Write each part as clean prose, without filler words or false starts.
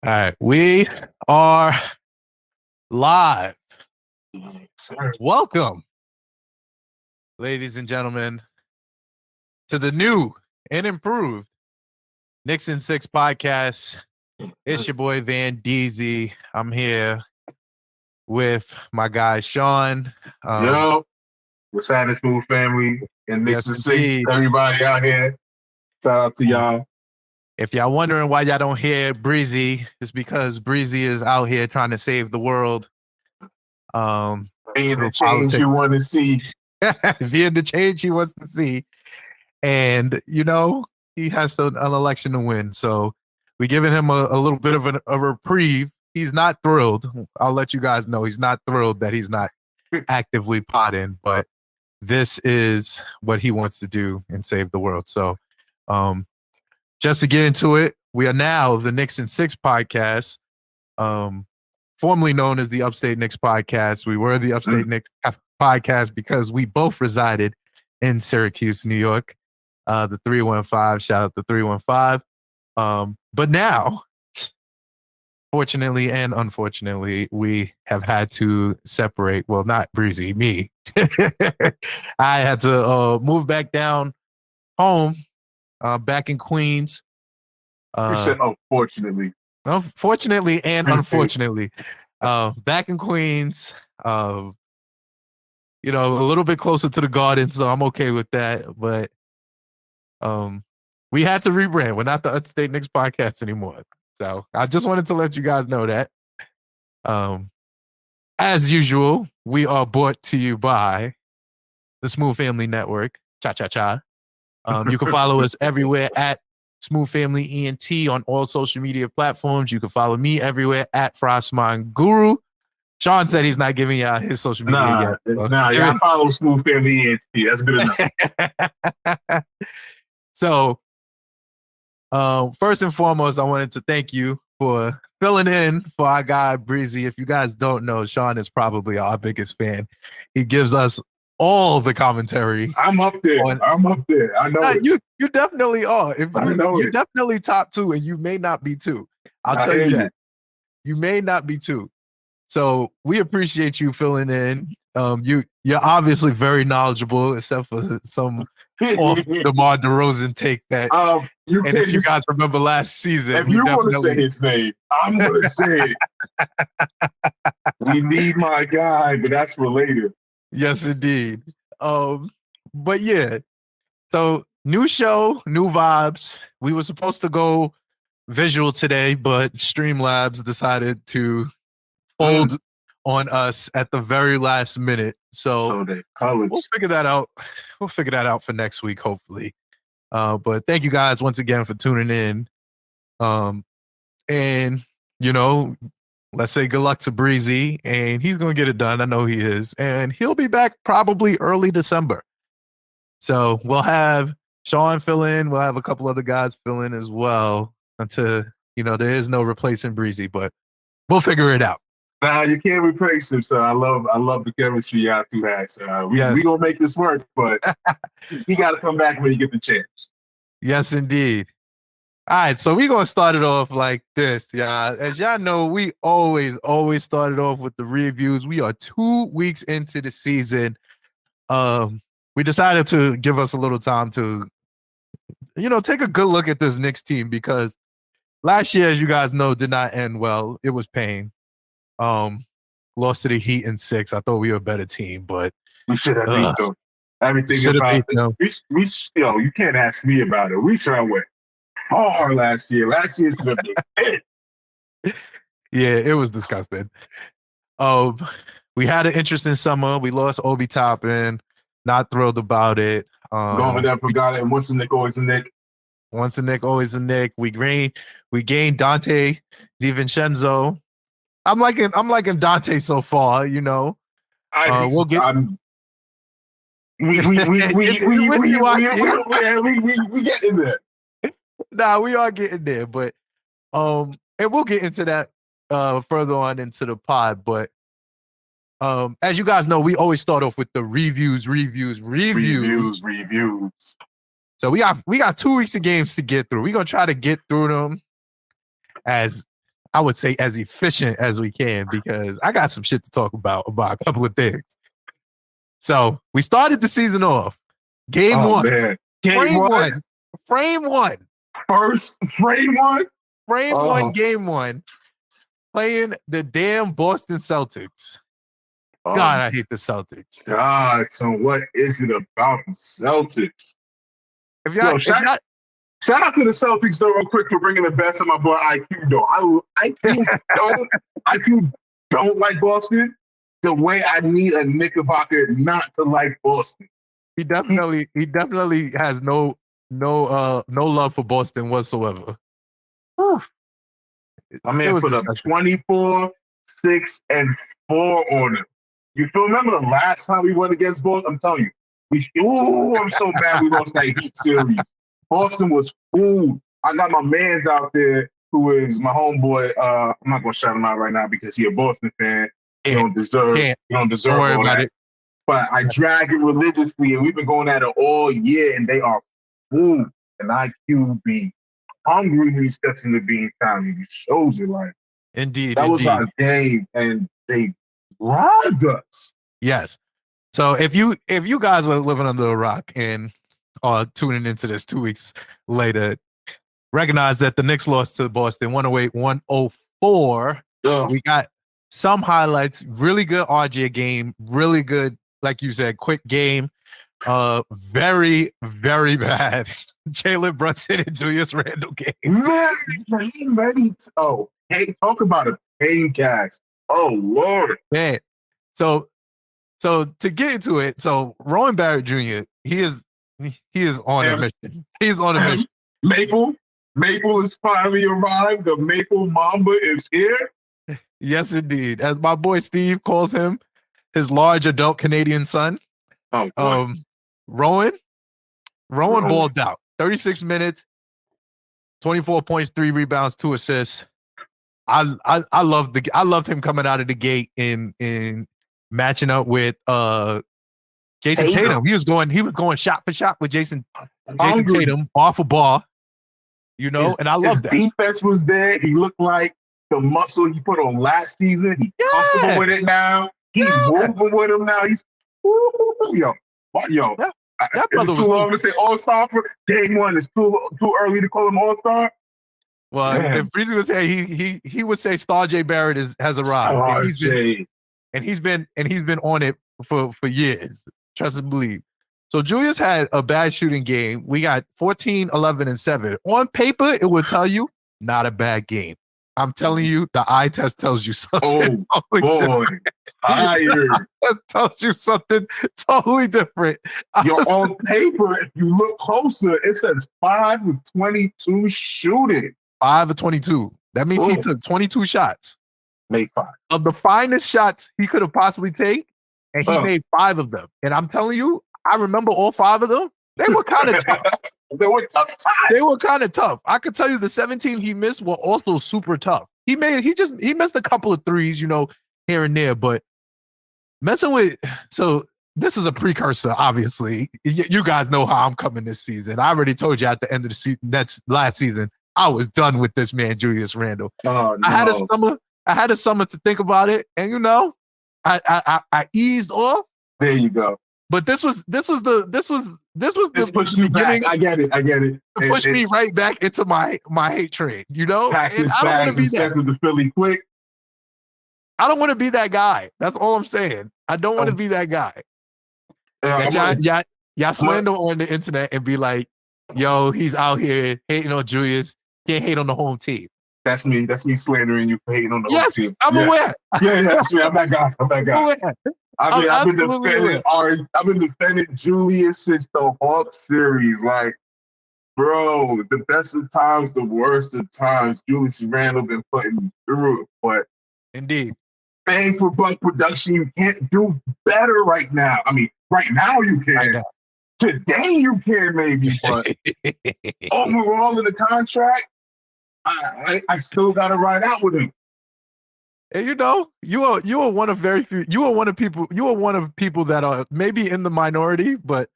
All right, we are live. Welcome, ladies and gentlemen, to the new and improved Knicks In Podcast. It's your boy Van Deezy. I'm here with my guy Sean. Yo, what's happening, Smooth family and Knicks Yes, In Six? indeed. Everybody out here. Shout out to y'all. If y'all wondering why y'all don't hear Breezy, it's because Breezy is out here trying to save the world. Being the change you want to see. Being the change he wants to see. And, he has an election to win. So we're giving him a little bit of a reprieve. He's not thrilled. I'll let you guys know he's not thrilled that he's not actively potting, but this is what he wants to do and save the world. So just to get into it, we are now the Knicks In Podcast, formerly known as the Upstate Knicks Podcast. We were the Upstate Knicks Podcast because we both resided in Syracuse, New York. The 315, shout out the 315. But now, fortunately and unfortunately, we have had to separate. Well, not Breezy, me. I had to move back down home, back in Queens. You said unfortunately. Unfortunately and unfortunately. Back in Queens, a little bit closer to the Garden, so I'm okay with that. But we had to rebrand. We're not the Upstate Knicks Podcast anymore. So I just wanted to let you guys know that. As usual, we are brought to you by the Smooth Family Network. Cha-cha-cha. You can follow us everywhere at Smooth Family ENT on all social media platforms. You can follow me everywhere at Frostman Guru. Sean said he's not giving out his social media yet. Y'all follow Smooth Family ENT. That's good enough. So, first and foremost, I wanted to thank you for filling in for our guy Breezy. If you guys don't know, Sean is probably our biggest fan. He gives us all the commentary. I'm up there. I know you definitely are. You're it. definitely top two, and you may not be two. I'll tell you that. You may not be two. So we appreciate you filling in. You're obviously very knowledgeable, except for some off DeMar DeRozan take that. If you guys remember last season, if you want to say his name, I'm going to say it. We need my guy, but that's for later. Yes, indeed. But yeah, so new show, new vibes. We were supposed to go visual today, but Streamlabs decided to fold on us at the very last minute. So we'll figure that out. We'll figure that out for next week, hopefully. But thank you guys once again for tuning in. And let's say good luck to Breezy, and he's going to get it done. I know he is. And he'll be back probably early December. So we'll have Sean fill in. We'll have a couple other guys fill in as well until, there is no replacing Breezy, but we'll figure it out. Nah, you can't replace him. So I love the chemistry y'all two have. We gonna make this work, but he got to come back when you get the chance. Yes, indeed. All right, so we're gonna start it off like this, yeah. As y'all know, we always started off with the reviews. We are 2 weeks into the season. We decided to give us a little time to, take a good look at this Knicks team because last year, as you guys know, did not end well. It was pain. Lost to the Heat in 6. I thought we were a better team, but we should have beat them. Everything about it. You can't ask me about it. We should have went hard last year. Last year should have been it. Yeah, it was disgusting. We had an interesting summer. We lost Obi Toppin. Not thrilled about it. Don't never forgot it. And once a Nick, always a Nick. Once a Nick, always a Nick. We gained Dante DiVincenzo. I'm liking Dante so far, we'll get. We getting there. Nah, we are getting there, but and we'll get into that further on into the pod. But as you guys know, we always start off with the reviews. So we got 2 weeks of games to get through. We're gonna try to get through them as I would say as efficient as we can because I got some shit to talk about a couple of things. So we started the season off. Game one. Man. Frame one. Frame one. First frame one? Frame one, game one. Playing the damn Boston Celtics. God, I hate the Celtics. God, so what is it about the Celtics? Shout out to the Celtics though, real quick for bringing the best of my boy IQ though. IQ don't like Boston the way I need a Knickerbocker not to like Boston. He definitely has no love for Boston whatsoever. My man put up 24, 6, and 4 on it. You feel? Remember the last time we won against Boston? I'm telling you, I'm so mad we lost that Heat series. Boston was fooled. I got my mans out there who is my homeboy. I'm not gonna shout him out right now because he's a Boston fan. He don't deserve all that. But I drag him religiously, and we've been going at it all year, and they are fooled. And IQ be hungry when he steps in the bean time. He shows it like indeed. That was our game, and they robbed us. Yes. So if you guys are living under a rock and are tuning into this 2 weeks later, recognize that the Knicks lost to Boston 108-104. We got some highlights. Really good RJ game. Really good, like you said, quick game. Very, very bad Jalen Brunson and Julius Randle game. Man, hey, talk about a pain cast. Oh Lord, man. So to get into it, so Rowan Barrett Jr. He is on a mission. He's on a mission. Maple is finally arrived. The Maple Mamba is here. Yes, indeed. As my boy Steve calls him, his large adult Canadian son. Rowan balled out. 36 minutes, 24 points, 3 rebounds, 2 assists. I loved him coming out of the gate in matching up with Jason Tatum. He was going shot for shot with Jason Tatum off a ball. And I love that. Defense was there. He looked like the muscle he put on last season. He's comfortable with it now. He's moving with him now. He's yo. That brother was too long to say all-star for game one. It's too early to call him all-star. Well, if Breezy would say he would say Star J Barrett has arrived. And he's been on it for years. Trust and believe. So Julius had a bad shooting game. We got 14, 11, and 7. On paper, it would tell you not a bad game. I'm telling you, the eye test tells you something. Oh, boy. Tired. That tells you something totally different. On paper, if you look closer, it says 5 of 22 shooting. 5 of 22. That means he took 22 shots. Made 5. Of the finest shots he could have possibly taken, and he made 5 of them. And I'm telling you, I remember all 5 of them. They were kind of tough. They were tough. They were kind of tough. I could tell you the 17 he missed were also super tough. He missed a couple of threes, here and there, but messing with. So this is a precursor, obviously. You guys know how I'm coming this season. I already told you at the end of the season, that's last season, I was done with this man, Julius Randle. Oh, no. I had a summer to think about it, and I eased off. There you go. But this was the push me back. I get it. To push me right back into my hate train, Pack his bags and send him to Philly quick. I don't want to be that guy. That's all I'm saying. I don't want to be that guy. Y'all slander on the internet and be like, yo, he's out here hating on Julius. Can't hate on the home team. That's me. That's me slandering you for hating on the home team. I'm aware. Yeah, that's me. I'm that guy. I've been defending Julius since the Hawks series. Like, bro, the best of times, the worst of times, Julius Randle been putting through. But indeed, bang for buck production, you can't do better right now. I mean, right now you can. Today you can maybe, but overall in the contract, I still got to ride out with him. And you are one of very few. You are one of people that are maybe in the minority, but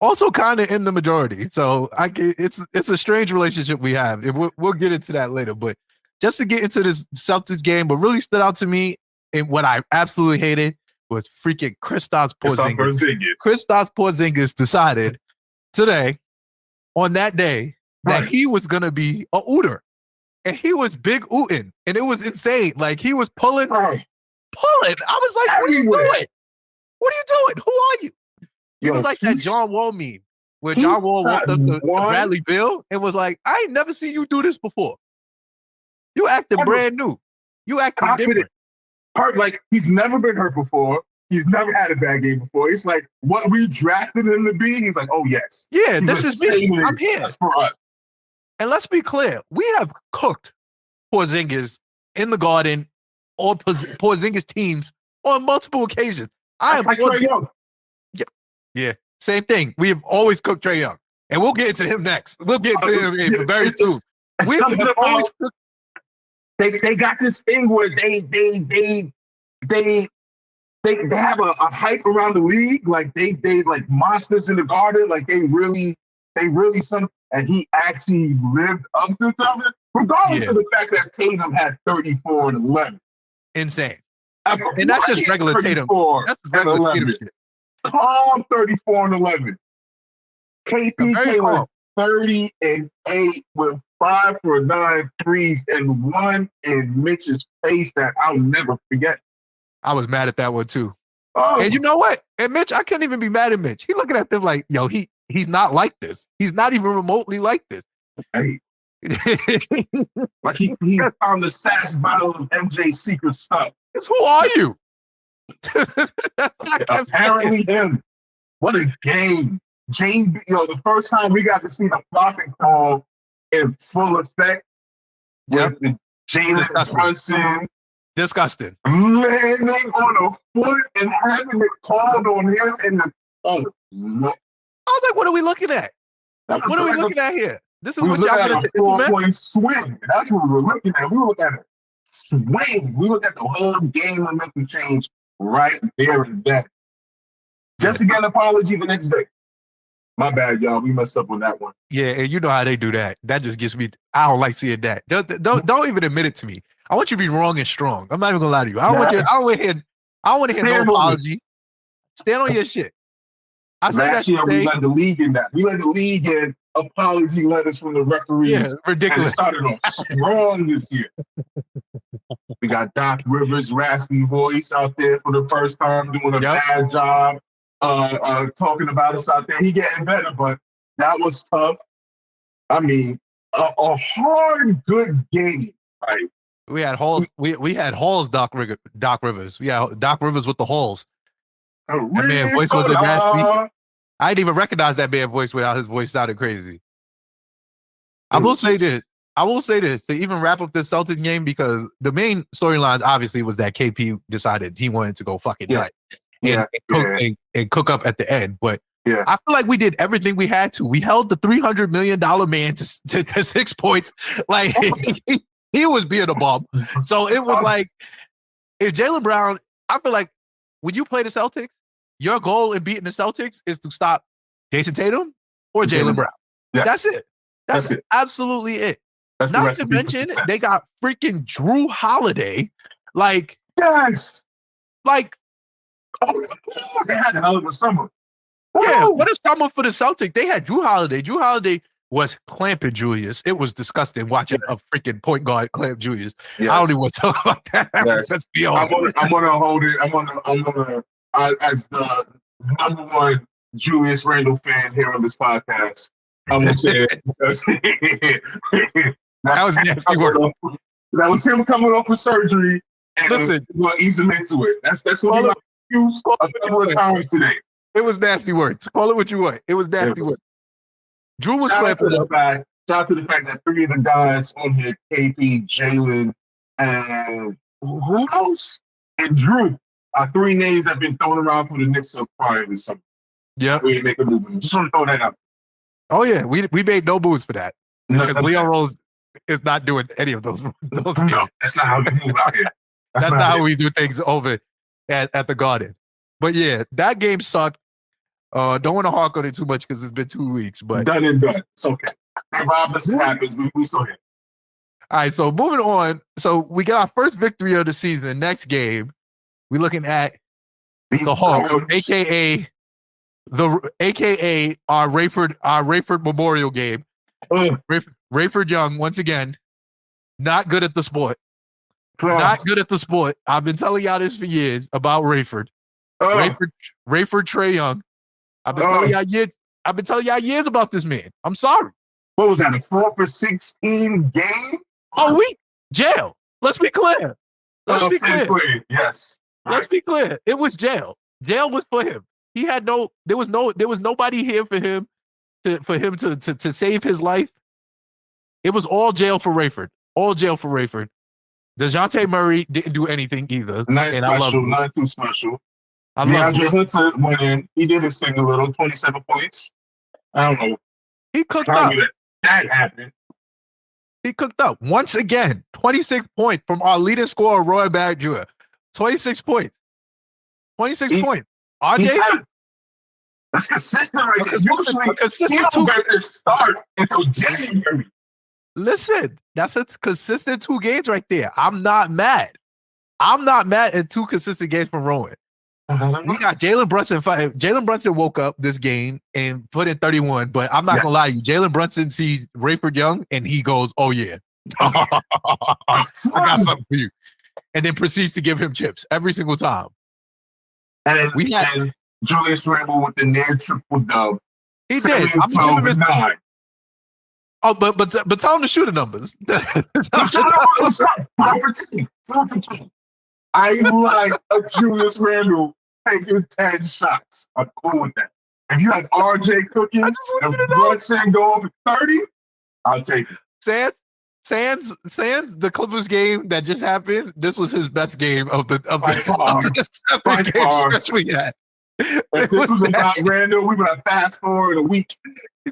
also kind of in the majority. So it's a strange relationship we have. And we'll get into that later. But just to get into this Celtics game, what really stood out to me and what I absolutely hated was freaking Kristaps Porzingis. Kristaps Porzingis decided today, on that day, that he was going to be a ooter. And he was big ooting. And it was insane. Like, he was pulling. I was like, what are you doing? What are you doing? Who are you? It was like that John Wall meme where John Wall walked up to Bradley Beal and was like, I ain't never seen you do this before. You acting brand new. You acting different. Hurt, like, he's never been hurt before. He's never had a bad game before. It's like what we drafted him to be. He's like, oh, yes. Yeah, this is me. I'm here. That's for us. And let's be clear. We have cooked Porzingis in the Garden or Porzingis teams on multiple occasions. Like Trae Young. Yeah, same thing. We have always cooked Trae Young. And we'll get into him next. We'll get to him very soon. We have always cooked. They got this thing where they have a hype around the league, like they like monsters in the Garden, like they really and he actually lived up to something, regardless of the fact that Tatum had 34 and 11. Insane. And that's just regular Tatum. That's regular Tatum shit. Calm 34 and 11. KP came with 30 and 8 with 5 for 9 threes and 1 in Mitch's face that I'll never forget. I was mad at that one too. Oh. And you know what? And Mitch, I can't even be mad at Mitch. He looking at them like, yo, he's not like this. He's not even remotely like this. Hey. Like he found the stats bottle of MJ's secret stuff. Who are you? Apparently him. What a game. The first time we got to see the blocking call in full effect. Yep. With Jalen Brunson. Disgusting. Landing on a foot and having it called on him in the I was like, what are we looking at? What are we looking at here? This is what y'all gonna take. 4-point swing. That's what we were looking at. We were looking at a swing. We looked at the whole game momentum change right there and then. Just to get an apology the next day. My bad, y'all. We messed up on that one. Yeah, and you know how they do that. That just gets me. I don't like seeing that. Don't even admit it to me. I want you to be wrong and strong. I'm not even gonna lie to you. I don't want to hear no apology. Stand on your shit. I said last year we led the league in that. We led the league in apology letters from the referees. Yeah, ridiculous. And started off strong this year. We got Doc Rivers' raspy voice out there for the first time doing a bad job talking about us out there. He getting better, but that was tough. I mean, a hard, good game, right? We had Halls. We had Halls. Doc Rivers. We had Doc Rivers with the Halls. That man's voice wasn't raspy. I didn't even recognize that man's voice without his voice sounded crazy. I will say this to even wrap up this Celtics game, because the main storylines obviously was that KP decided he wanted to go fucking nut and cook up at the end. But I feel like we did everything we had to. We held the $300 million man to 6 points. Like he was being a bum. So it was like, if Jaylen Brown, I feel like when you play the Celtics, your goal in beating the Celtics is to stop Jason Tatum or Jaylen Brown. Yes. That's it. That's absolutely it. That's not to mention, they got freaking Drew Holiday. Like, yes. Like, they had a hell of a summer. Yeah, what a summer for the Celtics. They had Drew Holiday. Drew Holiday was clamping Julius. It was disgusting watching a freaking point guard clamp Julius. Yes. I don't even want to talk about that. Yes. Let's be honest. I'm gonna hold it. I'm gonna as the number one Julius Randle fan here on this podcast, I'm gonna say it because that was nasty work. That was him coming off with surgery, and listen, we'll ease him into it. That's what we used a couple of times today. It was nasty words. Call it what you want. It was nasty words. Drew was clapping up. Shout out to the fact that 3 of the guys on here, KP, Jalen, and who else? And Drew, are 3 names that have been thrown around for the Knicks prior to summer. Yeah. We ain't make a move. Just want to throw that out. Oh, yeah. We made no moves for that. Because Leon Rose is not doing any of those moves. No, that's not how we move out here. That's not how we do things over at the Garden. But yeah, that game sucked. Don't want to hark on it too much because it's been 2 weeks. But done and done. It's okay. Regardless, it happens. We still here. All right, so moving on. So we get our first victory of the season. Next game, we're looking at the Hawks, aka our Rayford Memorial game. Rayford Young, once again, not good at the sport. Not good at the sport. I've been telling y'all this for years about Rayford. Rayford Trey Young. I've been telling y'all years about this man. I'm sorry. What was that? A 4 for 16 game? Oh, jail. Let's be clear. Let's be clear. Yes. Let's be clear. It was jail. Jail was for him. He had there was nobody here for him to save his life. It was all jail for Rayford. All jail for Rayford. DeJounte Murray didn't do anything either. Not too special. I love DeAndre Hunter went in. He did his thing a little, 27 points. I don't know. He cooked up. That happened. He cooked up. Once again, 26 points from our leading scorer, Roy Barrett Jr. 26 points. 26 points. RJ? That's consistent right there. Usually, he don't get this start until January. Listen, that's a consistent 2 games right there. I'm not mad. I'm not mad at 2 consistent games from Rowan. We got Jalen Brunson. Jalen Brunson woke up this game and put in 31, but I'm not going to lie to you. Jalen Brunson sees Rayford Young and he goes, oh, yeah. I got something for you. And then proceeds to give him chips every single time. And Julius Randle with the near triple dub. He did. I'm gonna give him his 9. Oh, but tell him to shoot the numbers. 4 for 10. I like a Julius Randle taking 10 shots. I'm cool with that. If you have RJ cooking and Brunson going for 30, I'll take it. Sands, the Clippers game that just happened. This was his best game of the 7-game stretch we had. If this was about Randall, we would have fast forward a week.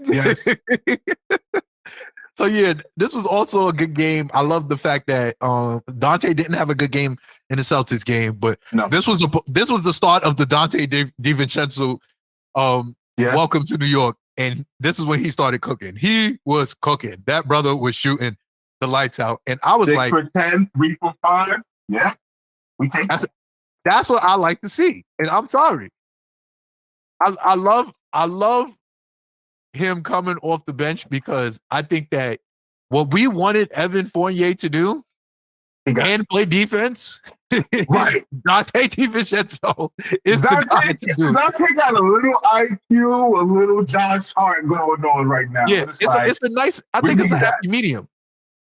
Yes. So yeah, this was also a good game. I love the fact that Dante didn't have a good game in the Celtics game, but this was the start of the Dante DiVincenzo welcome to New York, and this is when he started cooking. He was cooking. That brother was shooting the lights out, and I was 6 for 10, 3 for 5. Yeah, we take that. That's what I like to see, and I'm sorry. I love him coming off the bench because I think that what we wanted Evan Fournier to do and play defense, right? Dante DiVincenzo is the guy to do. Dante got a little IQ, a little Josh Hart going on right now. Yeah, it's a nice. I think it's a happy medium.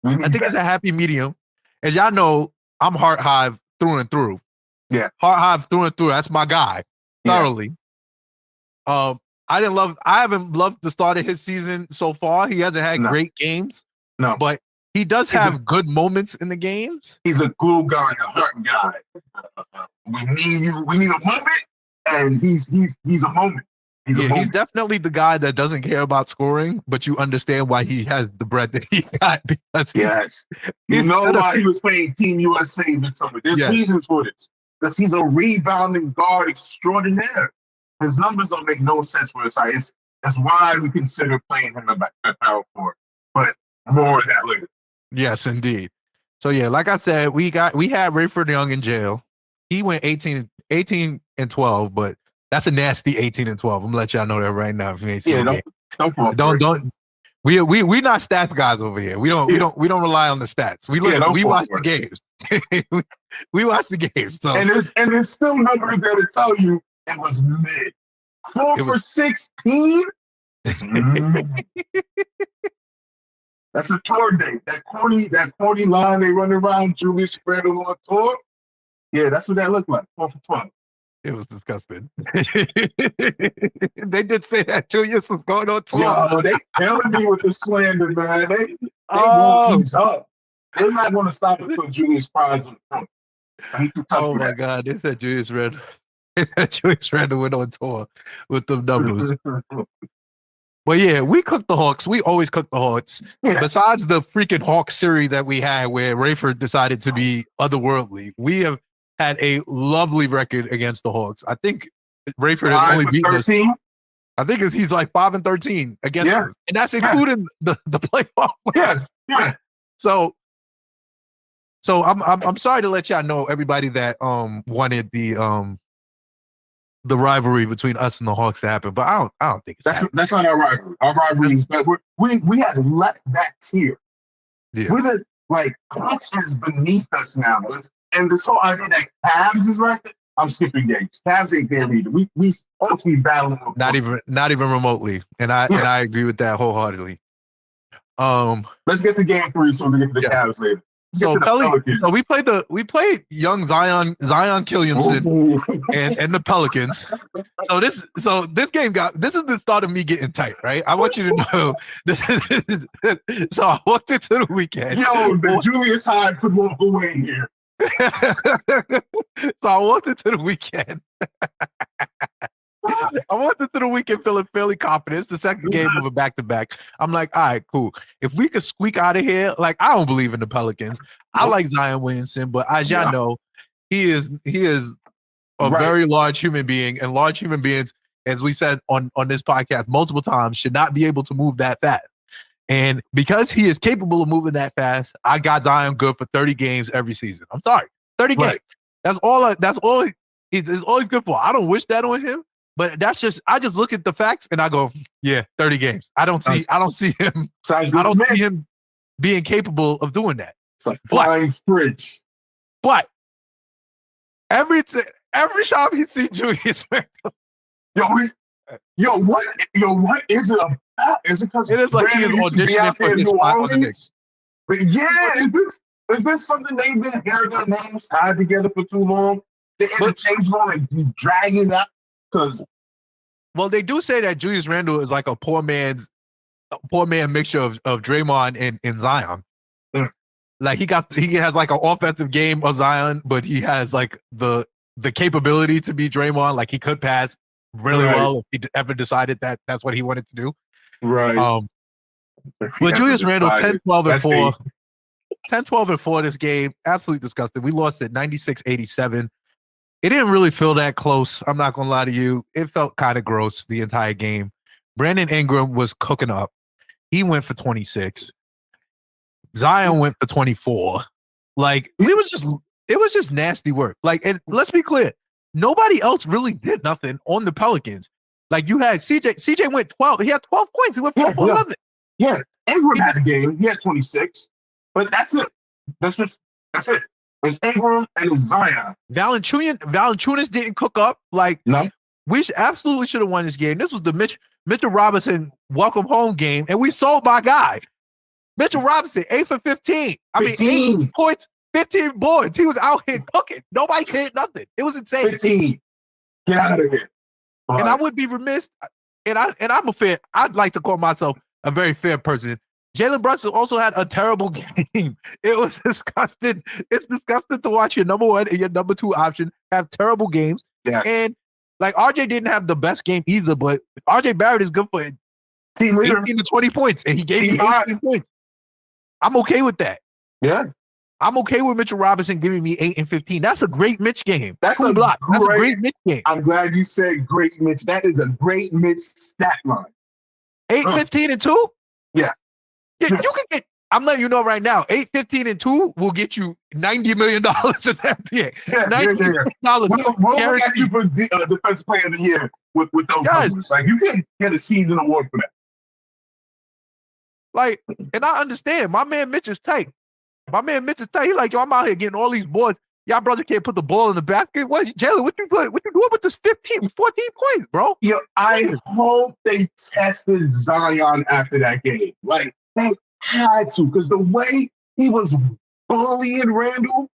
It's a happy medium. As y'all know, I'm Hart Hive through and through. Yeah, Hart Hive through and through. That's my guy thoroughly. I haven't loved the start of his season so far. He hasn't had great games. No. But he does have good moments in the games. He's a glue guy, a heart guy. We need you. We need a moment, and he's a moment. He's definitely the guy that doesn't care about scoring, but you understand why he has the bread that he got because you know why he was playing Team USA this summer. There's reasons for this. Because he's a rebounding guard extraordinaire. His numbers don't make no sense for us. That's why we consider playing him at power forward. But more of that later. Yes, indeed. So yeah, like I said, we had Rayford Young in jail. He went 18 and 12, but that's a nasty 18 and 12. I'm gonna let y'all know that right now. If you ain't seen don't. We not stats guys over here. We don't rely on the stats. We watch the games. we watch the games. So. And there's still numbers there to tell you it was mid. 4 for 16. That's a tour date. That corny line they run around Julius Randle on tour. Yeah, that's what that looked like. 4 for 12. It was disgusting. They did say that Julius was going on tour. Yo, they killing me with the slander, man. They won't ease up. They're not going to stop until Julius Pride's on the front. Oh my God, they said Julius Randle. Julius Randle went on tour with them numbers. But yeah, we cooked the Hawks. We always cook the Hawks. Yeah. Besides the freaking Hawks series that we had where Rayford decided to be otherworldly, we have had a lovely record against the Hawks. I think Rayford has only beaten us. I think he's like 5-13 against us. And that's including the playoff wins. Yeah. So So I'm sorry to let y'all know, everybody that wanted the rivalry between us and the Hawks to happen, but I don't think it's that's not our rivalry. Our rivalry is that we have left that tier. Yeah. We're the Clutch is beneath us now. And this whole idea that Cavs is right there, I'm skipping games. Cavs ain't there either. We supposed to be battling. Not even remotely. And I agree with that wholeheartedly. Let's get to game 3 so we can get to the Cavs later. So we played young Zion Killiamson and the Pelicans. So this game this is the start of me getting tight, right? I want you to know this is, so I walked into the weekend. Yo, the Julius Hyde could walk away here. So I walked into the weekend. Feeling fairly confident. It's the second game of a back-to-back. I'm like, all right, cool. If we could squeak out of here, I don't believe in the Pelicans. I like Zion Williamson, but as y'all know, he is a very large human being, and large human beings, as we said on this podcast multiple times, should not be able to move that fast. And because he is capable of moving that fast, I got Zion good for 30 games every season. I'm sorry, 30 games. That's all he's good for. I don't wish that on him. But I just look at the facts and I go, yeah, 30 games. I don't see him being capable of doing that. It's like flying fridge. But every time you see Julius Randle, what is it about? Is it because it is like he is auditioning for his spot on the Knicks? But yeah, is this something they've been hearing their names tied together for too long? The interchangeable and dragging up. Well, they do say that Julius Randle is like a poor man mixture of Draymond and Zion. Like he has like an offensive game of Zion, but he has like the capability to be Draymond. Like he could pass really well if he ever decided that that's what he wanted to do. Right. But Julius Randle 10-12-4. 10-12-4 this game. Absolutely disgusting. We lost at 96-87. It didn't really feel that close. I'm not going to lie to you. It felt kind of gross the entire game. Brandon Ingram was cooking up. He went for 26. Zion went for 24. Like, it was just nasty work. Like, and let's be clear, nobody else really did nothing on the Pelicans. Like, you had CJ went 12. He had 12 points. He went 4 for 11. Yeah, Ingram had a game. He had 26. But that's it. That's it. It's Ingram and it's Zion. Valanciunas didn't cook up. Like, no. We absolutely should have won this game. This was the Mitchell Robinson welcome home game, and we sold my guy. Mitchell Robinson, 8 for 15. 8 points, 15 boards. He was out here cooking. Nobody hit nothing. It was insane. 15. Get out of here. And I would be remiss, and I'm a fair. I'd like to call myself a very fair person. Jalen Brunson also had a terrible game. It was disgusting. It's disgusting to watch your number 1 and your number 2 option have terrible games. Yeah. And like RJ didn't have the best game either, but RJ Barrett is good for 18 to 20 points, and he gave me 18 points. I'm okay with that. Yeah. I'm okay with Mitchell Robinson giving me 8 and 15. That's a great Mitch game. That's a great Mitch game. I'm glad you said great Mitch. That is a great Mitch stat line. 8, 15, and 2? Yeah. You can get, I'm letting you know right now, 8, 15, and 2 will get you $90 million in the NBA. Yeah, $90 million. We'll look at you for Defensive Player of the Year with those numbers. Like, you can get a season award for that. Like, and I understand. My man Mitch is tight. He like, yo, I'm out here getting all these boards. Y'all brother can't put the ball in the basket. What, Jalen, what you doing with this 15, 14 points, bro? Yo, I hope they tested Zion after that game. Like, they had to, because the way he was bullying Randall,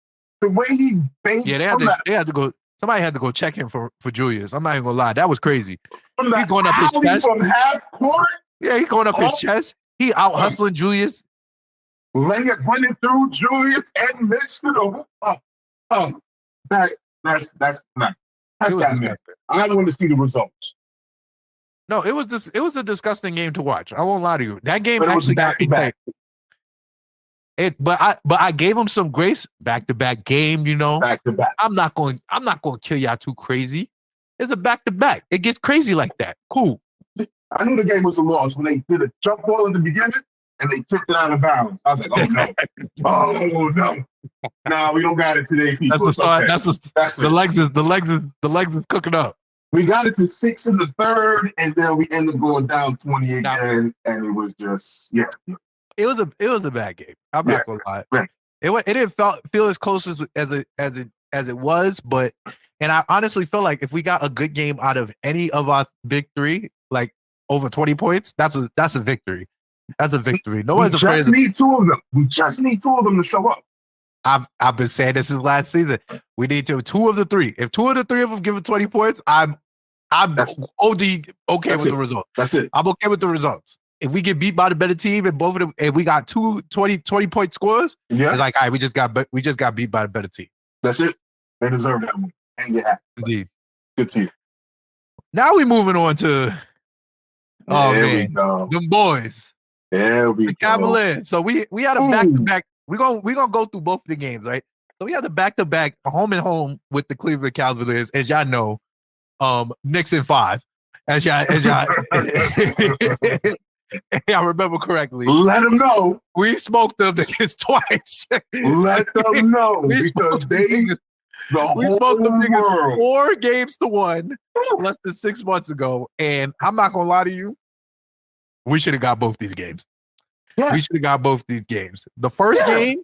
the way he banged. Yeah, they had to go. Somebody had to go check him for Julius. I'm not even gonna lie, that was crazy. He's going up his chest from half court. Yeah, he's going up his chest. He out hustling Julius. Running through Julius and Mitch to the that's not. I want to see the results. No, it was a disgusting game to watch. I won't lie to you. That game actually got me back. But I gave him some grace. Back to back game, Back to back. I'm not going to kill y'all too crazy. It's a back to back. It gets crazy like that. Cool. I knew the game was a loss when they did a jump ball in the beginning and they kicked it out of bounds. I was like, oh no, oh no. No, we don't got it today, people. That's the start. Okay. That's the legs is cooking up. We got it to 6 in the third, and then we ended up going down 20 again, and it was just It was a bad game. I'm not gonna lie. Right. It didn't feel as close as it was, but I honestly feel like if we got a good game out of any of our big three, like over 20 points, that's a victory. That's a victory. No one's afraid. We just need 2 of them. We just need 2 of them to show up. I've been saying this since last season. We need 2 of the 3. If 2 of the 3 of them give it 20 points, I'm OD okay with the result. That's it. I'm okay with the results. If we get beat by the better team and both of them, and we got 2 20-point scores, it's like, all right, we just got beat by the better team. That's it. They deserve that one. And yeah, indeed. Good team. Now we moving on to them boys. The Cavaliers. So we had a back-to-back. We're gonna go through both of the games, right? So we had the back-to-back home and home with the Cleveland Cavaliers, as y'all know. Knicks in 5. As y'all I remember correctly. Let them know. We smoked them niggas twice. Let them know because we smoked them niggas 4 games to 1 less than 6 months ago. And I'm not gonna lie to you, we should have got both these games. Yeah. We should have got both these games. The first game.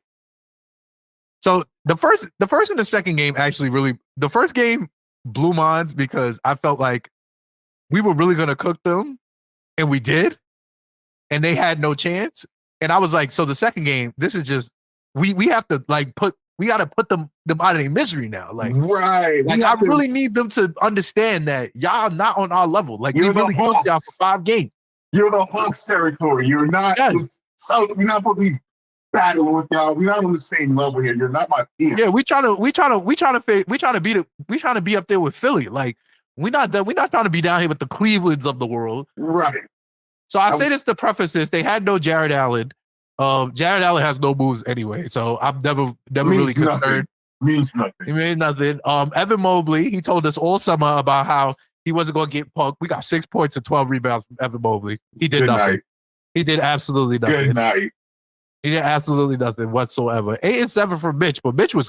So the first and the second game the first game blew minds because I felt like we were really gonna cook them, and we did. And they had no chance. And I was like, so the second game, this is just we have to we gotta put them out of their misery now. Like, right. Like I really need them to understand that y'all not on our level. Like we really cooked y'all for 5 games. You're the Hawks territory. You're not so we're not supposed to be battling with y'all. We're not on the same level here. You're not my peer. Yeah, we trying to be up there with Philly. Like we're not trying to be down here with the Clevelands of the world. Right. So I say this to preface this. They had no Jared Allen. Jared Allen has no moves anyway, so I'm never really concerned. Means nothing. It means nothing. Evan Mobley, he told us all summer about how he wasn't going to get punked. We got 6 points and 12 rebounds from Evan Mobley. He did nothing. Night. He did absolutely nothing. Good night. He did absolutely nothing whatsoever. 8 and 7 for Mitch, but Mitch was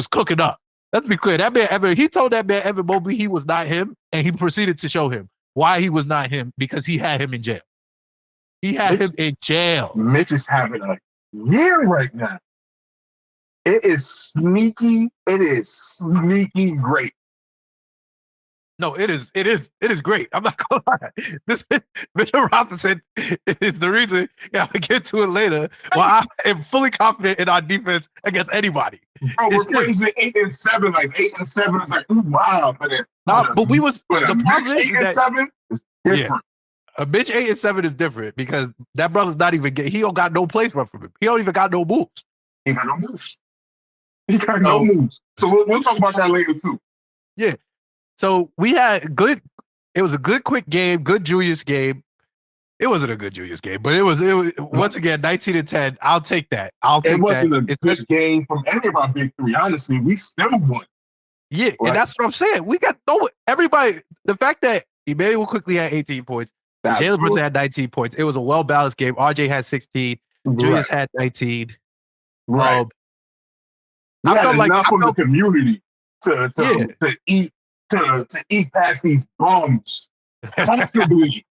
cooking up. Let's be clear. That man he told that man Evan Mobley he was not him, and he proceeded to show him why he was not him, because he had him in jail. Him in jail. Mitch is having a year right now. It is sneaky. It is sneaky great. No, it is great. I'm not gonna lie. This Mitchell Robinson is the reason. I'll get to it later. Well, I am fully confident in our defense against anybody. Bro, we're crazy 8 and 7. Like 8 and 7 is like, ooh, wow. But the problem is 8 and 7 is different. Yeah. A bitch 8 and 7 is different because that brother's not even he don't got no place run from him. He don't even got no moves. He got no moves. No moves. So we'll talk about that later too. Yeah. So we had it was a good quick game, good Julius game. It wasn't a good Julius game, but it was once again 19 and 10. I'll take that. It wasn't a good game from any of our big 3. Honestly, we still won. Yeah, right? And that's what I'm saying. We got everybody. The fact that Emmanuel quickly had 18 points, Jalen Brunson had 19 points. It was a well-balanced game. RJ had 16. Julius had 19. Right. I felt like enough of the community to eat past these bums comfortably.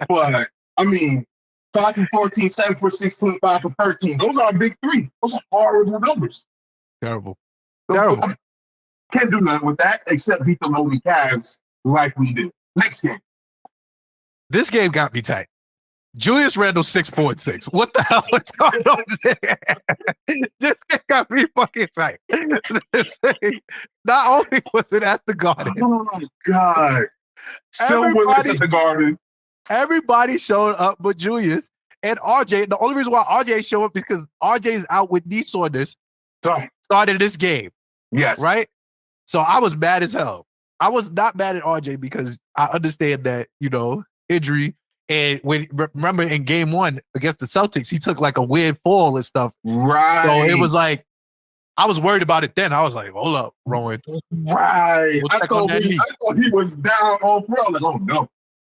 But I mean, 5 for 14, 7 for 16, 5 for 13. Those are big 3. Those are horrible numbers. Terrible. Can't do nothing with that except beat the lowly Cavs like we did. Next game. This game got me tight. Julius Randle 6'4" and 6. What the hell is going on there? This game got me fucking tight. Not only was it at the Garden. Oh my God. Still with us at the Garden. Everybody showed up but Julius and RJ. The only reason why RJ showed up is because RJ is out with knee soreness. Started this game. Yes. Right? So I was mad as hell. I was not mad at RJ because I understand that, injury. And remember in game 1 against the Celtics, he took like a weird fall and stuff. Right. So it was like, I was worried about it then. I was like, hold up, Rowan. Right. I thought he was down all through. Like, oh no.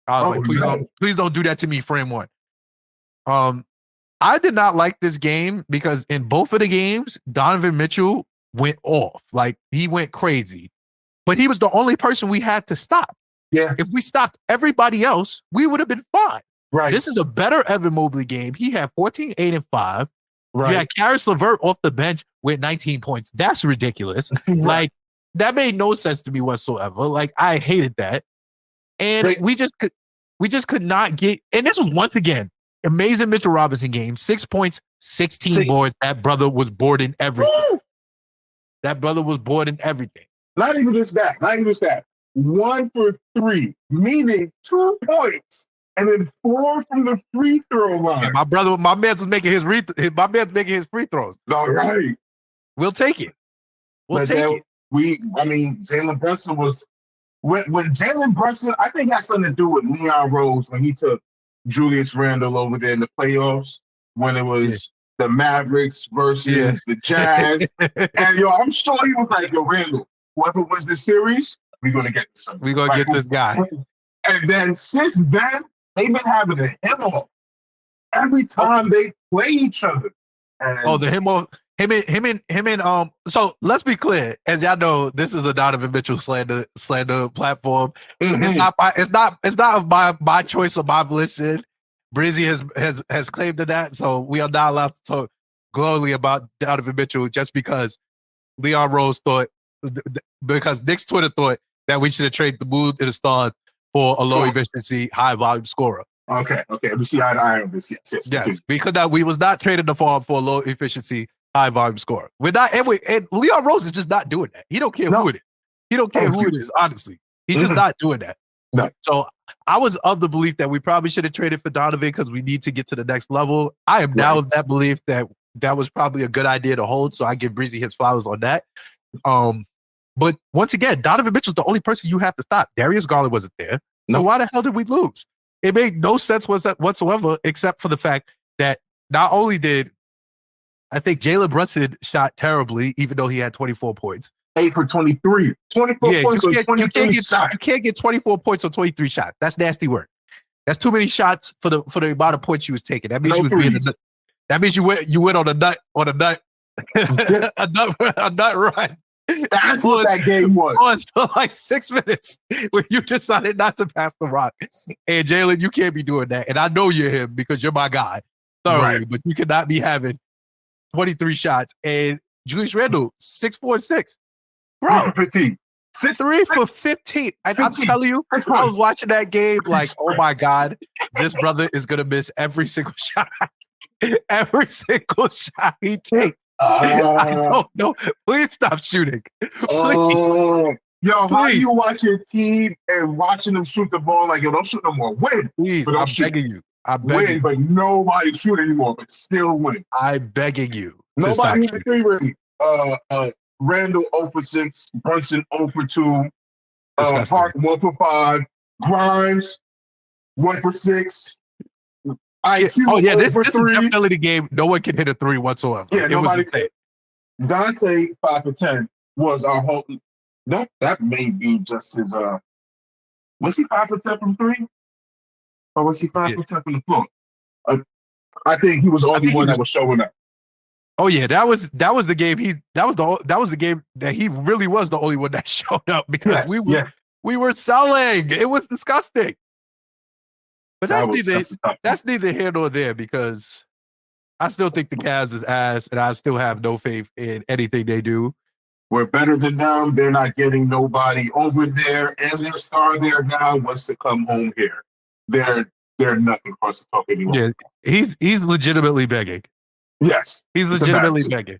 I was like, please don't do that to me, frame 1. I did not like this game because in both of the games, Donovan Mitchell went off. Like he went crazy. But he was the only person we had to stop. Yeah. If we stopped everybody else, we would have been fine. Right. This is a better Evan Mobley game. He had 14, 8, and 5. Right. You had Karis LeVert off the bench with 19 points. That's ridiculous. Right. Like, that made no sense to me whatsoever. Like, I hated that. And we just could not get, and this was once again, amazing Mitchell Robinson game. 6 points, 16 boards. That brother was boarding everything. Woo! That brother was boarding everything. Not even just that. 1 for 3, meaning 2 points, and then 4 from the free throw line. Yeah, my man's making his free throws. All right. We'll take it. Jalen Brunson was when Jalen Brunson, I think, had something to do with Leon Rose when he took Julius Randle over there in the playoffs when it was the Mavericks versus the Jazz. And I'm sure he was like, yo, Randle, whoever wins this series, we're gonna get this. We're gonna get this guy. And then since then, they've been having a him off every time they play each other. And the him off. Him and so let's be clear, as y'all know, this is a Donovan Mitchell slander platform. Mm-hmm. It's not of my choice or my volition. Breezy has claimed that, so we are not allowed to talk glowingly about Donovan Mitchell just because Leon Rose thought, because Knicks Twitter thought that we should have traded the Moon and the Stars for a low efficiency, high volume scorer. Okay. We see eye to eye on this. Yes, because we was not trading the farm for a low efficiency, high volume scorer. We're not, and Leon Rose is just not doing that. He don't care who it is. He don't care who it is. Honestly, he's just not doing that. No. So I was of the belief that we probably should have traded for Donovan because we need to get to the next level. I am now of that belief that was probably a good idea to hold. So I give Breezy his flowers on that. But once again, Donovan Mitchell's the only person you have to stop. Darius Garland wasn't there. So why the hell did we lose? It made no sense whatsoever, except for the fact that not only did I think Jalen Brunson shot terribly, even though he had 24 points. 8 for 23. 24 points on 23 shots. You can't get 24 points on 23 shots. That's nasty work. That's too many shots for the amount of points you was taking. That means that means you went on a nut a nut run. That's what that game was. For like 6 minutes when you decided not to pass the rock. And Jalen, you can't be doing that. And I know you're him because you're my guy thoroughly, but you cannot be having 23 shots. And Julius Randle, 6'4", bro. 15. 3 for 15. I'm telling you, I was watching that game like, oh my God, this brother is gonna miss every single shot. Every single shot he takes. I don't know. Please stop shooting. Please. How do you watch your team and watching them shoot the ball like, yo, don't shoot no more. Win. Please, I'm begging you. Win, but nobody shoot anymore, but still win. I'm begging you. Nobody in the 3 really. Randall 0 for 6, Brunson 0 for 2, Hart 1 for 5, Grimes 1 for 6. IQ this is definitely the game. No one can hit a 3 whatsoever. Yeah, nobody can. Dante 5 for 10 was our whole. That may be just his. Was he 5 for 10 from 3, or was he 5 for 10 from the floor? I think he was the only one that was showing up. Oh yeah, that was the game. That was the game that he really was the only one that showed up because we were selling. It was disgusting. But that's neither here nor there because I still think the Cavs is ass, and I still have no faith in anything they do. We're better than them. They're not getting nobody over there, and their star there now wants to come home here. They're nothing for us to talk anymore. Yeah, he's legitimately begging. Yes, he's legitimately begging.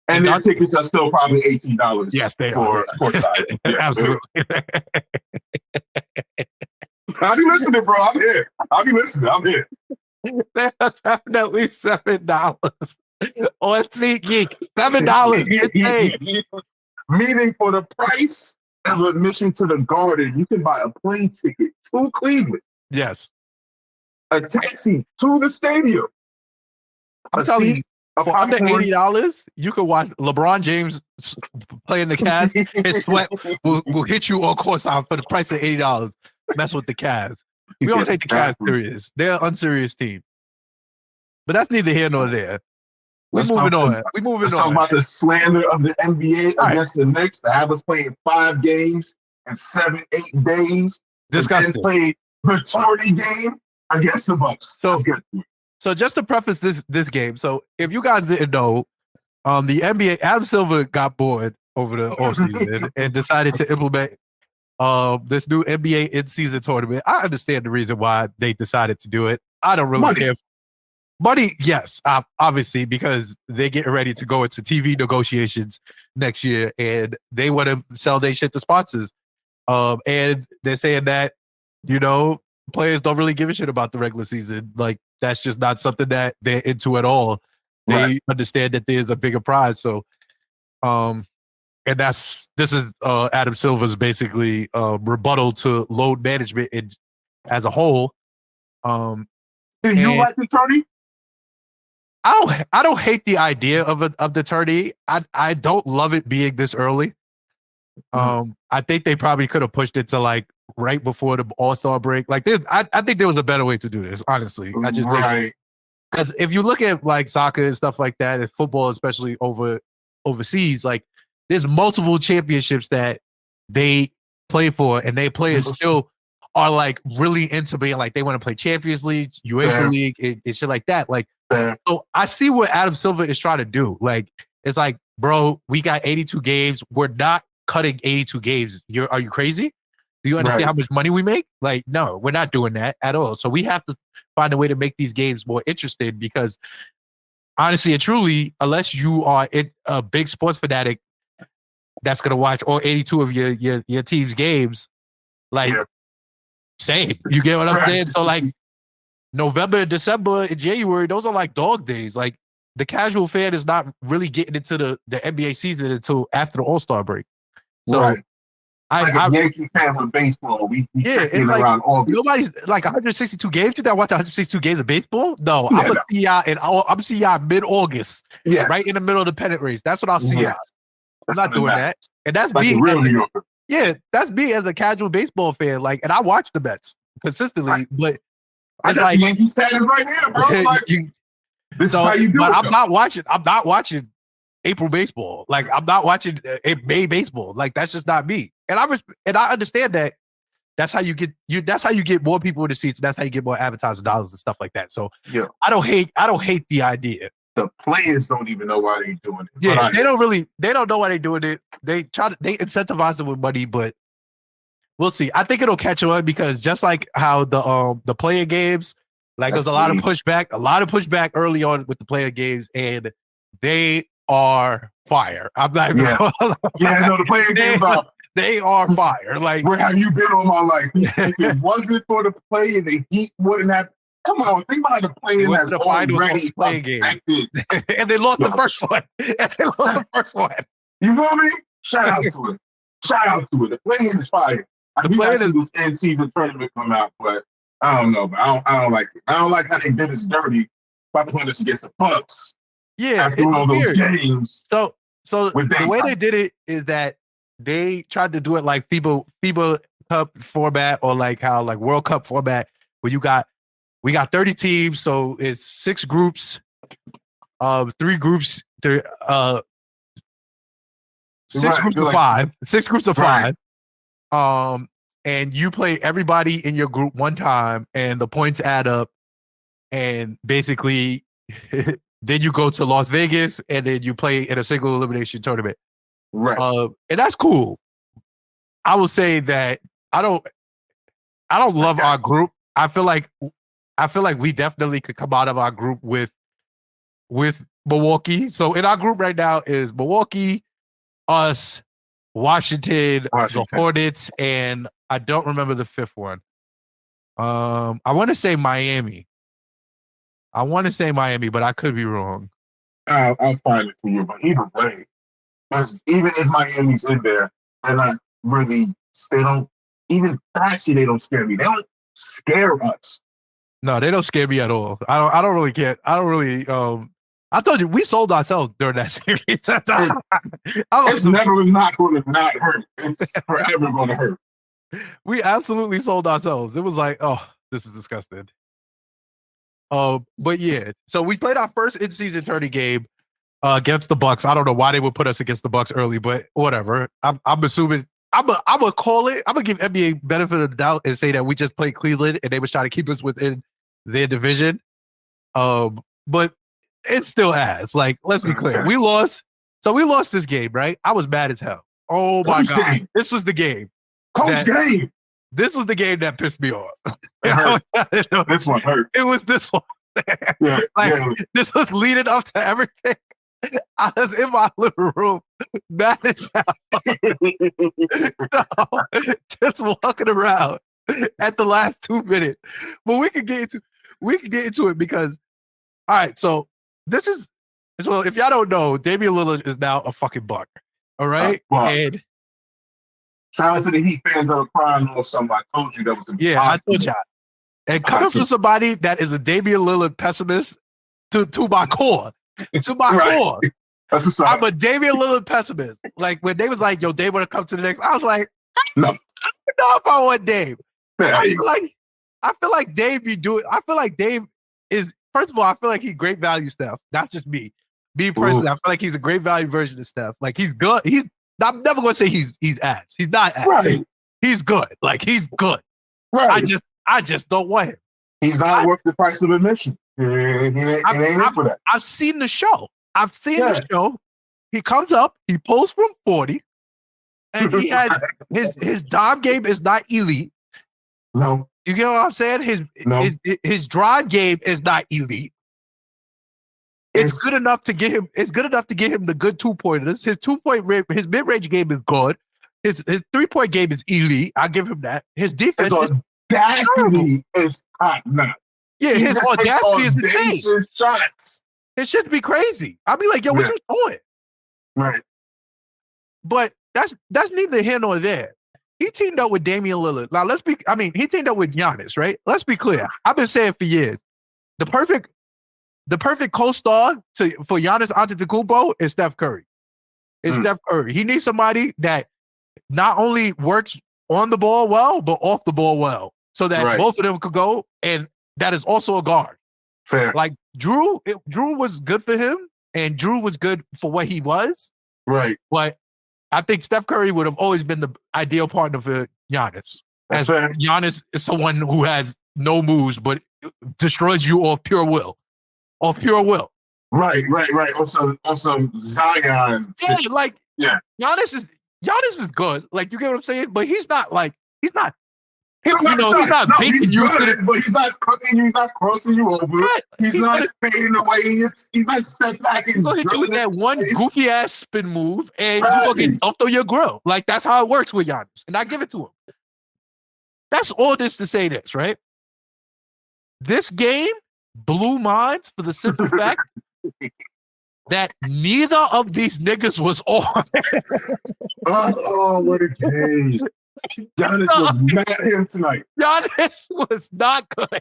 And their tickets are still probably $18. Yes, they are. Yeah, absolutely. I'll be listening, bro. I'm here. I'm here. They are definitely $7 on SeatGeek. $7. Meaning for the price of admission to the Garden, you can buy a plane ticket to Cleveland. Yes. A taxi to the stadium. I'm telling you, for under $80, you can watch LeBron James playing the Cavs. His sweat will hit you on courtside for the price of $80. Mess with the Cavs. We don't take the Cavs serious. They're an unserious team. But that's neither here nor there. We're moving on. Let's talk about the slander of the NBA against the Knicks to have us playing 5 games in 7-8 days. Disgusting. And play the 30 game against the Bucks. So just to preface this game, so if you guys didn't know, the NBA, Adam Silver got bored over the offseason and decided to implement this new NBA in-season tournament. I understand the reason why they decided to do it. I don't really care. Money, yes, obviously, because they're getting ready to go into TV negotiations next year, and they want to sell their shit to sponsors. And they're saying that, players don't really give a shit about the regular season. Like, that's just not something that they're into at all. They understand that there's a bigger prize. So, and this is Adam Silver's basically rebuttal to load management as a whole. Do you like the tourney? I don't hate the idea of the tourney. I don't love it being this early. I think they probably could have pushed it to like right before the All-Star break. Like this, I think there was a better way to do this. Honestly, I just think because if you look at like soccer and stuff like that, and football, especially overseas, like there's multiple championships that they play for, and they players still are like really into being like they want to play Champions League, UEFA League, and shit like that. Like, so I see what Adam Silver is trying to do. Like, it's like, bro, we got 82 games. We're not cutting 82 games. Are you crazy? Do you understand how much money we make? Like, no, we're not doing that at all. So we have to find a way to make these games more interesting because honestly and truly, unless you are a big sports fanatic that's going to watch all 82 of your team's games, like, same. You get what I'm saying? So, like, November, December, and January, those are like dog days. Like, the casual fan is not really getting into the NBA season until after the All-Star break. So, like a Yankee fan with baseball, we check in like, around August. Nobody's like 162 games. Did I watch 162 games of baseball? No, I'm gonna see y'all mid-August, right in the middle of the pennant race. That's what I'll see y'all. I'm not doing that, and that's like that's me as a casual baseball fan. Like, and I watch the Mets consistently, but it's like Yankee standing right here, bro. Like, this is how you do it. I'm not watching April baseball. Like, I'm not watching May baseball. Like, that's just not me. And I understand that that's how you get more people in the seats. That's how you get more advertising dollars and stuff like that. So I don't hate the idea. The players don't even know why they're doing it. Yeah, they don't know why they're doing it. They incentivize them with money, but we'll see. I think it'll catch on because just like how the player games, like there's a lot of pushback early on with the player games, and they are fire. I'm not even the player games are. They are fire. Like, where have you been all my life? If it wasn't for the play, the Heat wouldn't have. Come on, think about the playing that's already playing game, and they lost the first one. You feel me? Shout out to it. The playing is fire. I do not see this end season tournament come out, but I don't know. But I don't like it. I don't like how they did us dirty by putting us against the Bucks. Yeah, after all those games. So the way they did it is that they tried to do it like FIBA Cup format or like how like World Cup format where we got 30 teams, so it's 6 groups, 3 groups, 6 groups of 5, 6 groups of 5. And you play everybody in your group one time, and the points add up, and basically then you go to Las Vegas, and then you play in a single elimination tournament. Right. And that's cool. I will say that I don't love our group. I feel like we definitely could come out of our group with Milwaukee. So in our group right now is Milwaukee, us, Washington, the Hornets, and I don't remember the 5th one. I want to say Miami. But I could be wrong. I'll find it for you. But either way, because even if Miami's in there, they're not really. They don't even flashy. They don't scare me. They don't scare us. No, they don't scare me at all. I don't really care. I don't really. I told you we sold ourselves during that series. It's never not going to not hurt. It's forever going to hurt. We absolutely sold ourselves. It was like, oh, this is disgusting. But yeah, so we played our first in-season tourney game against the Bucks. I don't know why they would put us against the Bucks early, but whatever. I'm assuming I'm gonna call it. I'm gonna give NBA benefit of the doubt and say that we just played Cleveland and they was trying to keep us within their division. But it's still ass. Like, let's be clear. We lost. So we lost this game, right? I was mad as hell. Oh my God. Game. This was the game. Game. This was the game that pissed me off. This one hurt. It was this one. This was leading up to everything. I was in my living room, mad as hell. Just walking around at the last 2 minutes. But we can get into it because, all right, so if y'all don't know, Damian Lillard is now a fucking Buck. All right? And shout out to the Heat fans that are crying or something. I told you that was impossible. Yeah, I told y'all. And coming from somebody that is a Damian Lillard pessimist to my core. To my core. That's what's up. I'm a Damian Lillard pessimist. Like when they was like, yo, Dame want to come to the Knicks, I was like, no. I don't know if I want Dame. I feel like Dave be doing. I feel like Dave is, first of all, I feel like he's great value Steph. That's just me. Me personally, I feel like he's a great value version of Steph. Like he's good. I'm never gonna say he's ass. He's not ass. Right. He's good. Like he's good. Right. I just don't want him. He's not worth the price of admission. It ain't for that. I've seen the show. The show. He comes up, he pulls from 40, and he had his dime game is not elite. No. You get what I'm saying? His drive game is not elite. It's good enough to get him. It's good enough to get him the good 2-pointers. His his mid-range game is good. His 3-point game is elite. I give him that. His defense is top notch. Yeah, his audacity is insane. Shots. It should be crazy. I'll be like, yo, what you doing? Right. But that's neither here nor there. He teamed up with Damian Lillard. Now he teamed up with Giannis, right? Let's be clear. I've been saying for years, the perfect co-star for Giannis Antetokounmpo is Steph Curry. Steph Curry. He needs somebody that not only works on the ball well, but off the ball well, so that both of them could go, and that is also a guard. Fair. Like Drew was good for him, and Drew was good for what he was. Right. But I think Steph Curry would have always been the ideal partner for Giannis. That's fair. Giannis is someone who has no moves, but destroys you off pure will. Right. Also Zion. Giannis is good. Like, you get what I'm saying? But he's not he's not beating you. But he's not cooking you. He's not crossing you over. Right. He's not fading away. He's not step back and go hit you with that one goofy ass spin move, and you're gonna get dumped on your grill. Like, that's how it works with Giannis, and I give it to him. That's all this to say this, right? This game blew minds for the simple fact that neither of these niggas was on. Oh, what a game. Giannis was not him tonight. Giannis was not good.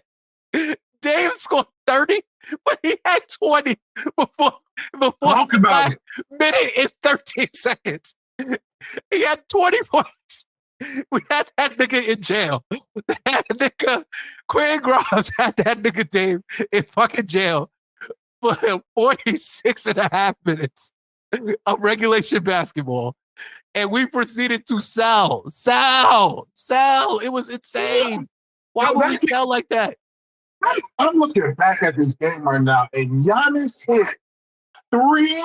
Dave scored 30, but he had 20 before the minute and 13 seconds. He had 20 points. We had that nigga in jail. That nigga, Quinn Grimes had that nigga Dave in fucking jail for 46 and a half minutes of regulation basketball. And we proceeded to sell. It was insane. Why would we sell like that? I'm looking back at this game right now, and Giannis hit 3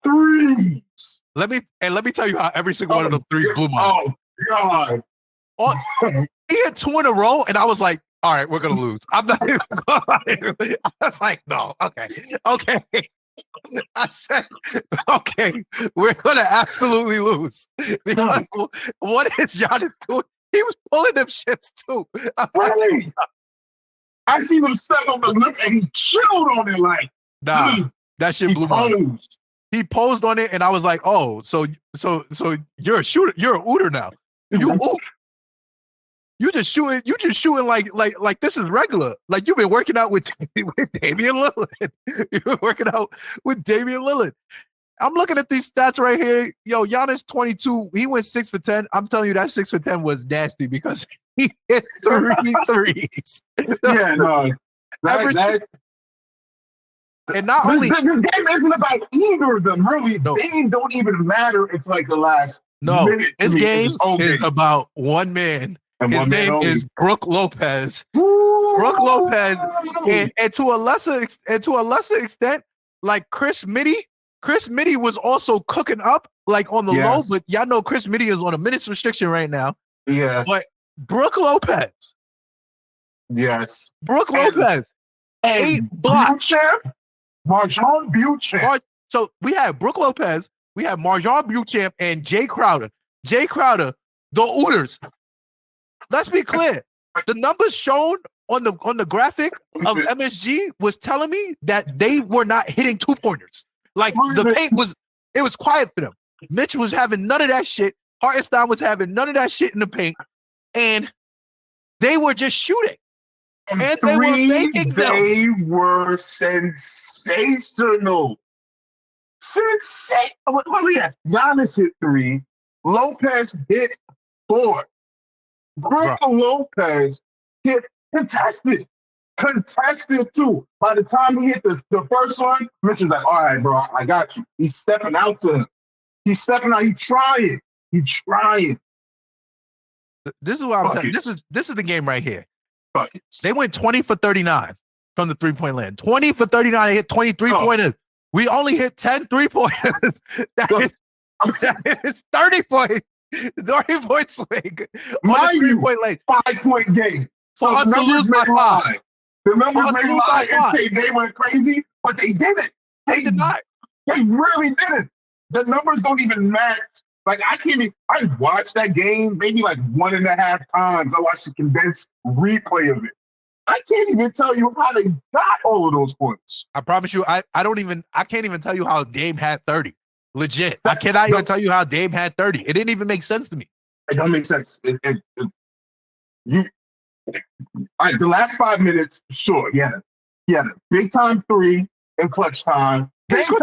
threes. Let me tell you how every single one of those threes blew my mind. Oh God! He had 2 in a row, and I was like, "All right, we're gonna lose." I'm not. I was like, "No, okay." I said, "Okay, we're gonna absolutely lose." Because what is Giannis doing? He was pulling them shits too. Right. I seen him step on the lip and he chilled on it like. Nah, that shit blew my mind. He posed on it, and I was like, "Oh, so you're a shooter. You're a ooter now. You just shooting like this is regular. Like, you've been working out with Damian Lillard. You've been working out with Damian Lillard." I'm looking at these stats right here. Yo, Giannis 22. He went 6 for 10. I'm telling you, that 6 for 10 was nasty because he hit 3 threes. Yeah, no. And not this, only this game isn't about either of them, really. No. They don't even matter until like the last minute. This game is about one man. And His one man name only. is Brook Lopez. Woo! Brook Lopez, and to a lesser extent, like Chris Mitty. Chris Mitty was also cooking up like on the low, but y'all know Chris Mitty is on a minutes restriction right now. Yes. But Brook Lopez. Yes. Brook Lopez. And 8 blocks. Marjon Beauchamp. So we have Brook Lopez, we have Marjon Beauchamp, and Jay Crowder. Jay Crowder, the Ooters. Let's be clear. The numbers shown on the graphic of MSG was telling me that they were not hitting 2-pointers. Like the paint was quiet for them. Mitch was having none of that shit. Hartenstein was having none of that shit in the paint. And they were just shooting. And they were making them. They were sensational. What we have? Giannis hit 3. Lopez hit 4. Brook Lopez hit contested too. By the time he hit the first one, Mitch was like, all right, bro, I got you. He's stepping out to him. He's stepping out. He's trying. This is what I'm telling you. This is the game right here. Buckets. They went 20 for 39 from the 3-point land. 20 for 39. They hit 23 pointers. We only hit 10 3-pointers. That is 30 points. 30-point swing on the 3-point lane. 5-point game. So for us the to numbers lose by 5. The numbers may lie and say they went crazy, but they didn't. They did not. They really didn't. The numbers don't even match. Like, I watched that game maybe like 1.5 times. I watched the condensed replay of it. I can't even tell you how they got all of those points. I promise you, I can't even tell you how Dame had 30. Legit. I cannot even tell you how Dame had 30. It didn't even make sense to me. It doesn't make sense. The last 5 minutes, sure, he had a big time 3 in clutch time. He scored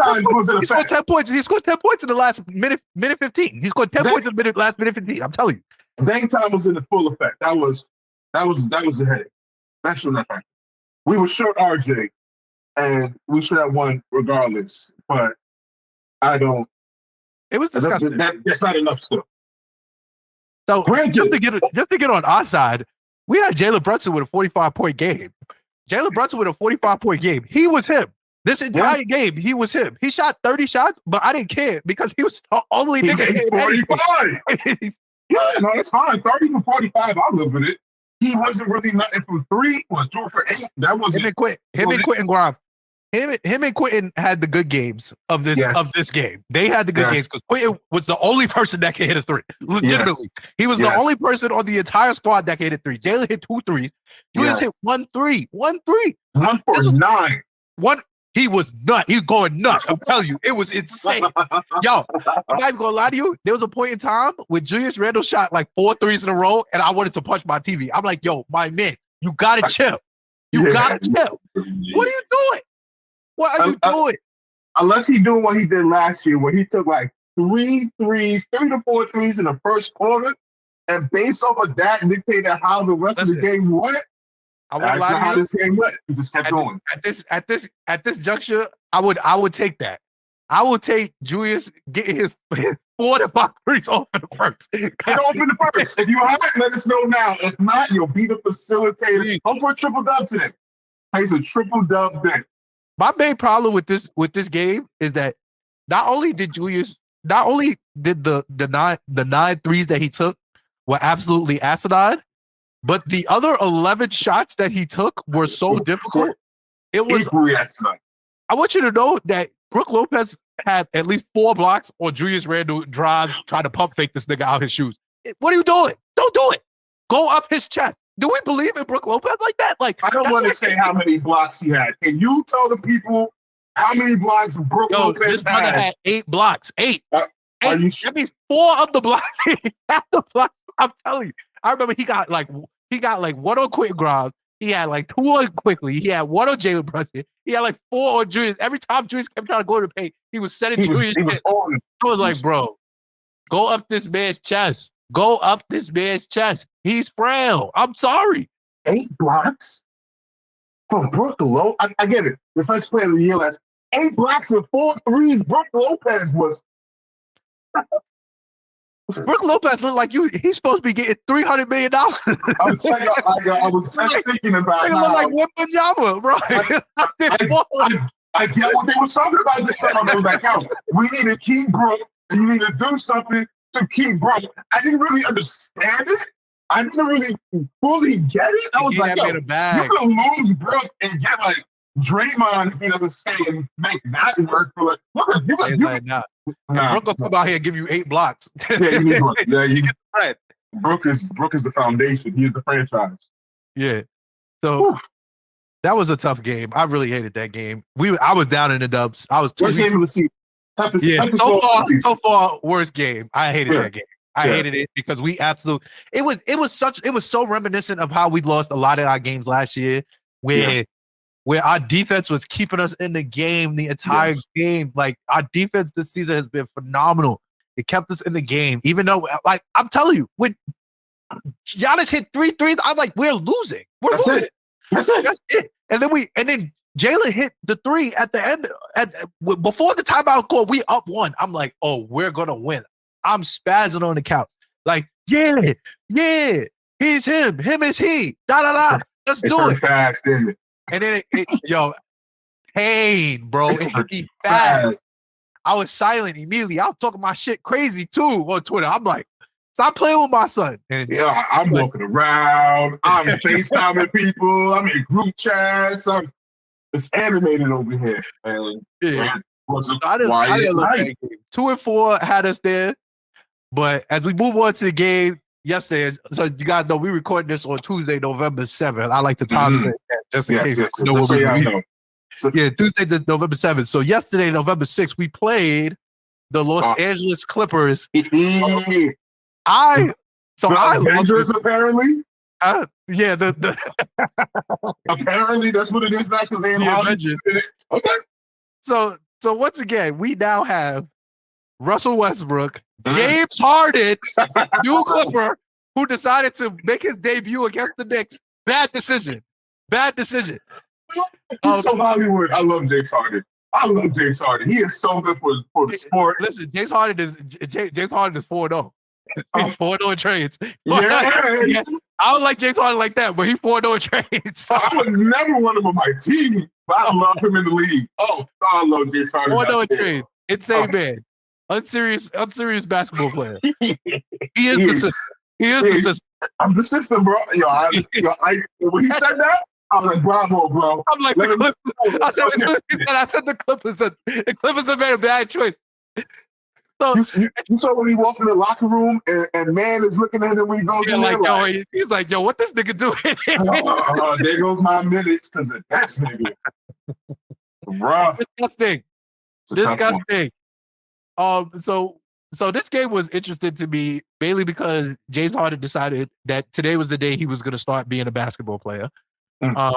10 points. He scored 10 points in the last minute 15. He scored 10 points in the last minute 15. I'm telling you. Dame time was in the full effect. That was the headache. That's what happened. We were short RJ, and we should have won regardless. But I don't. It was disgusting. That's not enough still. So just to get on our side, we had Jalen Brunson with a 45-point game. Jalen Brunson with a 45-point game. He was him. This entire game, he was him. He shot 30 shots, but I didn't care because he was the only nigga. 45. Yeah, no, that's fine. 30 for 45, I'll live with it. He wasn't really nothing from 3 or 2 for 8. That wasn't him and Quentin Grimes. Him and Quentin had the good games of this game. They had the good games because Quentin was the only person that could hit a 3. Legitimately. He was the only person on the entire squad that could hit a 3. Jalen hit 2 threes. Julius hit 1 3. 1 3. 1 for 9. He was nuts. He's going nuts. I'm telling you, it was insane. Yo, I'm not even gonna lie to you. There was a point in time when Julius Randle shot like 4 threes in a row, and I wanted to punch my TV. I'm like, yo, my man, you gotta chill. You gotta chill. What are you doing? What are you doing? Unless he's doing what he did last year, where he took like 3 to 4 threes in the first quarter, and based off of that, dictated how the rest of the game went. That's not how this game went. He just kept going. At this juncture, I would take that. I will take Julius getting his 4 to 5 threes off in the first. Get off in the first. If you haven't, let us know now. If not, you'll be the facilitator. Hope for a triple dub today. Plays a triple dub day. My main problem with this game is that not only did the 9 threes that he took were absolutely asinine, but the other 11 shots that he took were so difficult. It was. I want you to know that Brook Lopez had at least 4 blocks on Julius Randle drives trying to pump fake this nigga out his shoes. What are you doing? Don't do it. Go up his chest. Do we believe in Brook Lopez like that? Like, I don't want to say how many blocks he had. Can you tell the people how many blocks Brook Lopez had? Had 8 blocks. 8. 8. That means 4 of the blocks. I'm telling you. I remember he got like 1 on Quentin Grimes. He had like 2 on Quickly. He had 1 on Jalen Brunson. He had like 4 on Julius. Every time Julius kept trying to go to the paint, he was setting Julius. I was like, bro, go up this man's chest. Go up this man's chest. He's frail. I'm sorry. 8 blocks? from Brook Lopez. I get it. The first player of the year last 8 blocks and 4 threes. Brook Lopez was. Brook Lopez looked like he's supposed to be getting $300 million. I'm telling you, I was just thinking about it. Look like one pajama, bro. I get what they were talking about this summer. I was like, yo, we need to keep Brook, and you need to do something to keep Brook. I didn't really understand it. I didn't really fully get it. I was like, yo, you can lose Brook and get like Draymond if he doesn't stay and make that work for like, Brook will come out here and give you 8 blocks. Yeah, you need Brook. Yeah, you get the right. Brook is the foundation. He's the franchise. Yeah. So that was a tough game. I really hated that game. I was down in the dubs. I was worst game of the season. So far, worst game. I hated that game. I hated it because it was so reminiscent of how we lost a lot of our games last year, where our defense was keeping us in the game the entire game. Like, our defense this season has been phenomenal. It kept us in the game, even though, like, I'm telling you, when Giannis hit 3 threes, I was like, we're losing. That's it. And then Jalen hit the 3 at the end. Before the timeout call, we up 1. I'm like, oh, we're gonna win. I'm spazzing on the couch. Like, yeah, he's him. Him is he. Let's do it. Fast, didn't it? And then pain, bro. It hit me fast. I was silent immediately. I was talking my shit crazy too on Twitter. I'm like, stop playing with my son. And I'm walking around. I'm FaceTiming people. I'm in group chats. It's animated over here. And I didn't look at it. 2-4 had us there. But as we move on to the game yesterday, so you guys know we recorded this on Tuesday, November 7th. I like to timestamp that just in case you know what we released. Tuesday, November 7th. So yesterday, November 6th, we played the Los Angeles Clippers. Avengers, apparently. Apparently that's what it is now because they're the Avengers. Okay. So once again, we now have Russell Westbrook, James Harden, new Clipper, who decided to make his debut against the Knicks. Bad decision. He's so Hollywood. I love James Harden. He is so good for the sport. Listen, James Harden is 4-0. 4-0 in trades. Yeah. I don't like James Harden like that, but he's 4-0 in trades. I would never want him on my team, but I love him in the league. I love James Harden. 4-0 in trades. Insane man. Unserious basketball player. He is the system. The system. I'm the system, bro. When he said that, I was like, bravo, bro. I'm like, the Clippers. I said the Clippers. The Clippers have made a bad choice. So you saw when he walked in the locker room and man is looking at him when he goes in there. He's like, yo, what this nigga doing? There goes my minutes because of that nigga. Rough. Disgusting. So this game was interesting to me mainly because James Harden decided that today was the day he was going to start being a basketball player. I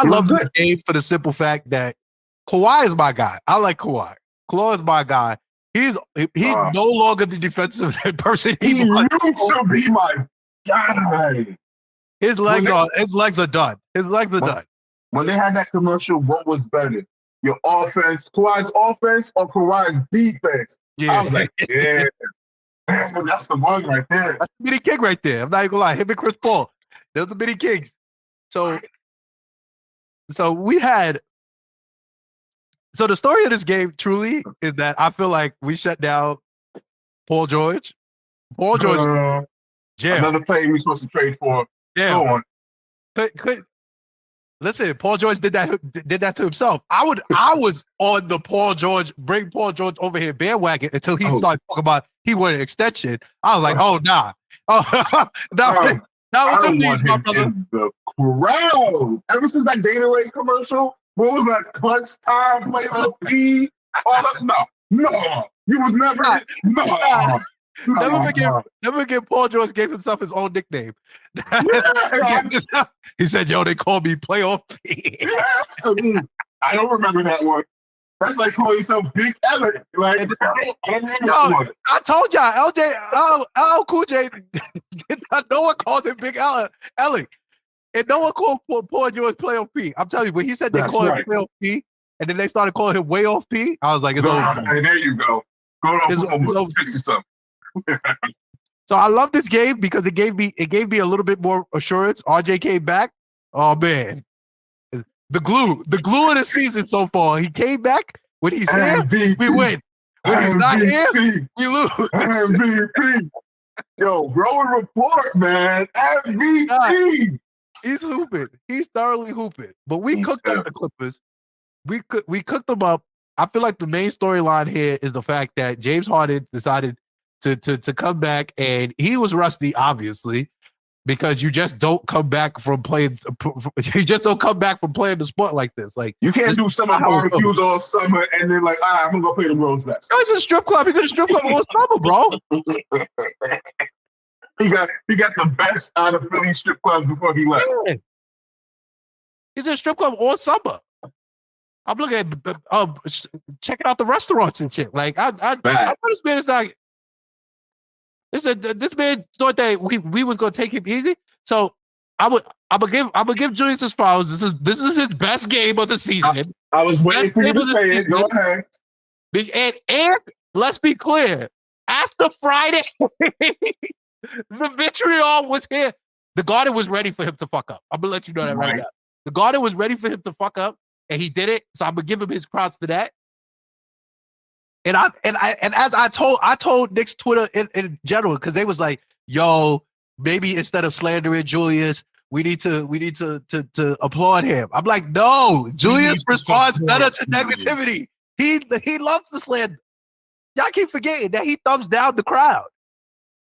love that game for the simple fact that Kawhi is my guy. I like Kawhi. Kawhi is my guy. He's no longer the defensive person he used to be my guy. His legs are done. Done. When they had that commercial, what was better? Your offense, Kawhi's offense, or Kawhi's defense? Yeah. I was like, yeah. That's the one right there. That's the mini king right there. I'm not even gonna lie. Him and Chris Paul. They're the mini kings. So we had. So the story of this game truly is that I feel like we shut down Paul George. Paul George, another player we're supposed to trade for. Yeah. Listen, Paul George did that to himself. I was on the bring Paul George over here bandwagon until he started talking about he wanted an extension. I was like, nah. That was my brother. In the crowd. Ever since that Gatorade commercial, what was that clutch time play on P? No. You was never. No. Never forget Paul George gave himself his own nickname. He said, yo, they call me Playoff P. I don't remember that one. That's like calling yourself Big Alec. Like, I told y'all, LL Cool J, no one called him Big Alec. And no one called Paul George playoff P. I'm telling you, when he said they called him playoff P, and then they started calling him way off P, I was like, it's over. Hey, there you go. Go on, fix yourself. So I love this game because it gave me a little bit more assurance. RJ came back. Oh man, the glue of the season so far. He came back. When he's here, we win. When he's not here, we lose. MVP. Yo, growing report, man. MVP. God, he's hooping. He's thoroughly hooping. But we cooked up the Clippers. We cooked them up. I feel like the main storyline here is the fact that James Harden decided to come back, and he was rusty, obviously, because you just don't come back from playing. You just don't come back from playing the sport like this. Like you can't do summer barbecues all summer and then like, all right, I'm gonna go play the Rose Fest. No, it's a strip club. He's in a strip club all summer, bro. He got the best out of Philly strip clubs before he left. Yeah. He's in a strip club all summer. I'm looking at checking out the restaurants and shit. Like I know this man is not. This man thought that we was gonna take him easy. So I'm gonna give Julius his flowers. This is his best game of the season. I was waiting for you to say it. Go ahead. And let's be clear. After Friday, the vitriol was here. The Garden was ready for him to fuck up. I'm gonna let you know that right now. The Garden was ready for him to fuck up, and he did it. So I'm gonna give him his props for that. And as I told Knicks Twitter in general, because they was like, "Yo, maybe instead of slandering Julius, we need to applaud him." I'm like, "No, Julius responds better to negativity. He loves the slander. Y'all keep forgetting that he thumbs down the crowd.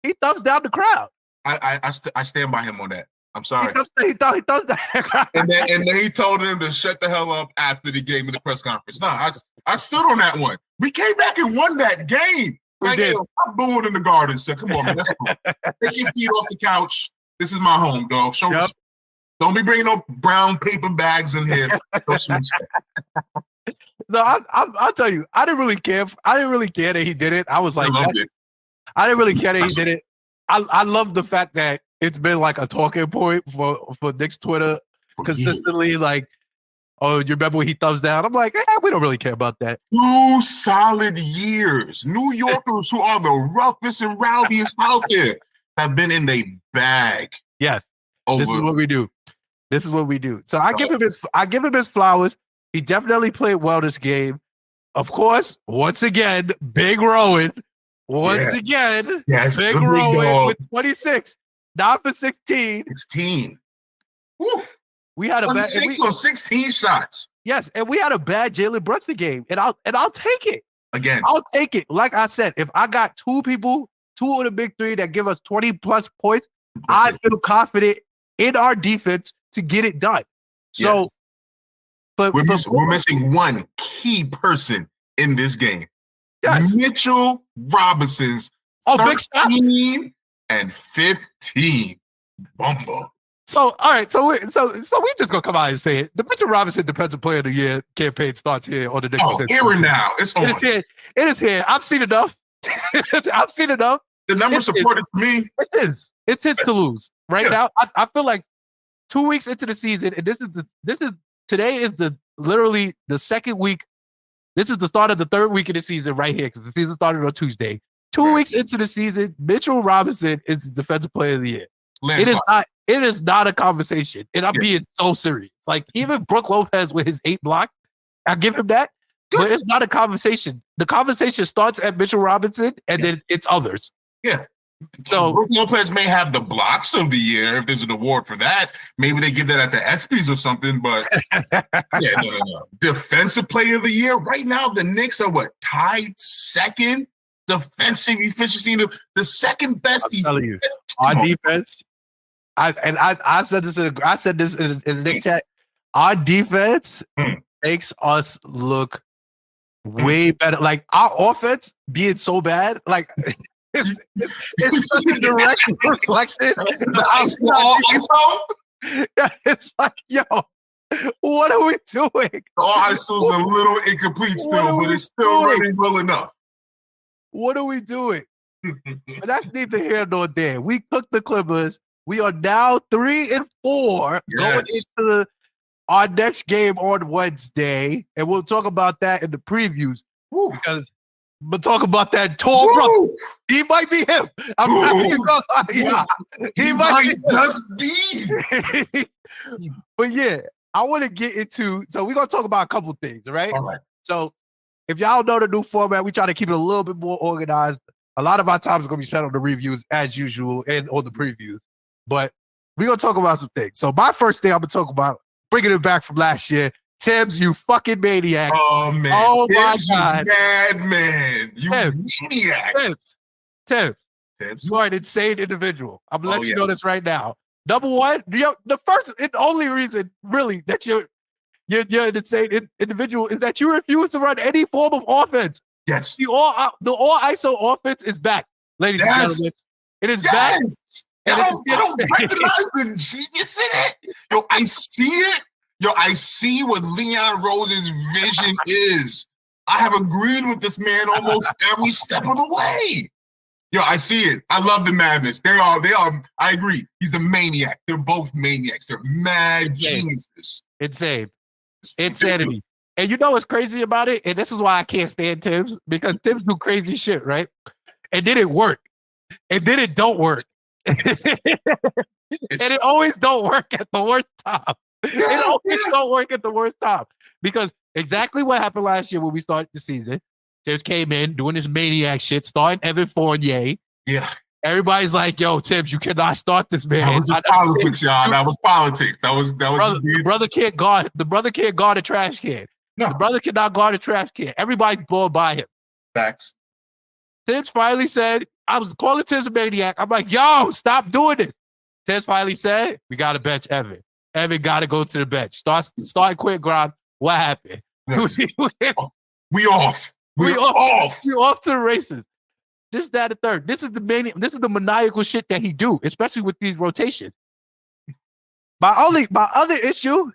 He thumbs down the crowd. I stand by him on that. I'm sorry. He thumbs down the crowd. And then he told him to shut the hell up after the game in the press conference. No, I stood on that one. We came back and won that game. Like, hey, stop booing in the Garden. So come on, man. That's cool. Take your feet off the couch. This is my home, dog. Show respect. Don't be bringing no brown paper bags in here. No, I'll tell you, I didn't really care. I didn't really care that he did it. I was like, I didn't really care that he did it. I love the fact that it's been like a talking point for Knicks Twitter consistently. Like, oh, you remember when he thumbs down? I'm like, we don't really care about that. 2 solid years. New Yorkers who are the roughest and rowdiest out there have been in their bag. Yes, this is what we do. This is what we do. So I give him his flowers. He definitely played well this game. Of course, once again, Big Rowan. Big Rowan with 26. 9 for 16. 16. Woo. We had a bad 6 on 16 shots. Yes, and we had a bad Jalen Brunson game, and I'll take it. Again, I'll take it. Like I said, if I got two of the big three that give us 20 plus points, I feel confident in our defense to get it done. So, yes. But we're missing one key person in this game. Yes. Mitchell Robinson's 13 and 15. Bumble. So, all right. So we just gonna come out and say it. The Mitchell Robinson Defensive Player of the Year campaign starts here on the Knicks. Oh, here and now. It's on. It is here. It is here. I've seen enough. I've seen enough. The numbers support it to me. It's his to lose right now. I feel like 2 weeks into the season, and today is literally the second week. This is the start of the third week of the season right here because the season started on Tuesday. 2 weeks into the season, Mitchell Robinson is the Defensive Player of the Year. It is not a conversation, and I'm being so serious. Like even Brook Lopez with his 8 blocks, I give him that, but it's not a conversation. The conversation starts at Mitchell Robinson, and then it's others. Yeah. So Brook Lopez may have the blocks of the year if there's an award for that. Maybe they give that at the ESPYs or something. But no. Defensive Player of the Year right now. The Knicks are tied second defensive efficiency, the second best. I'm telling you, our defense. I said this in the Knicks chat. Our defense makes us look way better. Like our offense being so bad, like. It's such a direct reflection. It's like, yo, what are we doing? Our ISO's a little incomplete still, but it's still running well enough. What are we doing? But that's neither here nor there. We cooked the Clippers. We are now 3-4 going into our next game on Wednesday, and we'll talk about that in the previews. Because we'll talk about that tall brother. He might be him. I'm not even gonna lie. He might just be. But yeah, I want to get into. So we're gonna talk about a couple things, right? All right. So if y'all know the new format, we try to keep it a little bit more organized. A lot of our time is gonna be spent on the reviews as usual and on the previews. But we're gonna talk about some things. So my first thing I'm gonna talk about, bringing it back from last year. Tibbs, you fucking maniac. Oh, man. Oh, Tibbs, my God. You mad man. You maniac. Tibbs. You are an insane individual. I'm going to let you know this right now. Number one, the first and only reason, really, that you're an insane individual is that you refuse to run any form of offense. Yes. The all ISO offense is back, ladies and gentlemen. It is back. And I don't recognize the genius in it. Yo, I see it. Yo, I see what Leon Rose's vision is. I have agreed with this man almost every step of the way. Yo, I see it. I love the madness. They are. I agree. He's a maniac. They're both maniacs. They're mad geniuses. Insane. Insanity. And you know what's crazy about it? And this is why I can't stand Tibbs, because Tibbs do crazy shit, right? And then it work. And then it don't work. And it always don't work at the worst time. It always don't work at the worst time. Because exactly what happened last year when we started the season, Tibbs came in doing this maniac shit, starting Evan Fournier. Yeah. Everybody's like, yo, Tibbs, you cannot start this man. That was just politics, y'all. That was politics. That was the brother can't guard. The brother can't guard a trash can. No. The brother cannot guard a trash can. Everybody's blowing by him. Facts. Tibbs finally said, I was calling Tibbs a maniac. I'm like, yo, stop doing this. Tibbs finally said, we got to bench Evan. Evan got to go to the bench. Start quit Grimes. What happened? Yes. We off. We off. We off to the races. This, that, and third. This is the maniacal shit that he do, especially with these rotations. My other issue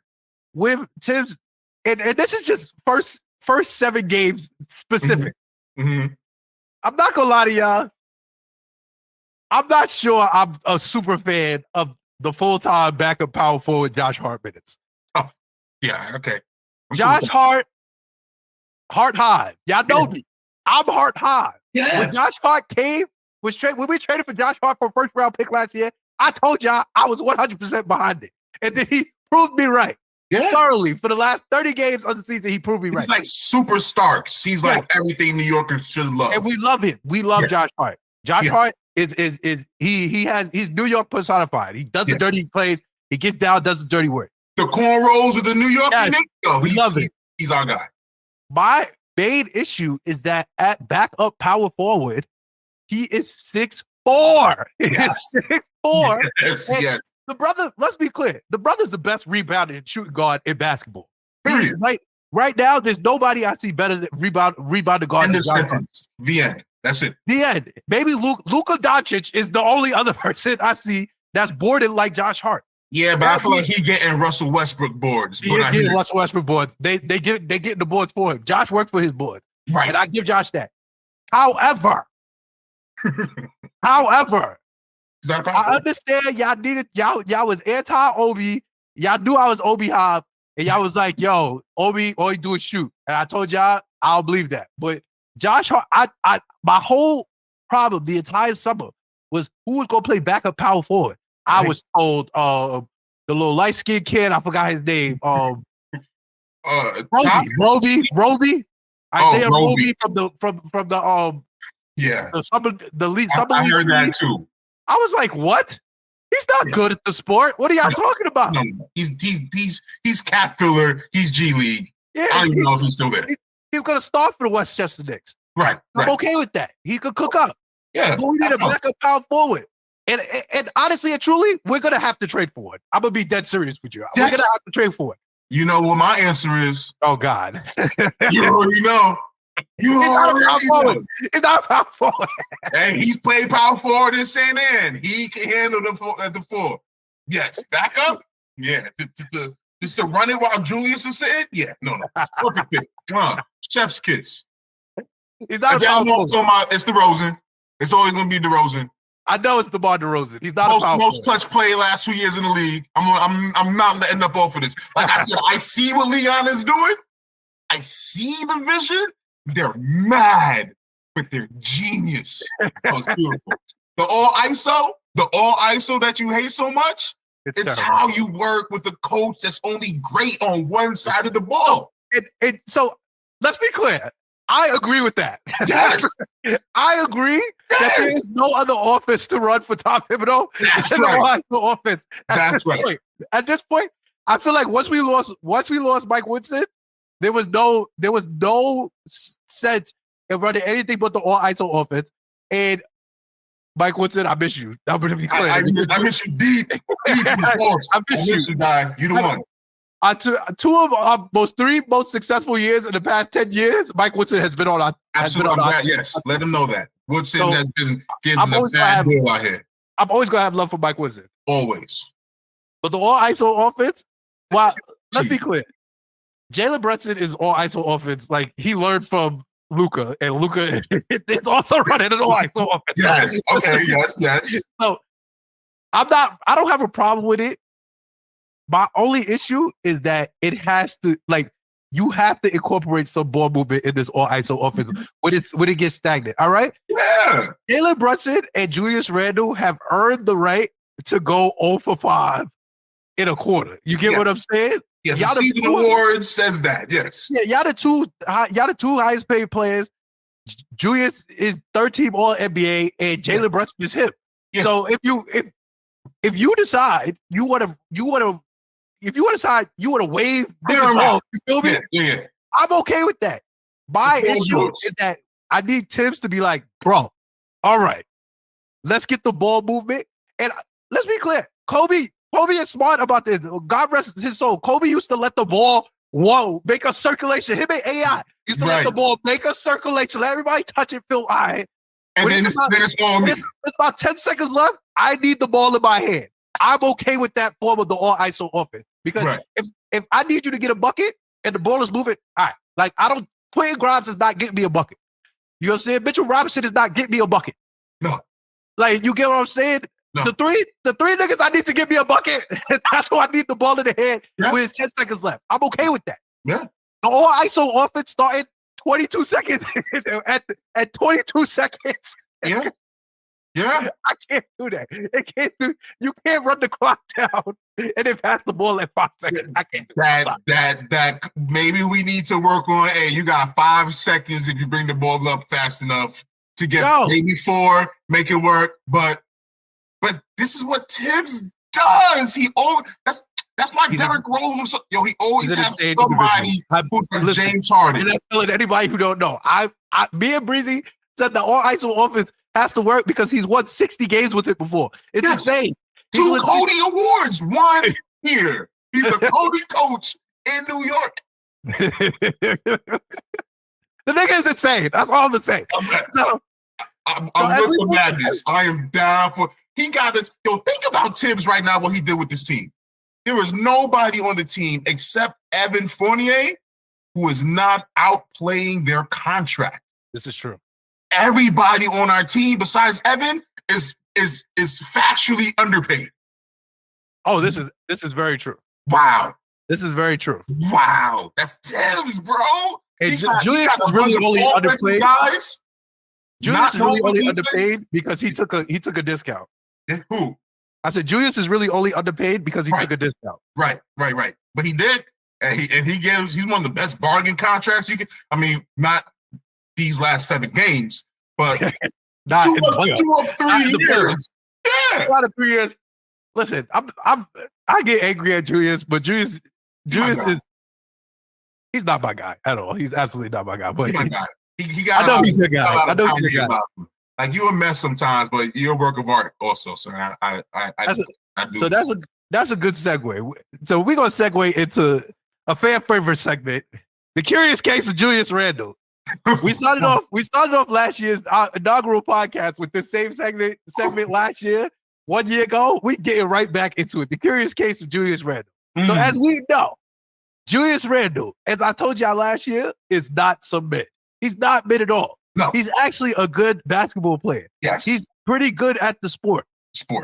with Tibbs, and this is just first 7 games specific. Mm-hmm. I'm not gonna lie to y'all. I'm not sure I'm a super fan of the full-time backup power forward Josh Hart minutes. Oh, yeah, okay. Josh Hart high. Y'all know me. I'm Hart high. Yes. When Josh Hart when we traded for Josh Hart for a first-round pick last year, I told y'all I was 100% behind it. And then he proved me right. Yeah. Thoroughly. For the last 30 games of the season, he proved me right. He's like super Starks. He's like everything New Yorkers should love. And we love him. We love Josh Hart. Josh Hart he's New York personified. He does the dirty plays. He gets down, does the dirty work. The cornrows of the New York Knicks. We love it. He's our guy. My main issue is that at backup power forward, he is 6'4". Yes. 6'4". Yes. The brother, let's be clear, the brother's the best rebounder and shooting guard in basketball. Period. Right now, there's nobody I see better than rebound guard. End of sentence. The end. That's it. The end. Maybe Luka Doncic is the only other person I see that's boarded like Josh Hart. Yeah, but I feel like he's getting Russell Westbrook boards. He is getting Russell Westbrook boards. They getting the boards for him. Josh worked for his boards. Right. And I give Josh that. However, I understand y'all was anti-Obi. Y'all knew I was Obi Hobb. And y'all was like, yo, Obi, all he do is shoot. And I told y'all, I'll believe that. But Josh Hart, my whole problem the entire summer was who was going to play backup power forward. Right. I was told the little light-skinned kid, I forgot his name. Roby. Isaiah Roby from the league. I heard that too. I was like, what? He's not good at the sport. What are y'all talking about? No. He's cap filler. He's G League. Yeah, I don't even know if he's still there. He's gonna start for the Westchester Knicks. Right. I'm okay with that. He could cook up. Yeah. But we need a backup power forward. And honestly and truly, we're gonna have to trade for it. I'm gonna be dead serious with you. We're gonna have to trade for it. You know what my answer is? Oh God. You already know. It's not power forward. Hey, he's played power forward in St. Ann. He can handle the 4. Yes. Back up? Yeah. Just to run it while Julius is sitting? Yeah. No. It's perfect fit. Come on. Chef's kiss. He's not a power forward. It's DeRozan. It's always going to be DeRozan. I know it's DeMar DeRozan. He's not most clutch play last 2 years in the league. I'm not letting up off of this. Like I said, I see what Leon is doing. I see the vision. They're mad, but they're genius. That was beautiful. The all ISO that you hate so much. It's how you work with a coach that's only great on one side of the ball. So let's be clear. I agree with that. Yes. I agree that there is no other offense to run for Tom Thibodeau than the offense. That's right. At this point, I feel like once we lost Mike Woodson, there was no sense in running anything but the all ISO offense. And Mike Woodson, I miss you. I'm gonna be clear. I miss you deep. I miss you, guy. You the one. Two of our three most successful years in the past 10 years, Mike Woodson has been on our. Absolutely, yes. Let them know that Woodson has been getting a bad deal out here. I'm always gonna have love for Mike Woodson. Always. But the all ISO offense, let's be clear. Jalen Brunson is all ISO offense. Like he learned from Luka, and Luka is also running an all ISO offense. Yes. Okay. Yes. So I don't have a problem with it. My only issue is that it has to, like, you have to incorporate some ball movement in this all ISO offense when it gets stagnant. All right? Yeah. Jalen Brunson and Julius Randle have earned the right to go 0 for 5 in a quarter. You get what I'm saying? Yes, the season award says that. Yes. Yeah, y'all the two highest paid players. Julius is third team All NBA, and Jalen Brunson is him. Yeah. So if you decide you want to waive niggas off, you feel me? Yeah. I'm okay with that. My issue is that I need Tibbs to be like, bro, all right, let's get the ball movement. And let's be clear, Kobe is smart about this. God rest his soul. Kobe used to let the ball, make a circulation. Him and AI used to let the ball make a circulation. Let everybody touch it, feel all right. And then it's on me. It's about 10 seconds left. I need the ball in my hand. I'm okay with that form of the all ISO offense. Because if I need you to get a bucket and the ball is moving, all right. Like Quentin Grimes is not getting me a bucket. You know what I'm saying? Mitchell Robinson is not getting me a bucket. No. Like, you get what I'm saying? No. The three niggas I need to get me a bucket. That's who I need the ball in the hand with 10 seconds left. I'm okay with that. Yeah. The all ISO offense started 22 seconds at 22 seconds. Yeah. Yeah. I can't do that. You can't run the clock down and then pass the ball at 5 seconds. I can't do that. Maybe we need to work on. Hey, you got 5 seconds if you bring the ball up fast enough to get maybe 4, make it work. But this is what Tibbs does. That's why Derrick Rose. He always has somebody who's like James Harden. And I'm telling anybody who don't know, me and Breezy said the all ISO offense has to work because he's won 60 games with it before. It's insane. 2 Cody Awards, 1 here. He's a Cody coach in New York. The nigga is insane. That's all I'm saying. I'm with the madness. I am down for. He got us. Think about Tibbs right now. What he did with this team. There was nobody on the team except Evan Fournier who is not outplaying their contract. This is true. Everybody on our team besides Evan is factually underpaid. Oh, this is very true. Wow. This is very true. Wow. That's Tibbs, bro. Hey, Julius is really only underpaid. Julius is really only underpaid because he took a discount. Who? I said Julius is really only underpaid because he took a discount. Right. But he did, and he's one of the best bargain contracts you can. I mean, not these last 7 games, but not 2 of 3 years. Yeah, 2 out of 3 years. Listen, I get angry at Julius, but Julius is he's not my guy at all. He's absolutely not my guy. But he's my guy. I know he's your guy. I know he's your guy. Like, you're a mess sometimes, but you're a work of art also, sir. I do. So that's a good segue. So we're gonna segue into a fan favorite segment, the curious case of Julius Randle. We started off last year's inaugural podcast with the same segment last year. 1 year ago, we getting right back into it. The curious case of Julius Randle. So as we know, Julius Randle, as I told y'all last year, is not some mid. He's not mid at all. No. He's actually a good basketball player. Yes. pretty good at the sport.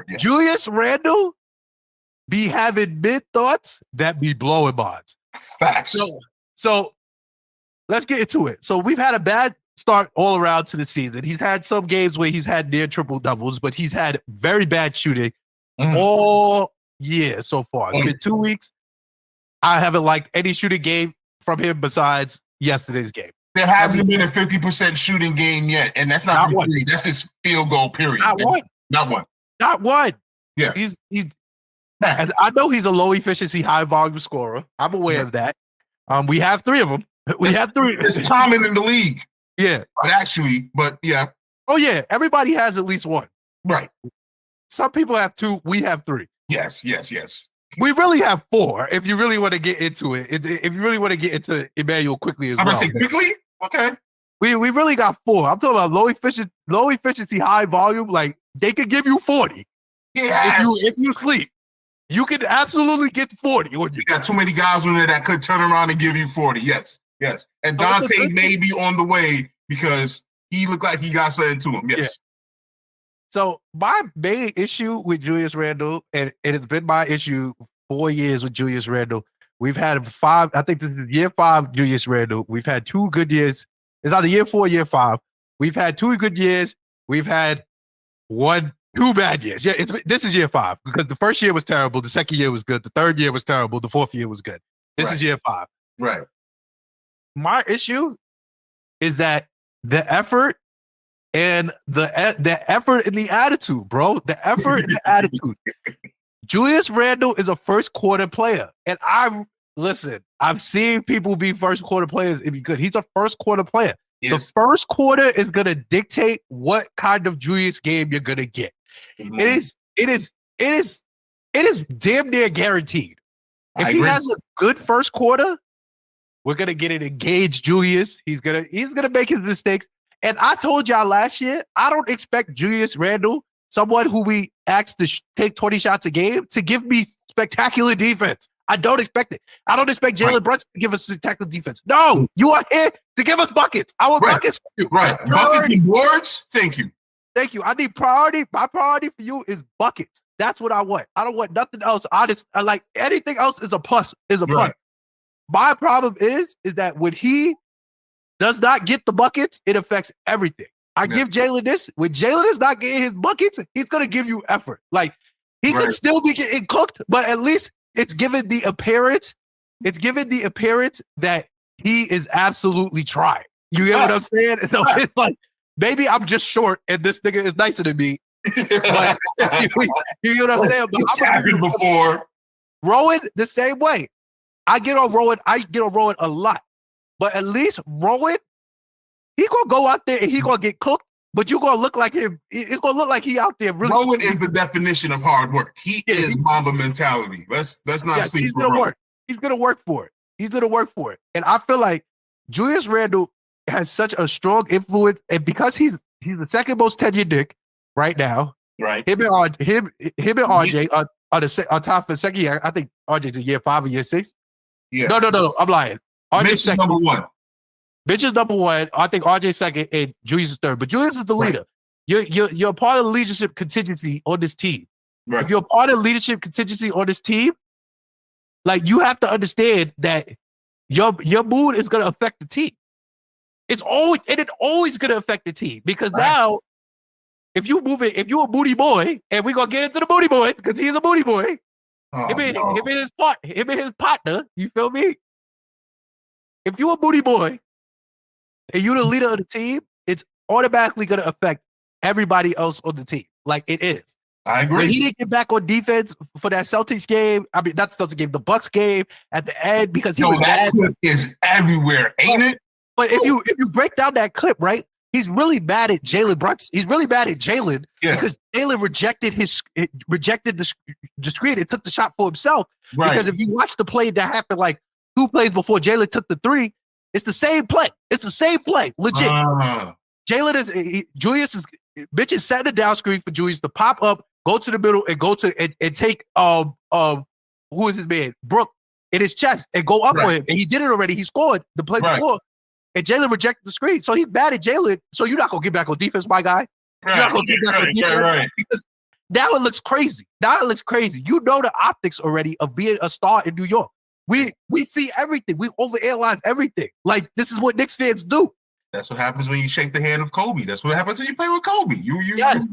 Yes. Julius Randle be having mid thoughts that be blowing minds. Facts. So let's get into it. So we've had a bad start all around to the season. He's had some games where he's had near triple doubles, but he's had very bad shooting all year so far. It's been 2 weeks. I haven't liked any shooting game from him besides yesterday's game. There hasn't been a 50% shooting game yet, and that's not one. That's just field goal period. Not one. Yeah. He's I know he's a low efficiency, high volume scorer. I'm aware of that. We have 3 of them. Have 3. It's common in the league. Yeah. But yeah. Oh yeah. Everybody has at least 1. Right. Some people have 2. We have 3. Yes. We really have 4. If you really want to get into it, if you really want to get into Emmanuel quickly as well. I'm gonna say quickly. Okay. We really got 4. I'm talking about low efficiency, high volume. Like they could give you 40. Yes. If you sleep, you could absolutely get 40. You got too many guys on there that could turn around and give you 40. Yes. And Dante may be on the way because he looked like he got something to him. Yes. Yeah. So my main issue with Julius Randle, and it has been my issue 4 years with Julius Randle. We've had 5. I think this is year 5, Julius Randle. We've had 2 good years. It's either year 4, year 5. We've had 2 good years. We've had 2 bad years. Yeah, this is year 5 because the first year was terrible. The second year was good. The third year was terrible. The fourth year was good. This is year 5. Right. My issue is that the effort and the effort and the attitude, bro. The effort and the attitude. Julius Randle is a first quarter player. And I've seen people be first quarter players and be good. He's a first quarter player. Yes. The first quarter is gonna dictate what kind of Julius game you're gonna get. Mm-hmm. It is damn near guaranteed. If he has a good first quarter, we're gonna get an engaged Julius. He's gonna make his mistakes. And I told y'all last year, I don't expect Julius Randle, someone who we asked to take 20 shots a game, to give me spectacular defense. I don't expect it. I don't expect Jalen Brunson to give us spectacular defense. No, you are here to give us buckets. I want buckets for you. Right. Buckets and boards. Thank you. I need priority. My priority for you is buckets. That's what I want. I don't want nothing else. I like anything else is a plus. Plus. My problem is that when he does not get the buckets, it affects everything. I give Jalen this. When Jalen is not getting his buckets, he's gonna give you effort. Like he could still be getting cooked, but at least it's given the appearance. It's given the appearance that he is absolutely trying. You get what I'm saying? So it's like maybe I'm just short and this nigga is nicer than me. But, you know what I'm saying? But it's happened before. Rowan the same way. I get on Rowan a lot. But at least Rowan, he gonna go out there and he gonna get cooked, but you gonna look like him. It's gonna look like he out there really. Rowan is the definition of hard work. He is Mamba mentality. Let's not sleep. He's gonna work. He's gonna work for it. And I feel like Julius Randle has such a strong influence, and because he's the second most tenured Knick right now. Right. Him and RJ on top for the second year. I think RJ's a year 5 or year 6. Yeah. No. I'm lying. Mitch is number 1. Mitch is number 1. I think RJ second and Julius is third. But Julius is the leader. You're a part of the leadership contingency on this team. Right. If you're a part of the leadership contingency on this team, like you have to understand that your mood is going to affect the team. It's always going to affect the team because now, if you're a booty boy, and we're gonna get into the booty boys because he's a booty boy. Him and his partner. You feel me? If you're a booty boy and you're the leader of the team, it's automatically going to affect everybody else on the team. Like it is. I agree. When he didn't get back on defense for that Celtics game, I mean, not the Celtics game, the Bucks game at the end because he was mad. Clip is everywhere, ain't it? But if you break down that clip, right, he's really mad at Jalen Brunson. He's really mad at Jalen because Jalen rejected the screen and took the shot for himself. Right. Because if you watch the play that happened like 2 plays before Jalen took the 3, it's the same play. Legit. Mitch is setting a down screen for Julius to pop up, go to the middle, and take who is his man? Brook in his chest and go up on him. And he did it already. He scored the play before. And Jalen rejected the screen. So he's mad at Jalen. So you're not gonna get back on defense, my guy. You're not gonna give that for defense because now it looks crazy. Now it looks crazy. You know the optics already of being a star in New York. We see everything. We overanalyze everything. Like this is what Knicks fans do. That's what happens when you shake the hand of Kobe. That's what happens when you play with Kobe. You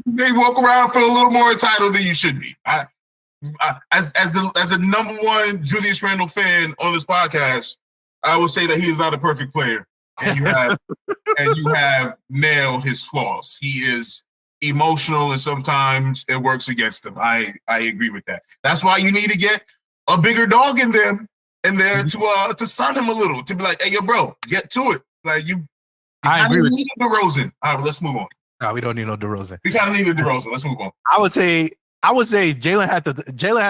may walk around feel a little more entitled than you should be. As the number one Julius Randle fan on this podcast, I will say that he is not a perfect player, and you have nailed his flaws. He is emotional, and sometimes it works against him. I agree with that. That's why you need to get a bigger dog in there to sun him a little, to be like, hey, yo, bro, get to it. Like you. I agree with you. DeRozan. All right, let's move on. No, we don't need no DeRozan. We kind of need a DeRozan. Let's move on. I would say Jalen had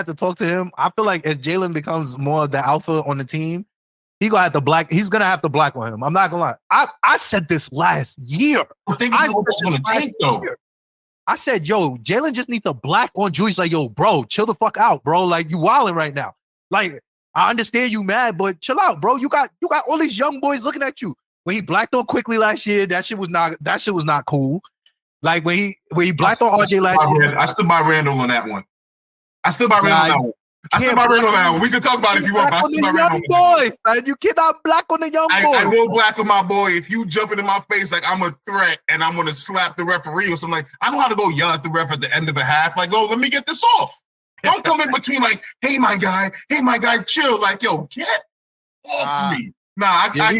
to talk to him. I feel like as Jalen becomes more of the alpha on the team, he's gonna have to black on him. I'm not gonna lie. I said this last year. I said, yo, Jalen just needs to black on Julius. Like, yo, bro, chill the fuck out, bro. Like you wilding right now. Like, I understand you mad, but chill out, bro. You got all these young boys looking at you. When he blacked on quickly last year, that shit was not cool. Like when he blacked on RJ last year. I stood by Randall on that one. I stood by Randall on that one. We can talk about it if you want. But I stood by Randall boys. Like, you cannot black on the young boys. I will black on my boy if you jump into my face like I'm a threat and I'm gonna slap the referee or something. Like I know how to go yell at the ref at the end of a half. Like, oh, let me get this off. Don't come in between like, hey my guy, chill. Like, yo, get off me. Nah, we have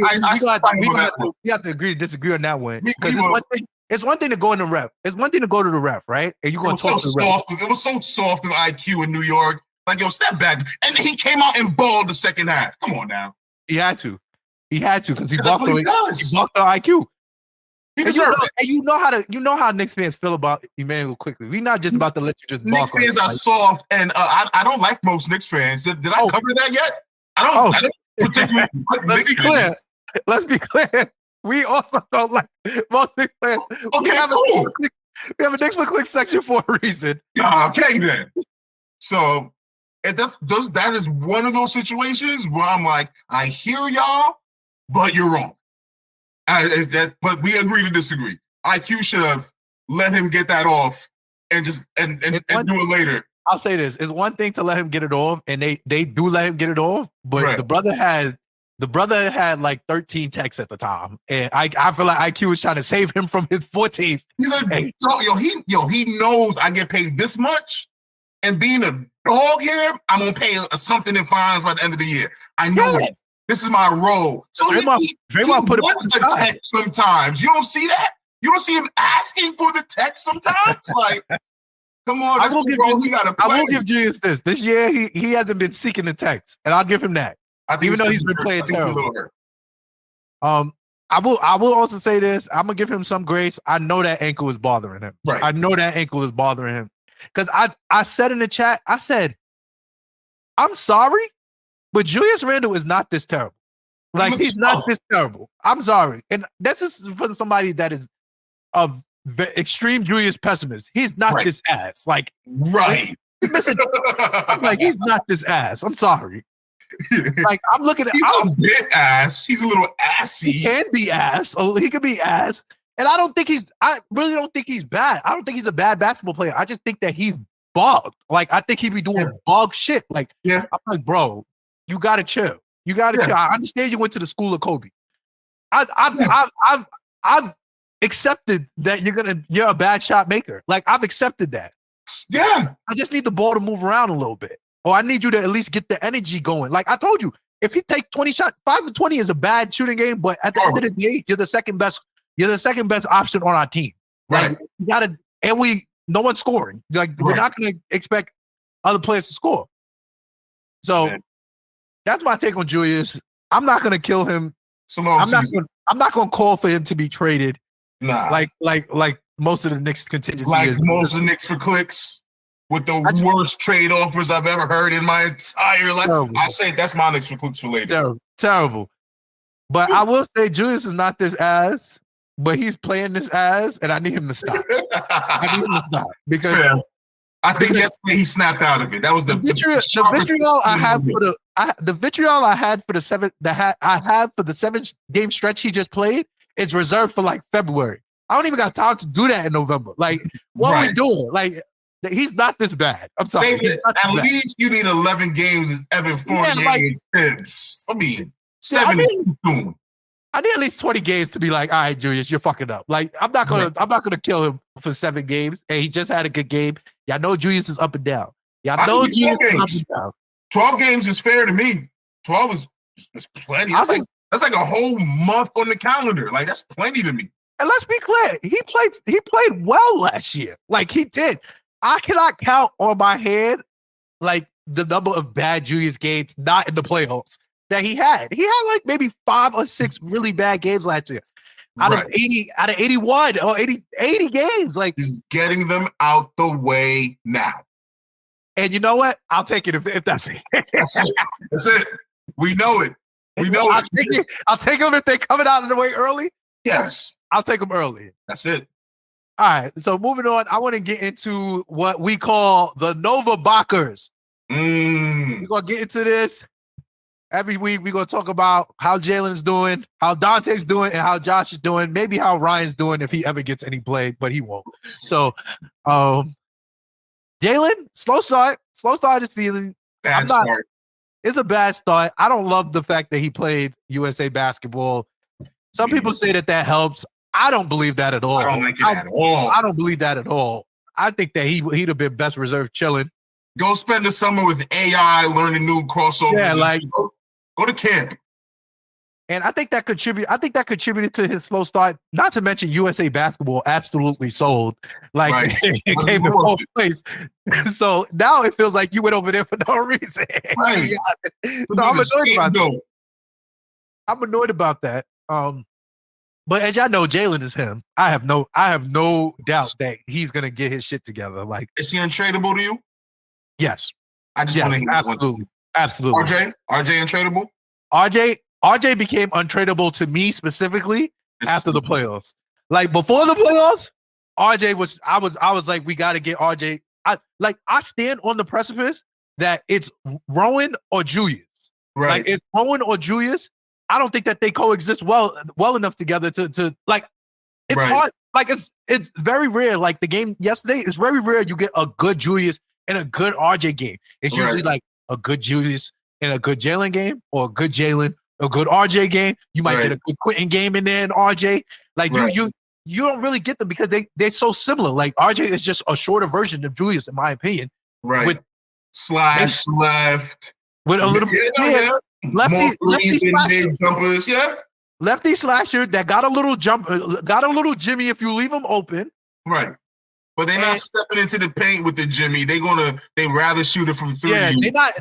to agree to disagree on that one. Because it's one thing to go in the ref. It's one thing to go to the ref, right? And you going to talk to the ref. It was so soft of IQ in New York. Like, yo, step back. And he came out and balled the second half. Come on now. He had to because he blocked the IQ. And you know how Knicks fans feel about Emmanuel quickly. We're not just about to let you just balk. Knicks fans are soft, and I don't like most Knicks fans. Did I cover that yet? I don't. Let's be clear. We also don't like most Knicks fans. Okay, cool. We have a Knicks for Click section for a reason. Okay, then. So that is one of those situations where I'm like, I hear y'all, but you're wrong. But we agree to disagree. IQ should have let him get that off and do it later. I'll say this: it's one thing to let him get it off, and they do let him get it off. But right. the brother had like 13 texts at the time, and I feel like IQ was trying to save him from his 14th. He's like, he knows I get paid this much, and being a dog here, I'm gonna pay something in fines by the end of the year. I know it. This is my role. So Draymond put wants the text sometimes. You don't see that? You don't see him asking for the text sometimes? Like. Come on, I will give Julius this. This year, he hasn't been seeking the text, and I'll give him that. Even though he's been playing terrible. I will also say this. I'm gonna give him some grace. I know that ankle is bothering him. Right. I know that ankle is bothering him. Because I said in the chat, I said, I'm sorry, but Julius Randle is not this terrible. Like, he's not this terrible. I'm sorry. And this is for somebody that is of extreme Julius pessimist. He's not this ass. Like, right. I'm like, he's not this ass. I'm sorry. Like, I'm looking at he's a bit ass. He's a little assy. He can be ass. Oh, he can be ass. And I really don't think he's bad. I don't think he's a bad basketball player. I just think that he's bugged. Like, I think he be doing bug shit. Like, I'm like, bro, you gotta chill. You gotta chill. I understand you went to the school of Kobe. I've accepted that you're a bad shot maker. Like, I've accepted that. Yeah. I just need the ball to move around a little bit. Or I need you to at least get the energy going. Like I told you, if you take 20 shots, 5 of 20 is a bad shooting game, but at the end of the day, you're the second best option on our team. Right. Like, you gotta, and no one's scoring. Like, we're not gonna expect other players to score. So that's my take on Julius. I'm not gonna kill him. I'm not gonna call for him to be traded. Nah. Like most of the Knicks contingency. Like most of the Knicks for clicks. With the worst trade offers I've ever heard in my entire life. Terrible. I say that's my Knicks for clicks for later. Terrible. But I will say Julius is not this ass, but he's playing this ass, and I need him to stop. Because I think yesterday he snapped out of it. That was the vitriol I have for the 7 game stretch he just played is reserved for like February. I don't even got time to do that in November. Like, what are we doing? Like, he's not this bad. I'm sorry. At least you need 11 games as Evan Fournier and Tibbs. I mean, 7 soon. I need at least 20 games to be like, all right, Julius, you're fucking up. Like, I'm not gonna kill him for 7 games. And he just had a good game. Y'all know Julius is up and down. Y'all know Julius is up and down. 12 games is fair to me. 12 is plenty. That's like a whole month on the calendar. Like, that's plenty to me. And let's be clear, he played well last year. Like, he did. I cannot count on my hand like the number of bad Julius games not in the playoffs that he had. He had like maybe 5 or 6 really bad games last year. Out of 81 or 80 games. Like, he's getting them out the way now. And you know what? I'll take it if that's it. That's it. We know it. I'll take them if they're coming out of the way early. Yes. I'll take them early. That's it. All right. So moving on, I want to get into what we call the Nova Bockers. We're going to get into this. Every week, we're going to talk about how Jalen's doing, how Dante's doing, and how Josh is doing. Maybe how Ryan's doing if he ever gets any play, but he won't. So, Jalen, slow start this season. Bad start. It's a bad start. I don't love the fact that he played USA basketball. Some people say that helps. I don't believe that at all. I don't like it at all. I don't believe that at all. I think that he'd have been best reserved chilling. Go spend the summer with AI, learning new crossovers. Yeah, like go to camp. And I think that contributed to his slow start. Not to mention USA basketball absolutely sold. Like it came in fourth place. So now it feels like you went over there for no reason. Right. So I'm annoyed about that. I'm annoyed about that. But as y'all know, Jalen is him. I have no doubt that he's gonna get his shit together. Like, is he untradeable to you? Yes. I just want to hear absolutely. RJ untradeable? RJ became untradeable to me specifically after the playoffs. Like before the playoffs, RJ was I was like, we gotta get RJ. I stand on the precipice that it's Rowan or Julius. Right. Like it's Rowan or Julius. I don't think that they coexist well enough together to like it's hard. Like it's very rare. Like the game yesterday, it's very rare you get a good Julius and a good RJ game. It's usually like a good Julius and a good Jalen game, or a good Jalen, a good RJ game. You might get a good Quentin game in there and RJ. Like you don't really get them because they're so similar. Like RJ is just a shorter version of Julius, in my opinion. Right. With slash left. With a little lefty slasher. Jumpers, lefty slasher that got a little jump, got a little Jimmy if you leave him open. Right. But they're not stepping into the paint with the Jimmy. They rather shoot it from 3. Yeah,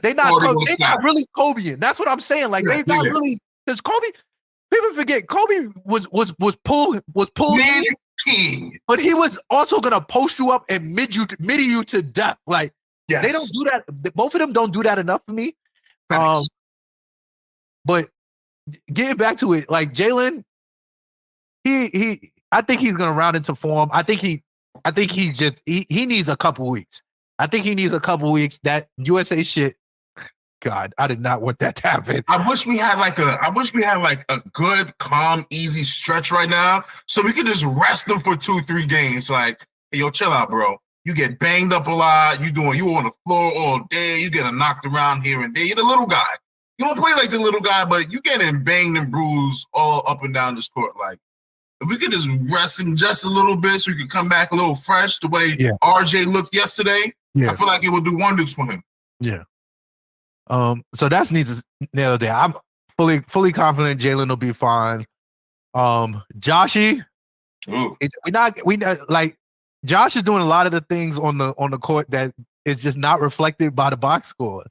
they're not really Kobe. That's what I'm saying. Like they're not really, because Kobe, people forget Kobe was pulled king. But he was also gonna post you up and mid you to death. Like they don't do that. Both of them don't do that enough for me. But getting back to it, like Jalen, I think he's gonna round into form. I think he needs a couple weeks. I think he needs a couple weeks. That USA shit, God, I did not want that to happen. I wish we had like a good, calm, easy stretch right now, so we could just rest them for 2-3 games. Like, hey, yo, chill out, bro. You get banged up a lot. You on the floor all day. You get knocked around here and there. You're the little guy. You don't play like the little guy, but you getting banged and bruised all up and down this court. Like, if we could just rest him just a little bit so we could come back a little fresh the way RJ looked yesterday, I feel like it would do wonders for him. Yeah. So that's needs to nail it down. I'm fully confident Jalen will be fine. Joshy, we not like Josh is doing a lot of the things on the court that is just not reflected by the box score.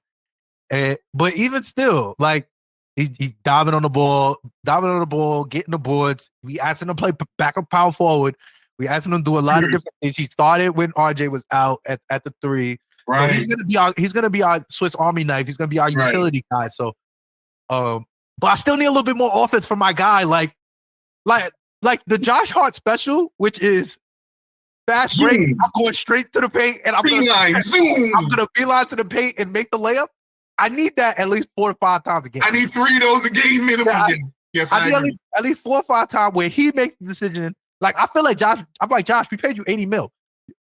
But even still, like he's diving on the ball, getting the boards. We asked him to play backup power forward. We asked him to do a lot of different things. He started when RJ was out at the 3. Right. So he's gonna be our Swiss Army knife. He's gonna be our utility guy. So, but I still need a little bit more offense from my guy. Like the Josh Hart special, which is fast break. I'm going straight to the paint, and I'm gonna beeline to the paint and make the layup. I need that at least 4 to 5 times a game. I need 3 of those a game minimum. I need at least 4 or 5 times where he makes the decision. Like, I feel like Josh, I'm like, Josh, we paid you $80 million.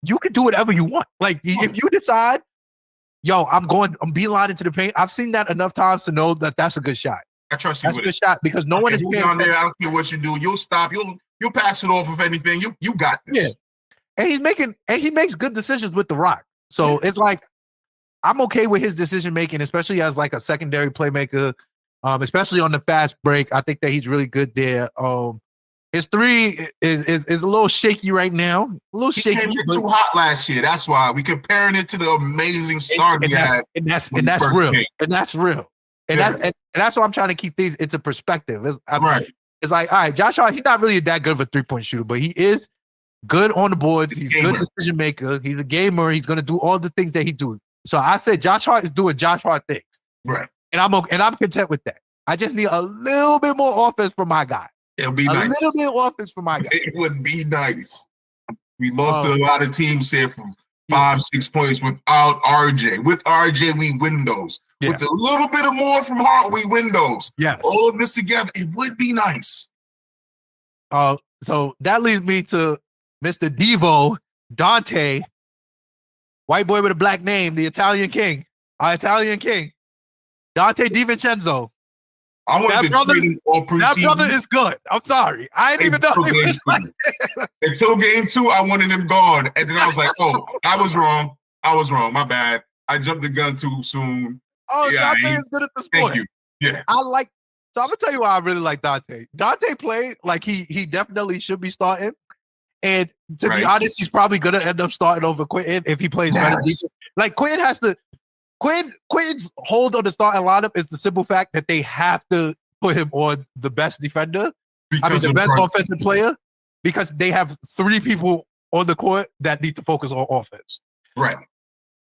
You can do whatever you want. Like, if you decide, yo, I'm beeline into the paint. I've seen that enough times to know that that's a good shot. I trust you. That's a good shot because no one is down there. I don't care what you do. You'll stop. You'll pass it off if anything. You got this. Yeah. And he makes good decisions with the rock. So it's like, I'm okay with his decision making, especially as like a secondary playmaker, especially on the fast break. I think that he's really good there. His three is a little shaky right now. A little shaky. He came too hot last year. That's why we comparing it to the amazing start he had. And that's real. And that's real. And that's why I'm trying to keep these into perspective. It's like, all right, Josh Hart, he's not really that good of a 3-point shooter, but he is good on the boards. He's a good decision maker. He's a gamer. He's gonna do all the things that he do. So I said Josh Hart is doing Josh Hart things. Right. And I'm content with that. I just need a little bit more offense from my guy. It'll be nice. A little bit more offense from my guy. It would be nice. We lost to a lot of teams here for 5-6 points without RJ. With RJ, we win those. Yeah. With a little bit of more from Hart, we win those. Yes. All of this together, it would be nice. So that leads me to Mr. Devo, Dante, white boy with a black name, the Italian king, our Italian king, Dante DiVincenzo. That brother is good. I'm sorry. I didn't even know he was like until game 2, I wanted him gone. And then I was like, oh, I was wrong. My bad. I jumped the gun too soon. Oh, yeah, Dante is good at this point. Thank you. Yeah. So I'm gonna tell you why I really like Dante. Dante played like he definitely should be starting. And to be honest, he's probably gonna end up starting over Quentin if he plays better defense. Like Quentin's hold on the starting lineup is the simple fact that they have to put him on the best defender. The best offensive player, because they have 3 people on the court that need to focus on offense. Right.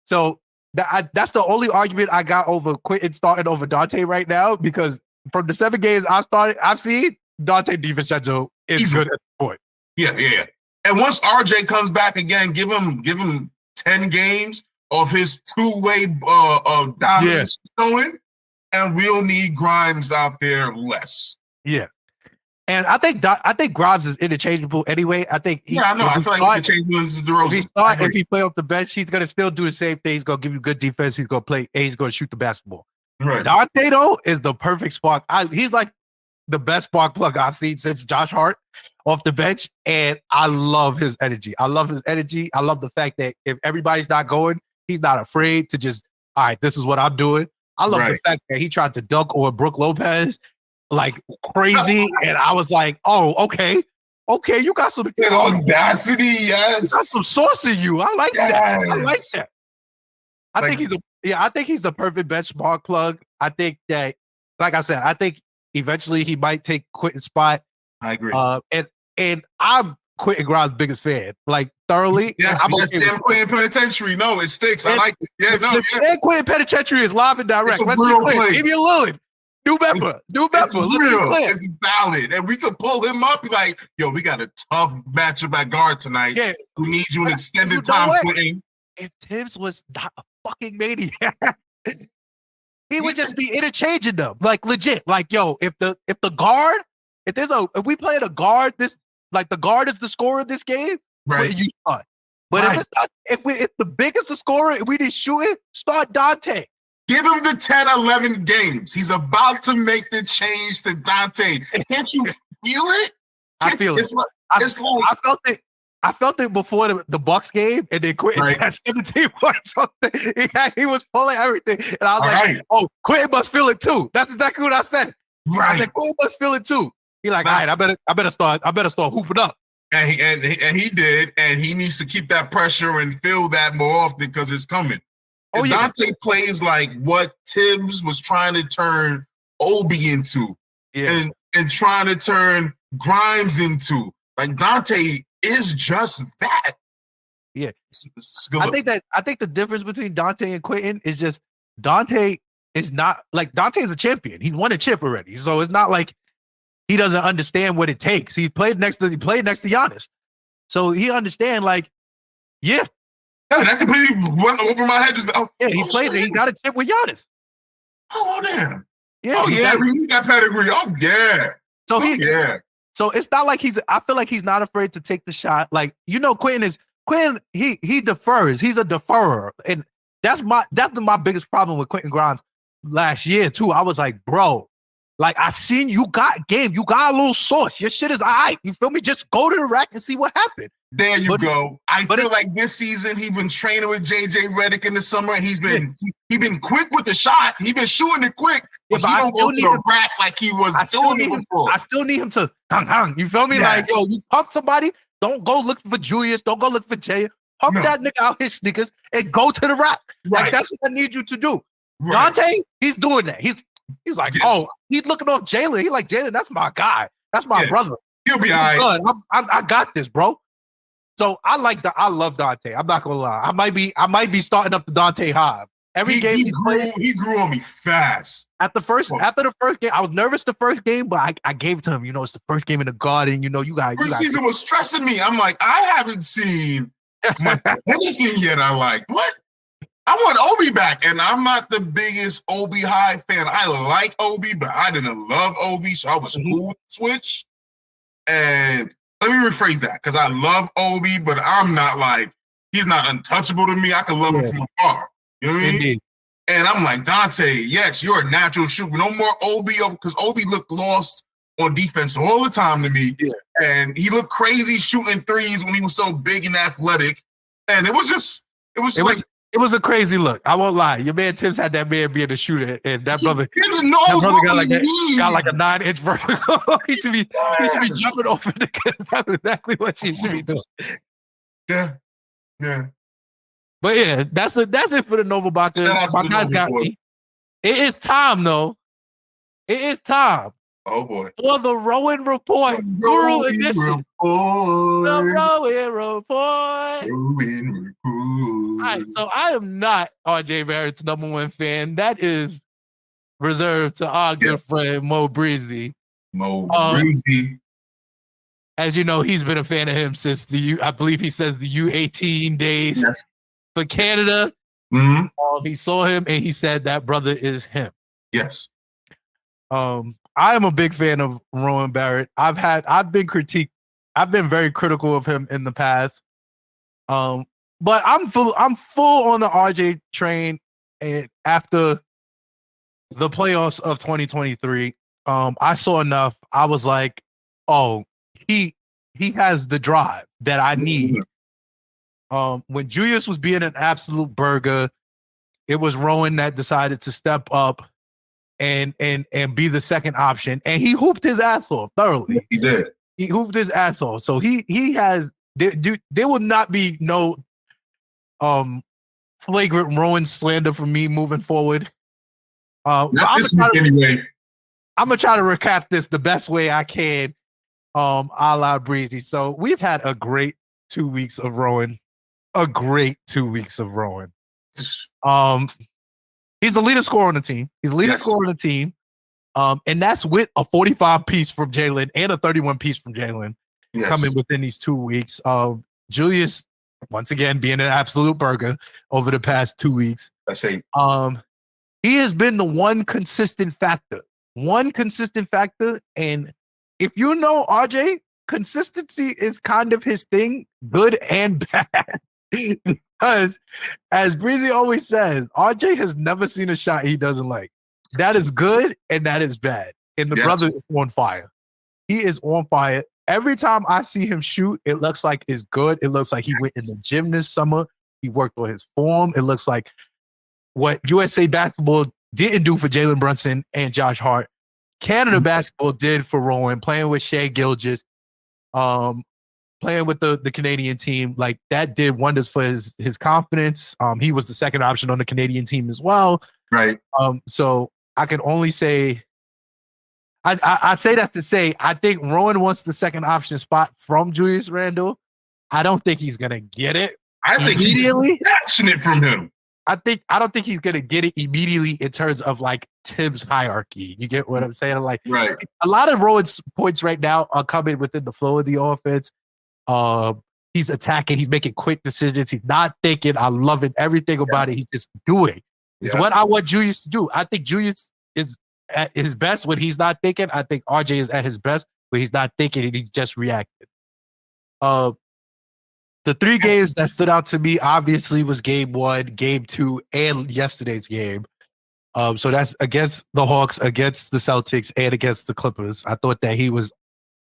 So that's the only argument I got over Quentin starting over Dante right now, because from the 7 games I've seen Dante DiVincenzo is good at the point. Yeah. And once RJ comes back again, give him 10 games of his two-way dominance going, and we'll need Grimes out there less. Yeah. And I think Grimes is interchangeable anyway. I think I know. I feel like interchangeable is DeRozan. If he play off the bench, he's gonna still do the same thing. He's gonna give you good defense. He's gonna play and he's gonna shoot the basketball. Right. Dante though is the perfect spark. He's like the best spark plug I've seen since Josh Hart off the bench, and I love his energy. I love the fact that if everybody's not going, he's not afraid to just, all right, this is what I'm doing. I love the fact that he tried to dunk on Brook Lopez like crazy, and I was like, oh, okay, you got some audacity, yes. You got some sauce in you. I like that. I think he's the perfect benchmark plug. I think that, like I said, I think eventually he might take Quentin's spot. I agree. And I'm Quentin Grimes' biggest fan, like thoroughly. Yeah, I'm Sam Quentin Penitentiary. No, it sticks. I like it. Yeah, no, Sam Quentin Penitentiary is live and direct. Let's be clear. Give you Lillard. Do better. Let's be clear. It's valid. And we could pull him up, be like, yo, we got a tough matchup at guard tonight. Yeah. We need you an extended time, Quentin. If Tibbs was not a fucking maniac, he would just be interchanging them. Like legit. Like, yo, if we play a guard, the guard is the scorer of this game, right? You start. But if the biggest the scorer, we need shooting, start Dante. Give him the 10-11 games. He's about to make the change to Dante. Can't you feel it? I feel it. I felt it before the Bucks game, and then Quentin had 17 points. He was pulling everything, and I was oh, Quentin must feel it too. That's exactly what I said. Right. I said Quentin must feel it too. He like, all right, I better start hooping up. And he did, and he needs to keep that pressure and feel that more often because it's coming. If Dante plays like what Tibbs was trying to turn Obi into, and trying to turn Grimes into, like Dante is just that. Yeah, I think the difference between Dante and Quentin is just Dante is not like Dante is a champion. He's won a chip already, so it's not like he doesn't understand what it takes. He played next to Giannis, so he understand that completely went over my head. He played. He got a chip with Giannis. Oh damn! Yeah, he got pedigree. Oh yeah. So So it's not like I feel like he's not afraid to take the shot. Like, Quentin, he defers. He's a deferrer. And that's my biggest problem with Quentin Grimes last year too. I was like, bro, like I seen you got game. You got a little sauce. Your shit is all right. You feel me? Just go to the rack and see what happened. There you go. I feel like this season he's been training with JJ Redick in the summer. He's been quick with the shot. He's been shooting it quick. But he don't go to the rack like he was doing it before. I still need him to hang. You feel me? Yeah. Like, yo, you pump somebody, don't go look for Julius. Don't go look for Jay. Pump that nigga out his sneakers and go to the rack. Right. Like, that's what I need you to do. Right. Dante, he's doing that. He's like, oh, he's looking off Jalen. He's like, Jalen, that's my guy. That's my brother. He'll be all right. I got this, bro. So I love Dante. I'm not gonna lie. I might be starting up the Dante Hive. Every game he grew on me fast. After the first game, I was nervous the first game, but I gave it to him. It's the first game in the Garden. You got preseason was stressing me. I'm like, I haven't seen anything yet. I like what? I want Obi back, and I'm not the biggest Obi High fan. I like Obi, but I didn't love Obi, so I was cool with switch. And let me rephrase that, because I love Obi, but I'm not like, he's not untouchable to me. I can love him from afar. You know what I mean? Indeed. And I'm like, Dante, yes, you're a natural shooter. No more Obi, because Obi looked lost on defense all the time to me. Yeah. And he looked crazy shooting threes when he was so big and athletic. And it was a crazy look. I won't lie. Your man Tibbs had that man being a shooter, and that brother got like a 9-inch vertical. he should be jumping over the That's exactly what he should be doing. Yeah. But yeah, that's it for the Nova Bakas. My guys got me. It is time, though. It is time. Oh boy. For the Rowan Report. Guru Edition. The Rowan Report. All right, so I am not RJ Barrett's #1 fan. That is reserved to our good friend Mo Breezy. Breezy. As you know, he's been a fan of him since I believe he says the U18 days for Canada. Mm-hmm. He saw him and he said that brother is him. Yes. I am a big fan of Rowan Barrett. I've been critiqued. I've been very critical of him in the past. But I'm full on the RJ train. And after the playoffs of 2023, I saw enough. I was like, oh, he has the drive that I need. When Julius was being an absolute burger, it was Rowan that decided to step up and be the second option. And he hooped his ass off thoroughly. He did. He hooped his ass off. So he has there will not be no flagrant Rowan slander from me moving forward. I'm gonna try to recap this the best way I can. A la Breezy. So we've had a great 2 weeks of Rowan. He's the leading scorer on the team. And that's with a 45 piece from Jalen and a 31 piece from Jalen coming within these 2 weeks. Julius, once again, being an absolute burger over the past 2 weeks. That's it. He has been the one consistent factor. And if you know RJ, consistency is kind of his thing, good and bad. Because as Breezy always says, RJ has never seen a shot he doesn't like. That is good and that is bad. And the brother is on fire. He is on fire. Every time I see him shoot, it looks like it's good. It looks like he went in the gym this summer. He worked on his form. It looks like what USA basketball didn't do for Jalen Brunson and Josh Hart, Canada basketball did for Rowan, playing with Shea Gilgeous, playing with the Canadian team. Like, that did wonders for his confidence. He was the second option on the Canadian team as well. Right. So I can only say, I say that to say, I think Rowan wants the second option spot from Julius Randle. I don't think he's gonna get it. I think he's snatching it from him. I don't think he's gonna get it immediately in terms of like Tibbs hierarchy. You get what I'm saying? Like, right. A lot of Rowan's points right now are coming within the flow of the offense. He's attacking. He's making quick decisions. He's not thinking. I love it. Everything about it. He's just doing. It's what I want Julius to do. I think Julius is at his best when he's not thinking. I think RJ is at his best where he's not thinking and he just reacted. The 3 games that stood out to me obviously was game 1, game 2, and yesterday's game. So that's against the Hawks, against the Celtics, and against the Clippers. I thought that he was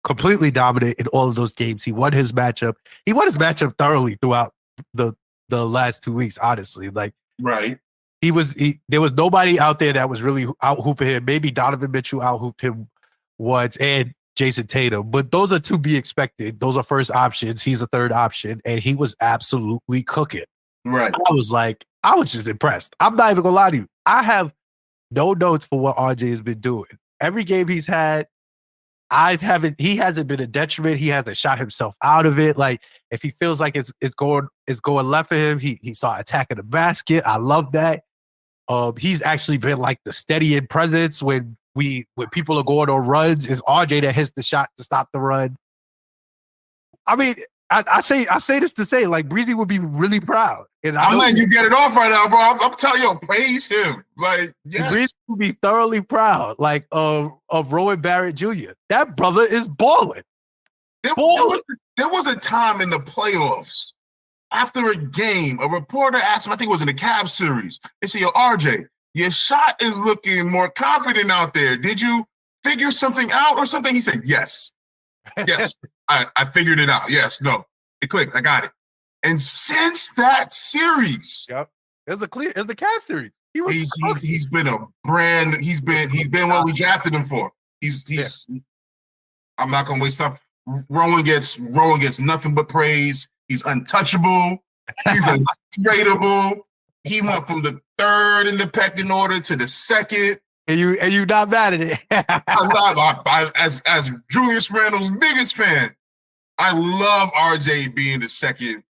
completely dominant in all of those games. He won his matchup. He won his matchup thoroughly throughout the last 2 weeks, honestly. Like, Right. there was nobody out there that was really out hooping him. Maybe Donovan Mitchell out hooped him once, and Jason Tatum, but those are to be expected. Those are first options. He's a third option, and he was absolutely cooking. Right. I was just impressed. I'm not even gonna lie to you. I have no notes for what RJ has been doing. Every game he's had, he hasn't been a detriment. He hasn't shot himself out of it. Like, if he feels like it's going left for him, he start attacking the basket. I love that. He's actually been like the steadying presence when people are going on runs. It's RJ that hits the shot to stop the run. I mean, I say this to say, like, Breezy would be really proud. And I'm letting you get it off right now, bro. I'm telling you, praise him. Like, yes. Breezy would be thoroughly proud, like, of Rowan Barrett Jr. That brother is balling. There was a time in the playoffs after a game, a reporter asked him, I think it was in the Cavs series, they said, yo, RJ, your shot is looking more confident out there. Did you figure something out or something? He said, yes. Yes, I figured it out. Yes, no. It clicked. I got it. And since that series, yep, it's the Cavs series. He's been a brand. He's been what we drafted him for. He's. I'm not gonna waste time. Rowan gets nothing but praise. He's untouchable. He's untradeable. He went from the 3rd in the pecking order to the 2nd. And you not mad at it. I'm not. As Julius Randle's biggest fan, I love RJ being the 2nd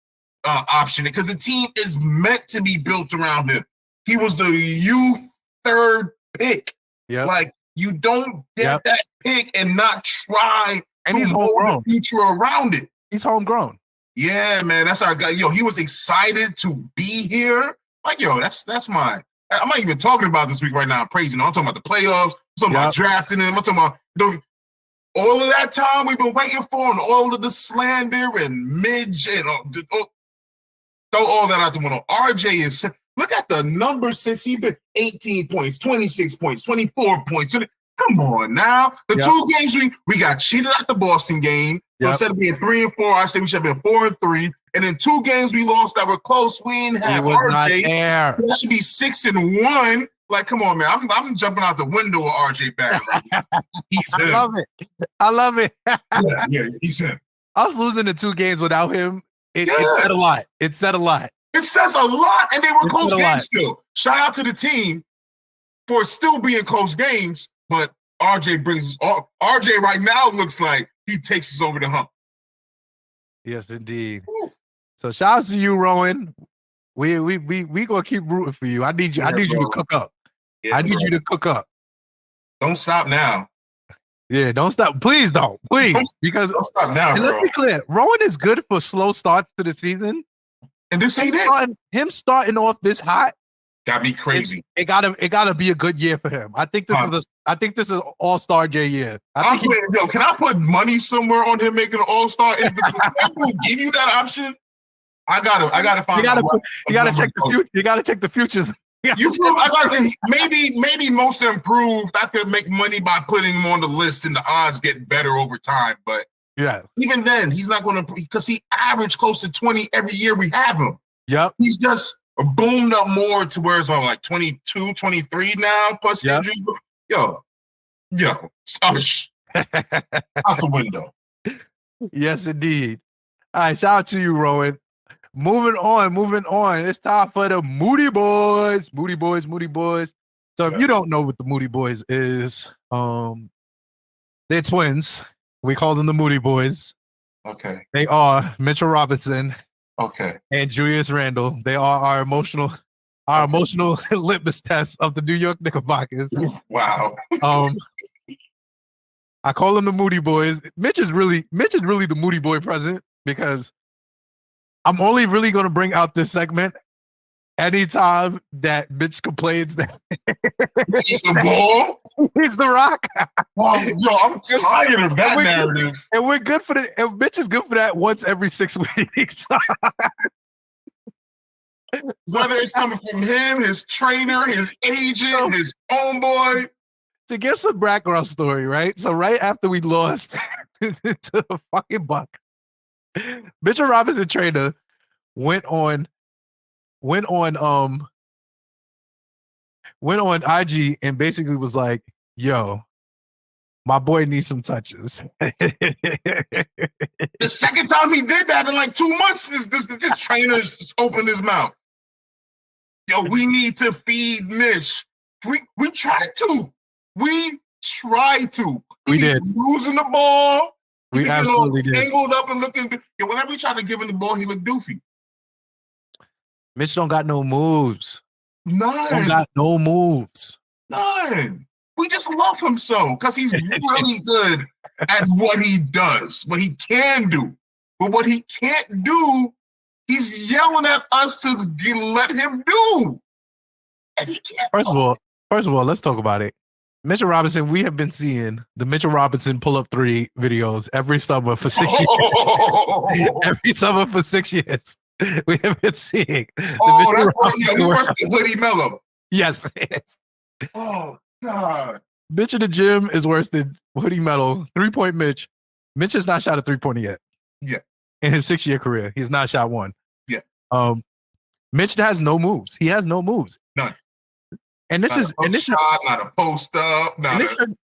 option because the team is meant to be built around him. He was the youth 3rd pick. Yeah, like, you don't get that pick and not try and he's mold homegrown. The future around it. He's homegrown. Yeah, man, that's our guy. Yo, he was excited to be here. Like, yo, that's mine. I'm not even talking about this week right now. I'm praising him. I'm talking about the playoffs. I'm talking about drafting him. I'm talking about all of that time we've been waiting for, and all of the slander and midge and throw all that out the window. RJ is. Look at the numbers since he's been 18 points, 26 points, 24 points. Come on now. The 2 games we got cheated at the Boston game. So instead of being 3-4, I say we should have been 4-3. And then 2 games we lost that were close. We didn't have RJ. That should be 6-1. Like, come on, man. I'm jumping out the window with RJ back. He's him. I love it. yeah, he's him. Us losing the 2 games without him, it said a lot. It said a lot. It says a lot, and they were close games still. Shout out to the team for still being close games, but RJ right now looks like he takes us over the hump. Yes, indeed. Woo. So shout out to you, Rowan. We gonna keep rooting for you. I need you to cook up. Yeah, I need you to cook up. Don't stop now. Yeah, don't stop. Please don't. Please. Because don't stop now. Let's be clear. Rowan is good for slow starts to the season. And this ain't it. Him starting off this hot got me crazy. It gotta be a good year for him. I think this is All-Star J year. Can I put money somewhere on him making an All-Star? If the give you that option, I gotta find. You gotta check the future. You gotta check the futures. You feel maybe most improved. I could make money by putting him on the list, and the odds get better over time. But yeah, even then, he's not going to because he averaged close to 20 every year we have him. Yep, he's just boomed up more to where it's like 22, 23 now plus injuries. Yo, out the window. Yes, indeed. All right, shout out to you, Rowan. Moving on. It's time for the Moody Boys. Moody Boys. So if you don't know what the Moody Boys is, they're twins. We call them the Moody Boys. Okay. They are Mitchell Robinson. Okay. And Julius Randle. They are our emotional litmus test of the New York Knickerbockers. Wow. I call them the Moody Boys. Mitch is really the Moody Boy present because I'm only really going to bring out this segment anytime that Mitch complains that He's the ball. he's the rock, Oh, yo, I'm tired of that we're narrative. and we're good for the. And Mitch is good for that once every 6 weeks. Whether it's coming from him, his trainer, his agent, his homeboy. To get some background story, right? So right after we lost to the fucking Buck, Mitchell Robinson trainer went on IG and basically was like, "Yo, my boy needs some touches." The second time he did that in like 2 months, this trainer just opened his mouth. Yo, we need to feed Mitch. We tried to. We tried to. We did. Losing the ball. We He absolutely did. tangled up and looking. Yo, whenever we tried to give him the ball, he looked doofy. Mitch don't got no moves. Don't None. got no moves. None. We just love him so because he's really good at what he does, what he can do. But what he can't do, he's yelling at us to let him do. And he can't. First of all, let's talk about it. Mitchell Robinson, we have been seeing the Mitchell Robinson pull-up three videos every summer for 6 years. Every summer for 6 years. We have been seeing. Oh, that's right. Yeah, he works with Hoodie Mello. Yes. Oh, God. Mitch in the gym is worse than Hoodie Mello. 3-point Mitch. Mitch has not shot a 3-pointer yet. Yeah. In his 6-year career, he's not shot one. Yeah. Mitch has no moves. He has no moves. None. And this is shot, not a post up,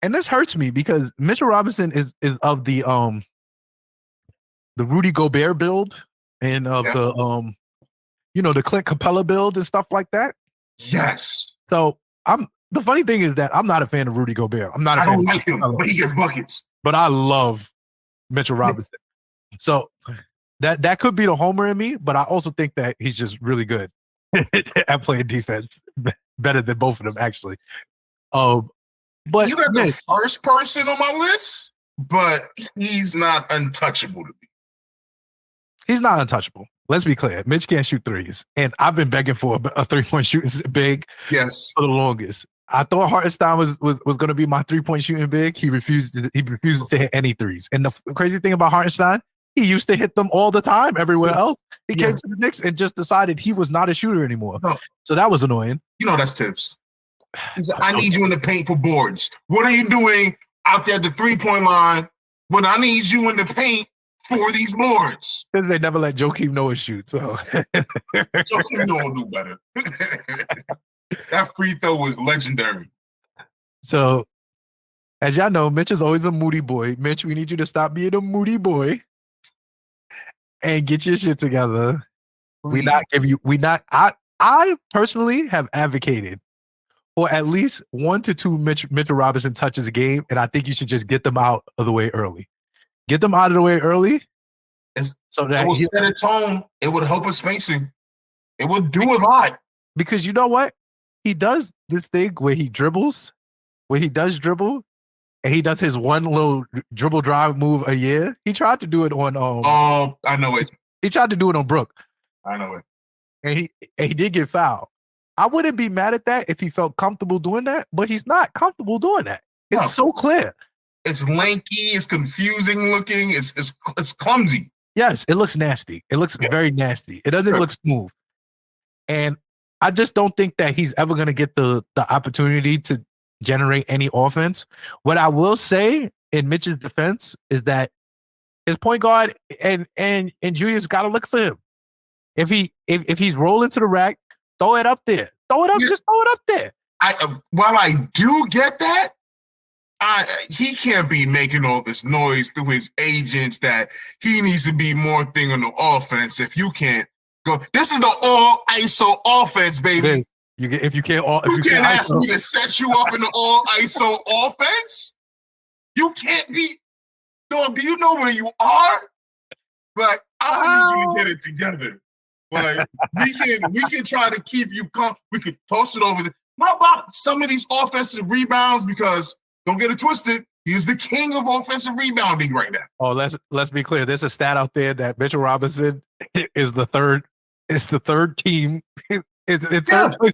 and this hurts me because Mitchell Robinson is of the Rudy Gobert build and of the the Clint Capella build and stuff like that. Yes. So the funny thing is that I'm not a fan of Rudy Gobert. I'm not a I fan don't of like him, but he gets buckets. But I love Mitchell Robinson. So that could be the homer in me, but I also think that he's just really good at playing defense. Better than both of them, actually. But he's like the first person on my list, but he's not untouchable to me. He's not untouchable. Let's be clear. Mitch can't shoot threes. And I've been begging for a 3-point shooting big for the longest. I thought Hartenstein was going to be my 3-point shooting big. He refuses to hit any threes. And the crazy thing about Hartenstein, he used to hit them all the time everywhere else. He came to the Knicks and just decided he was not a shooter anymore. No. So that was annoying. You know that's tips. He said, I need you in the paint for boards. What are you doing out there at the 3-point line when I need you in the paint for these boards? Because they never let Joakim Noah shoot. So Joakim Noah will do better. That free throw was legendary. So, as y'all know, Mitch is always a moody boy. Mitch, we need you to stop being a moody boy and get your shit together. Please. I personally have advocated for at least 1 to 2 Mitchell Robinson touches a game, and I think you should just get them out of the way early. Get them out of the way early. So that it will set a tone. It would help with spacing. It would do a lot. Because you know what? He does this thing where he dribbles, and he does his one little dribble drive move a year. He tried to do it on I know it. He tried to do it on Brooke. I know it. And he did get fouled. I wouldn't be mad at that if he felt comfortable doing that, but he's not comfortable doing that. It's so clear. It's lanky, it's confusing looking, it's clumsy. Yes, it looks nasty. It looks very nasty. It doesn't look smooth. And I just don't think that he's ever going to get the opportunity to generate any offense. What I will say in Mitch's defense is that his point guard and Julius got to look for him. If he's rolling to the rack, throw it up there. Just throw it up there. While I do get that, he can't be making all this noise through his agents that he needs to be more thing on the offense. If you can't go, this is the all ISO offense, baby. If you can't ask me to set you up in the all ISO offense. You can't be. Dog, do you know where you are? Like, I need you to get it together. Like, we can try to keep you calm. We could toss it over. How about some of these offensive rebounds? Because don't get it twisted, he's the king of offensive rebounding right now. Oh, let's be clear. There's a stat out there that Mitchell Robinson is the third team It's in Yeah. third place.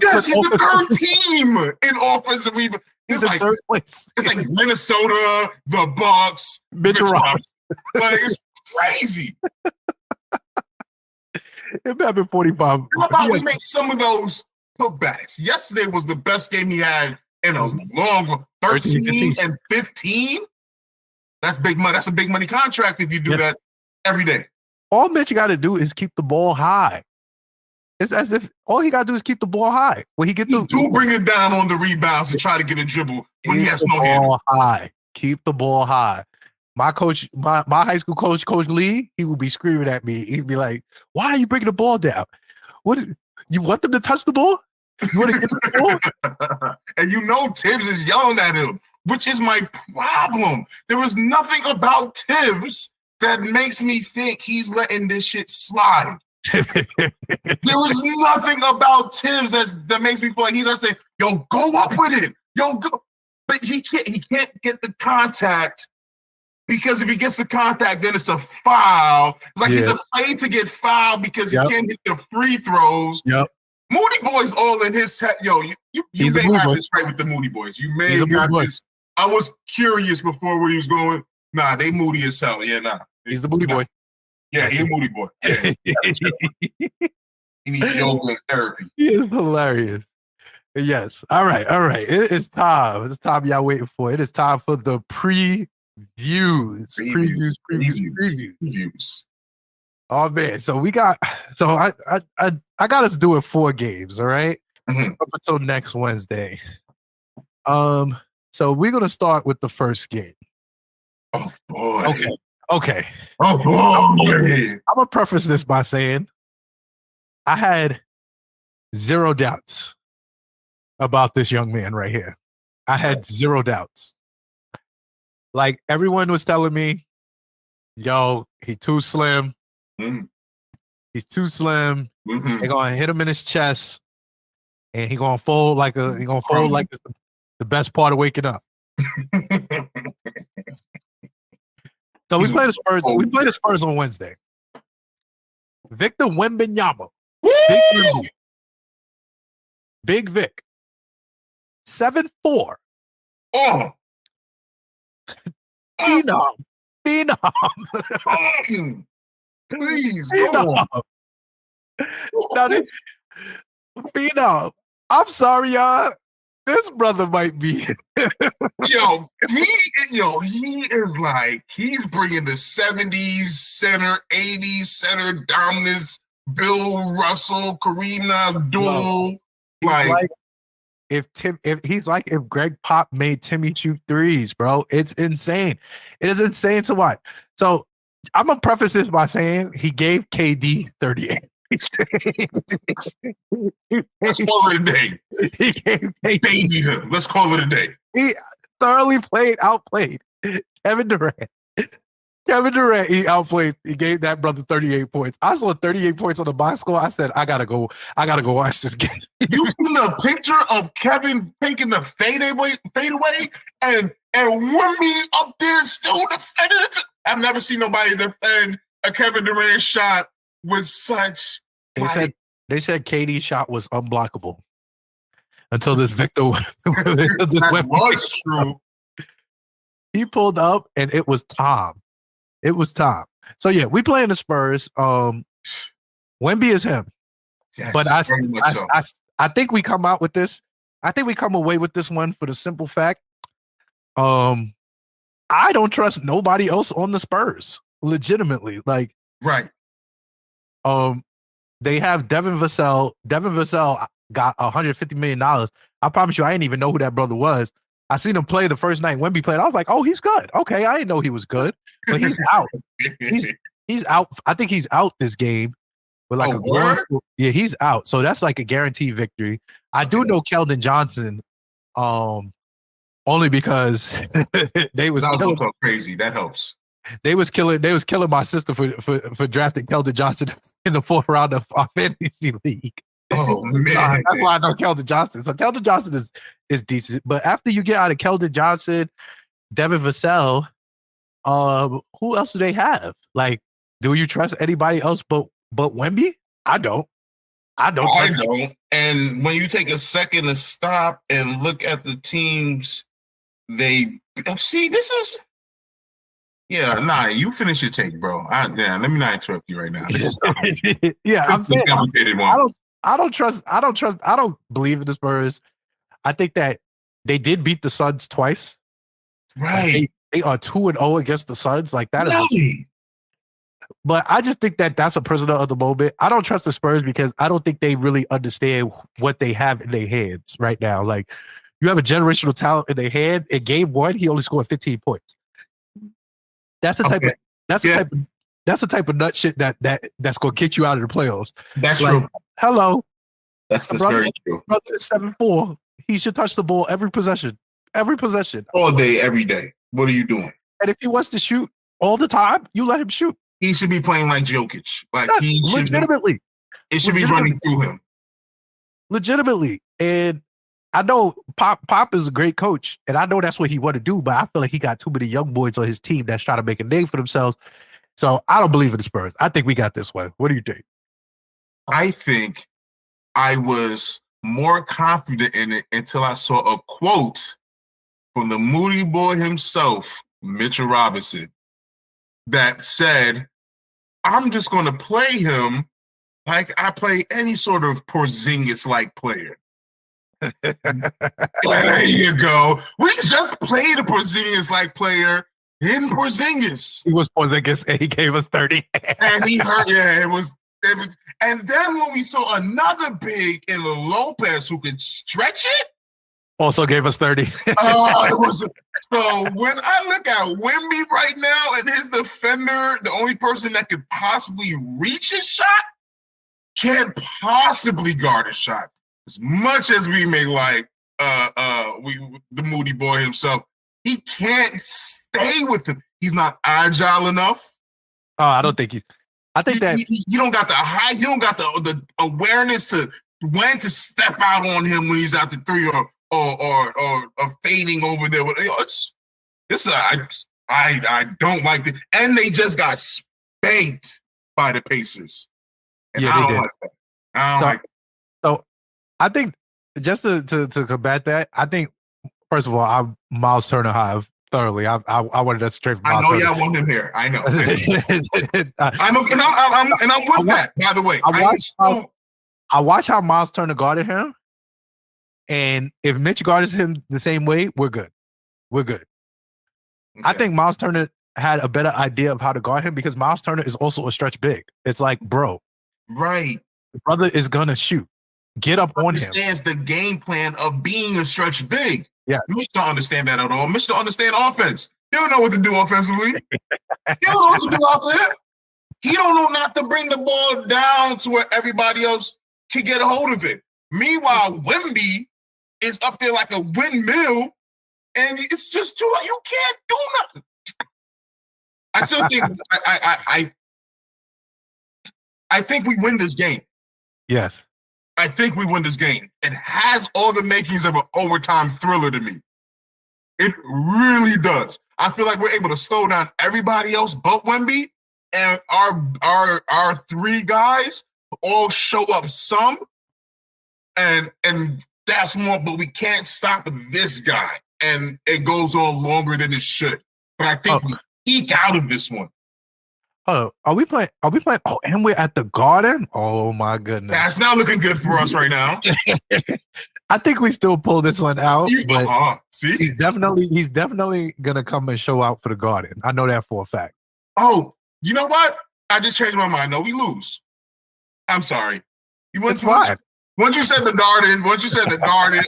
Yes, he's the third team in offensive rebound. He's in third place. It's like Minnesota, the Bucks, Mitchell Robinson. Like, it's crazy. It might be 45. How about we make some of those putbacks? Yesterday was the best game he had in a long 13 and 15. That's big money. That's a big money contract if you do that every day. All Mitch got to do is keep the ball high. It's as if all he got to do is keep the ball high. When he gets do bring it down on the rebounds and try to get a dribble when he has no hand. High. Keep the ball high. My coach, my high school coach, Coach Lee, he would be screaming at me. He'd be like, "Why are you bringing the ball down? What you want them to touch the ball? You want to get the ball?" And you know Tibbs is yelling at him, which is my problem. There was nothing about Tibbs that makes me think he's letting this shit slide. There was nothing about Tibbs that makes me feel like he's not saying, "Yo, go up with it, yo, go." But he can't get the contact. Because if he gets the contact, then it's a foul. It's like he's afraid to get fouled because he can't hit the free throws. Yep. Moody Boy's all in his head. Yo, you may have this right with the Moody Boys. You may have got this. I was curious before where he was going. Nah, they moody as hell. Yeah, nah. He's the Moody Boy. Yeah, he's a Moody Boy. Yeah. He needs yoga and therapy. He is hilarious. Yes. All right. It's time. It's time y'all waiting for. It is time for the previews. Oh man, so we got I got us doing 4 games, all right? Up until next Wednesday. So we're gonna start with the first game. Oh boy. Okay. Oh boy. I'm gonna preface this by saying I had 0 doubts about this young man right here. I had 0 doubts. Like everyone was telling me, yo, he too slim. He's too slim. They're gonna hit him in his chest, and he gonna fold like the best part of waking up. So we play the Spurs. We play the Spurs on Wednesday. Victor Wembanyama, Big Vic, 7'4". Oh. Phenom. Please, Phenom. Phenom. I'm sorry, y'all. This brother might be. He is like, he's bringing the 70s center, 80s center dominance, Bill Russell, Kareem Abdul. If Greg Pop made Timmy shoot threes, bro. It's insane. It is insane to watch. So I'm gonna preface this by saying he gave KD 38. Let's call it a day. He gave KD. Let's call it a day. He thoroughly outplayed Kevin Durant. He gave that brother 38 points. I saw 38 points on the box score. I said, I gotta go watch this game. You seen the picture of Kevin taking the fadeaway, and Wemby up there still defending it? I've never seen nobody defend a Kevin Durant shot with such. They said KD's shot was unblockable until this Victor. That was true. He pulled up and it was Tom. So yeah, we playing the Spurs. Wemby is him. Yes, but I think we come out with this. I think we come away with this one for the simple fact. I don't trust nobody else on the Spurs. Legitimately. Like, right. They have Devin Vassell. Devin Vassell got $150 million. I promise you, I didn't even know who that brother was. I seen him play the first night Wemby played. I was like, oh, he's good. Okay, I didn't know he was good, but he's out. He's out. I think he's out this game with like he's out. So that's like a guaranteed victory. I do know Keldon Johnson, only because they was killing crazy. That helps. They was killing my sister for drafting Keldon Johnson in the 4th round of our fantasy league. Oh man, that's why I know Keldon Johnson. So Keldon Johnson is decent, but after you get out of Keldon Johnson, Devin Vassell, who else do they have? Like, do you trust anybody else but Wemby? I don't. I don't. I don't. And when you take a second to stop and look at the teams, they see this is. Yeah, nah. You finish your take, bro. Let me not interrupt you right now. I'm saying, a complicated one. I don't trust. I don't believe in the Spurs. I think that they did beat the Suns twice. Right. They are 2-0 against the Suns. Like that is. But I just think that that's a prisoner of the moment. I don't trust the Spurs because I don't think they really understand what they have in their hands right now. Like you have a generational talent in their hand. In game one, he only scored 15 points. That's the type of that's the type of nut shit that's gonna kick you out of the playoffs. That's like, true. Hello. That's very true. Brother is 7'4". He should touch the ball every possession. Every possession. All day, every day. What are you doing? And if he wants to shoot all the time, you let him shoot. He should be playing like Jokic. Like he legitimately. It should be running through him. Legitimately. And I know Pop is a great coach, and I know that's what he want to do, but I feel like he got too many young boys on his team that's trying to make a name for themselves. So I don't believe in the Spurs. I think we got this one. What do you think? I think I was more confident in it until I saw a quote from the Moody boy himself, Mitchell Robinson, that said, I'm just going to play him like I play any sort of Porzingis-like player. There you go. We just played a Porzingis-like player in Porzingis. He was Porzingis and he gave us 30. And he hurt. Yeah, it was. And then when we saw another big in the Lopez who could stretch it, also gave us 30. It was. So when I look at Wemby right now and his defender, the only person that could possibly reach his shot can't possibly guard a shot. As much as we may like the Moody boy himself, he can't stay with him. He's not agile enough. Oh, I don't think he's. I think that you don't got the height. You don't got the awareness to when to step out on him when he's out the three or fading over there. I don't like it. And they just got spanked by the Pacers. And yeah, they did. Like that. I don't like that. So I think just to combat that, I think first of all, I'm Miles Turner high thoroughly. I wanted us to trade for Miles I know Turner. y'all want him here. I know. I'm with that. By the way, I watch how Miles Turner guarded him, and if Mitch guards him the same way, we're good. We're good. Okay. I think Miles Turner had a better idea of how to guard him because Miles Turner is also a stretch big. It's like, bro, right? The brother is gonna shoot. Get up on him. Understands the game plan of being a stretch big. Yeah, Mitch don't understand that at all. Mitch don't understand offense. He don't know what to do offensively. He don't know what to do out there. He don't know not to bring the ball down to where everybody else can get a hold of it. Meanwhile, Wemby is up there like a windmill, and it's just too. You can't do nothing. I still think I think we win this game. Yes. I think we win this game. It has all the makings of an overtime thriller to me. It really does. I feel like we're able to slow down everybody else but Wemby, and our three guys all show up some, and that's more, but we can't stop this guy. And it goes on longer than it should. But I think we eke out of this one. Hold on. Are we playing? Oh, and we're at the Garden? Oh my goodness. That's not looking good for us right now. I think we still pull this one out, but see? he's definitely gonna come and show out for the Garden. I know that for a fact. Oh, you know what? I just changed my mind. No, we lose. I'm sorry. It's fine. Once you said the Garden,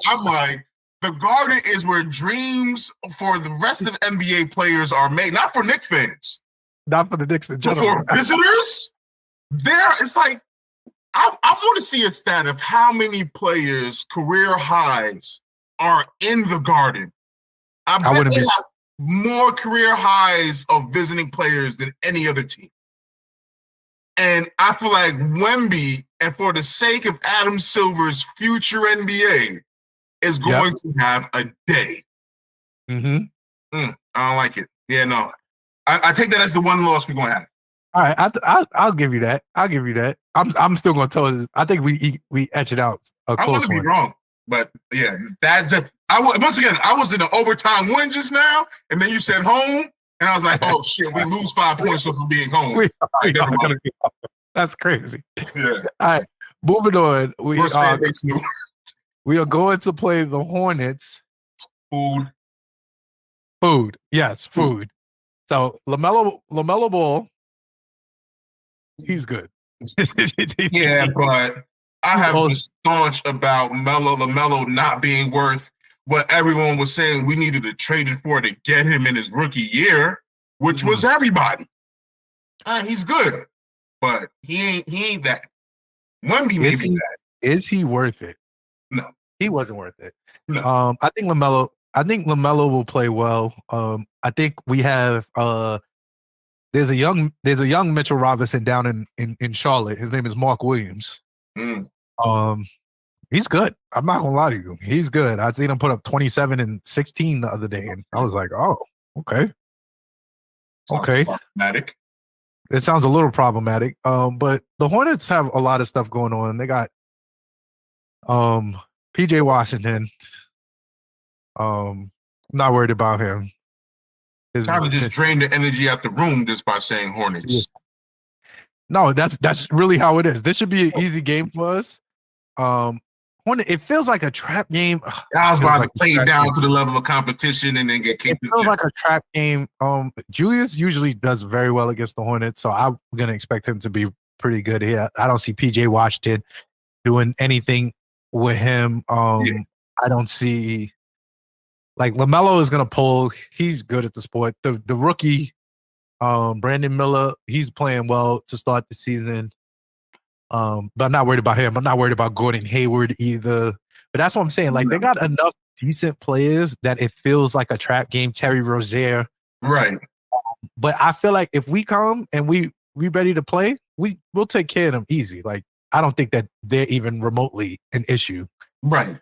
I'm like, the Garden is where dreams for the rest of NBA players are made, not for Knicks fans. Not for the Knicks in general. For visitors, it's like, I want to see a stat of how many players' career highs are in the Garden. I bet they have more career highs of visiting players than any other team. And I feel like Wemby, and for the sake of Adam Silver's future NBA, is going to have a day. Mm-hmm. I don't like it. Yeah, no. I take that as the one loss we're going to have. All right, I'll give you that. I'll give you that. I'm still going to tell this. I think we etch it out a I want close to be one. wrong, but yeah, once again, I was in an overtime win just now, and then you said home, and I was like, oh shit, we lose 5 points for being home. Never mind. That's crazy. Yeah. All right, moving on. We Worst fan base new. are going to play the Hornets. Food. Yes, food. So LaMelo Ball, he's good. Yeah, but I have been staunch about LaMelo not being worth what everyone was saying we needed to trade it for to get him in his rookie year, which was everybody. He's good, but he ain't that. Wemby may be that. Is he worth it? No, he wasn't worth it. No. I think LaMelo will play well. I think we have there's a young Mitchell Robinson down in Charlotte. His name is Mark Williams. He's good. I'm not gonna lie to you. He's good. I seen him put up 27 and 16 the other day, and I was like, oh, okay. Okay. Problematic. It sounds a little problematic. But the Hornets have a lot of stuff going on. They got PJ Washington. I'm not worried about him. Kind of just drain the energy out the room just by saying Hornets. Yeah. No, that's really how it is. This should be an easy game for us. It feels like a trap game. I was about to play it down to the level of competition and then get kicked. It feels like a trap game. Julius usually does very well against the Hornets, so I'm gonna expect him to be pretty good here. I don't see PJ Washington doing anything with him. I don't see like LaMelo is gonna pull. He's good at the sport. The rookie, Brandon Miller, he's playing well to start the season. But I'm not worried about him. I'm not worried about Gordon Hayward either. But that's what I'm saying. Like they got enough decent players that it feels like a trap game. Terry Rozier, right? But I feel like if we come and we ready to play, we'll take care of them easy. Like I don't think that they're even remotely an issue. Right.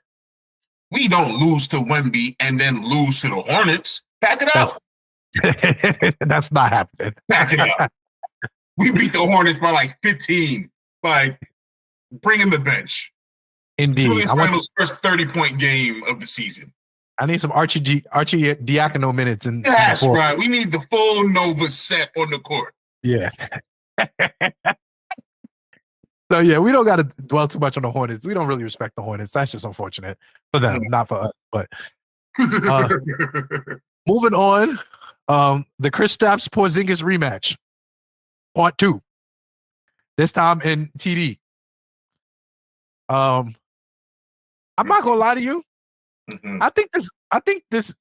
We don't lose to Wemby and then lose to the Hornets. Back it up. That's not happening. Back it up. We beat the Hornets by like 15. Like, bring in the bench. Indeed. Julius Randle's first 30-point game of the season. I need some Archie Diacono minutes. That's right. We need the full Nova set on the court. Yeah. So, yeah, we don't got to dwell too much on the Hornets. We don't really respect the Hornets. That's just unfortunate for them, not for us. But moving on, the Kristaps Porzingis rematch, part 2. This time in TD. I'm not gonna lie to you. Mm-hmm. I think this.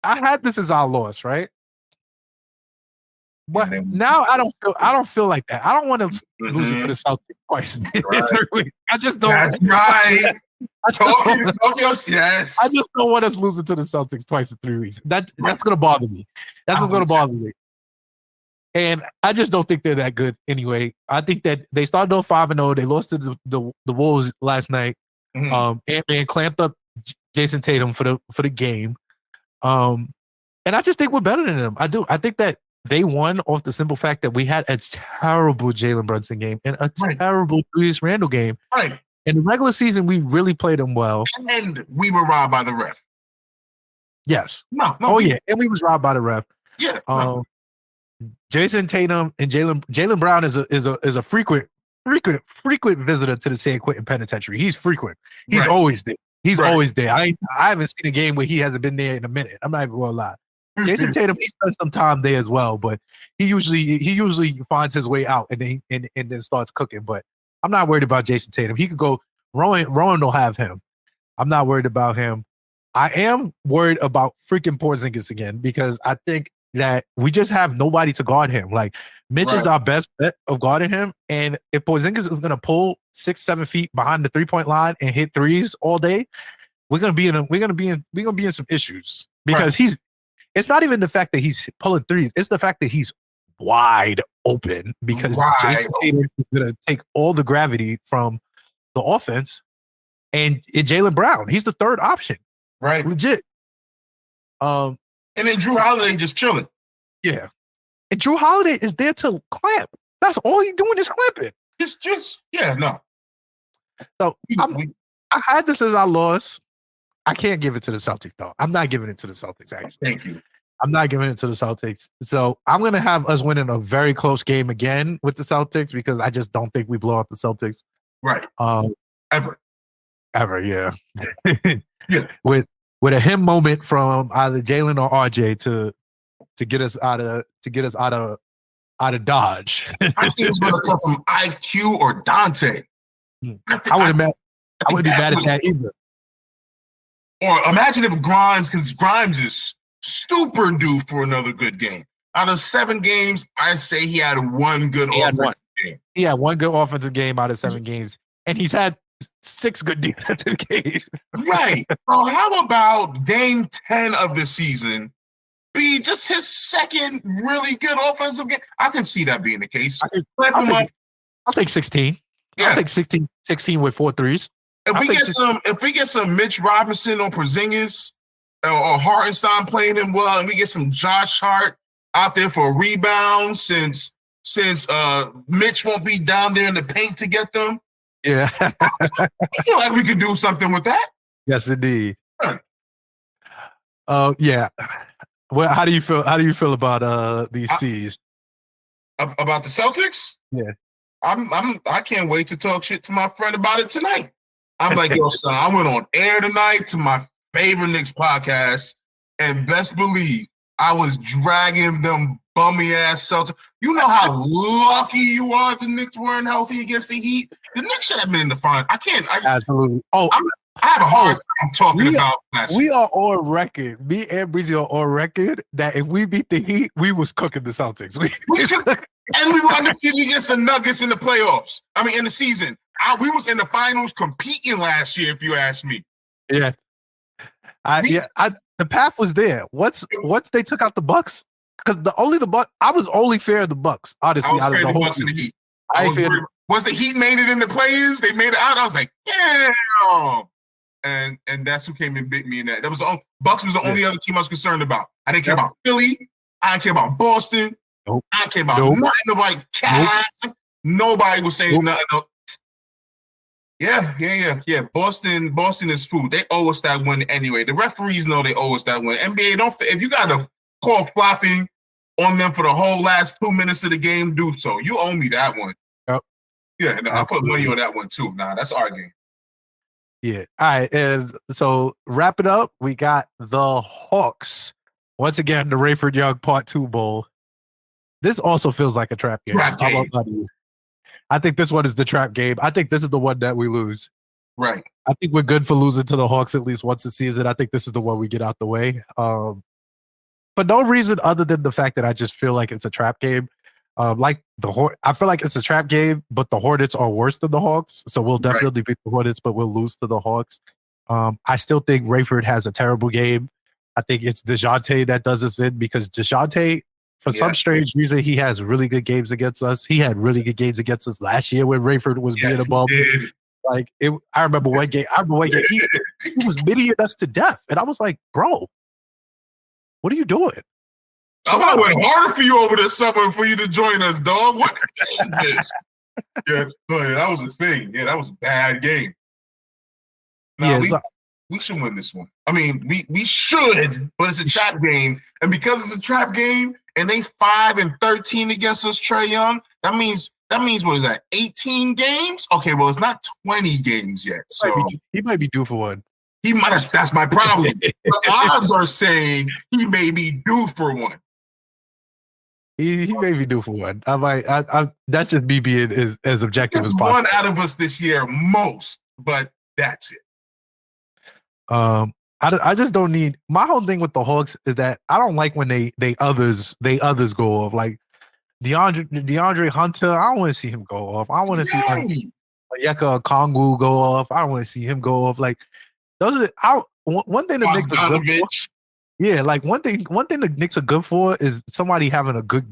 I had this as our loss, right? But now I don't feel like that. I don't want to lose it to the Celtics twice. Right. I just don't. That's right. Yes. I just don't want us losing to the Celtics twice in 3 weeks. That's gonna bother me. That's what's gonna bother me. And I just don't think they're that good anyway. I think that they started off 5-0. They lost to the Wolves last night. Ant-Man clamped up Jason Tatum for the game. And I just think we're better than them. I do. I think that they won off the simple fact that we had a terrible Jalen Brunson game and a terrible Julius Randle game. Right. In the regular season, we really played them well. And we were robbed by the ref. Yes. No. Oh, yeah. And we was robbed by the ref. Yeah. Jason Tatum and Jaylen Brown is a frequent visitor to the San Quentin Penitentiary. He's frequent. He's always there. He's always there. I haven't seen a game where he hasn't been there in a minute. I'm not even gonna lie. Jason Tatum, he spent some time there as well, but he usually finds his way out and then starts cooking. But I'm not worried about Jason Tatum. He could go. Rowan will have him. I'm not worried about him. I am worried about freaking Porzingis again because I think that we just have nobody to guard him. Like Mitch is our best bet of guarding him, and if Porzingis is gonna pull 6-7 feet behind the 3-point line and hit threes all day, we're gonna be in some issues because it's not even the fact that he's pulling threes; it's the fact that he's wide open because Jason Tatum is gonna take all the gravity from the offense, and Jaylen Brown, he's the third option, right? Legit. And then Drew Holiday just chilling. Yeah. And Drew Holiday is there to clamp. That's all he's doing is clamping. No. So I had this as our loss. I can't give it to the Celtics, though. I'm not giving it to the Celtics, actually. Thank you. I'm not giving it to the Celtics. So I'm going to have us winning a very close game again with the Celtics because I just don't think we blow out the Celtics. Right. Ever, yeah. Yeah. With a him moment from either Jalen or RJ to get us out of Dodge. I think it's going to come from IQ or Dante. I wouldn't be mad at that either. Or imagine if Grimes, because Grimes is super due for another good game. Out of 7 games, I say he had one good offensive game. He had one good offensive game out of 7 games, and he's had 6 good defensive games. Right. So how about game 10 of the season be just his second really good offensive game? I can see that being the case. I'll take 16. Yeah. I'll take 16 with 4 threes. If we get some Mitch Robinson or Porzingis or Hartenstein playing him well, and we get some Josh Hart out there for a rebound, since Mitch won't be down there in the paint to get them. Yeah, I feel like we could do something with that. Yes, indeed. Huh. Yeah. Well, how do you feel? How do you feel about these C's? About the Celtics? Yeah, I can't wait to talk shit to my friend about it tonight. I'm like, yo, son, I went on air tonight to my favorite Knicks podcast, and best believe I was dragging them bummy ass Celtics. You know how lucky you are the Knicks weren't healthy against the Heat? The Knicks should have been in the front. Absolutely. I have a hard time talking about that. We are on record. Me and Breezy are on record that if we beat the Heat, we was cooking the Celtics. And we were undefeated against the Nuggets in the playoffs. I mean, in the season. We was in the finals competing last year, if you ask me. Yeah. The path was there. Once they took out the Bucks, because I was only fair of the Bucks, honestly, out of the whole team. Heat. Once the Heat made it in the play-ins, they made it out. I was like, damn. And that's who came and bit me in that. Bucks was the only other team I was concerned about. I didn't care about Philly. I didn't care about Boston. Nope. I didn't care about nothing. Nobody Cavs. Nope. Nobody was saying nothing. Yeah. Boston is food. They owe us that win anyway. The referees know they owe us that win. NBA, if you got to call flopping on them for the whole last 2 minutes of the game, do so. You owe me that one. Yep. Yeah, I put money on that one too. Nah, that's our game. Yeah. All right. And so wrap it up. We got the Hawks. Once again, the Rayford Young Part 2 Bowl. This also feels like a trap game. I think this one is the trap game. I think this is the one that we lose. Right. I think we're good for losing to the Hawks at least once a season. I think this is the one we get out the way. For no reason other than the fact that I just feel like it's a trap game. I feel like it's a trap game, but the Hornets are worse than the Hawks. So we'll definitely beat the Hornets, but we'll lose to the Hawks. I still think Rayford has a terrible game. I think it's DeJounte that does us in because DeJounte, for some strange reason, he has really good games against us. He had really good games against us last year when Rayford was being a bum. I remember one game. He was middying us to death, and I was like, "Bro, what are you doing?" I went harder for you over the summer for you to join us, dog. What is this? Yeah, that was a thing. Yeah, that was a bad game. We should win this one. I mean, we should, but it's a trap game, and because it's a trap game. And they 5-13 against us, Trae Young. That means what is that? 18 games? Okay, well, it's not 20 games yet. So he might be due for one. He might. That's my problem. The odds are saying he may be due for one. He may be due for one. That's just me being as objective as possible. One out of us this year, most, but that's it. I just don't need. My whole thing with the Hawks is that I don't like when they others go off. Like DeAndre Hunter, I don't want to see him go off. I want to see Onyeka Okongwu go off. I don't want to see him go off. Like those are one thing the Knicks are good for. Yeah, like one thing the Knicks are good for is somebody having a good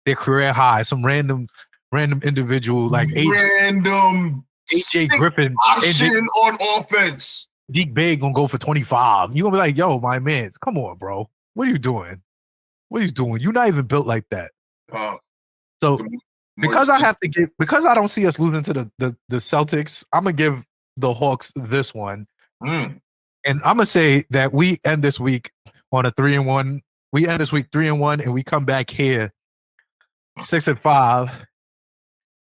their career high. Some random individual like random AJ Griffin on offense. Deke Bay gonna go for 25. You gonna be like, yo, my man, come on, bro. What are you doing? You're not even built like that. So the- because I don't see us losing to the Celtics, I'm gonna give the Hawks this one. Mm. And I'm gonna say that we end this week on a 3-1. We end this week 3-1, and we come back here 6-5,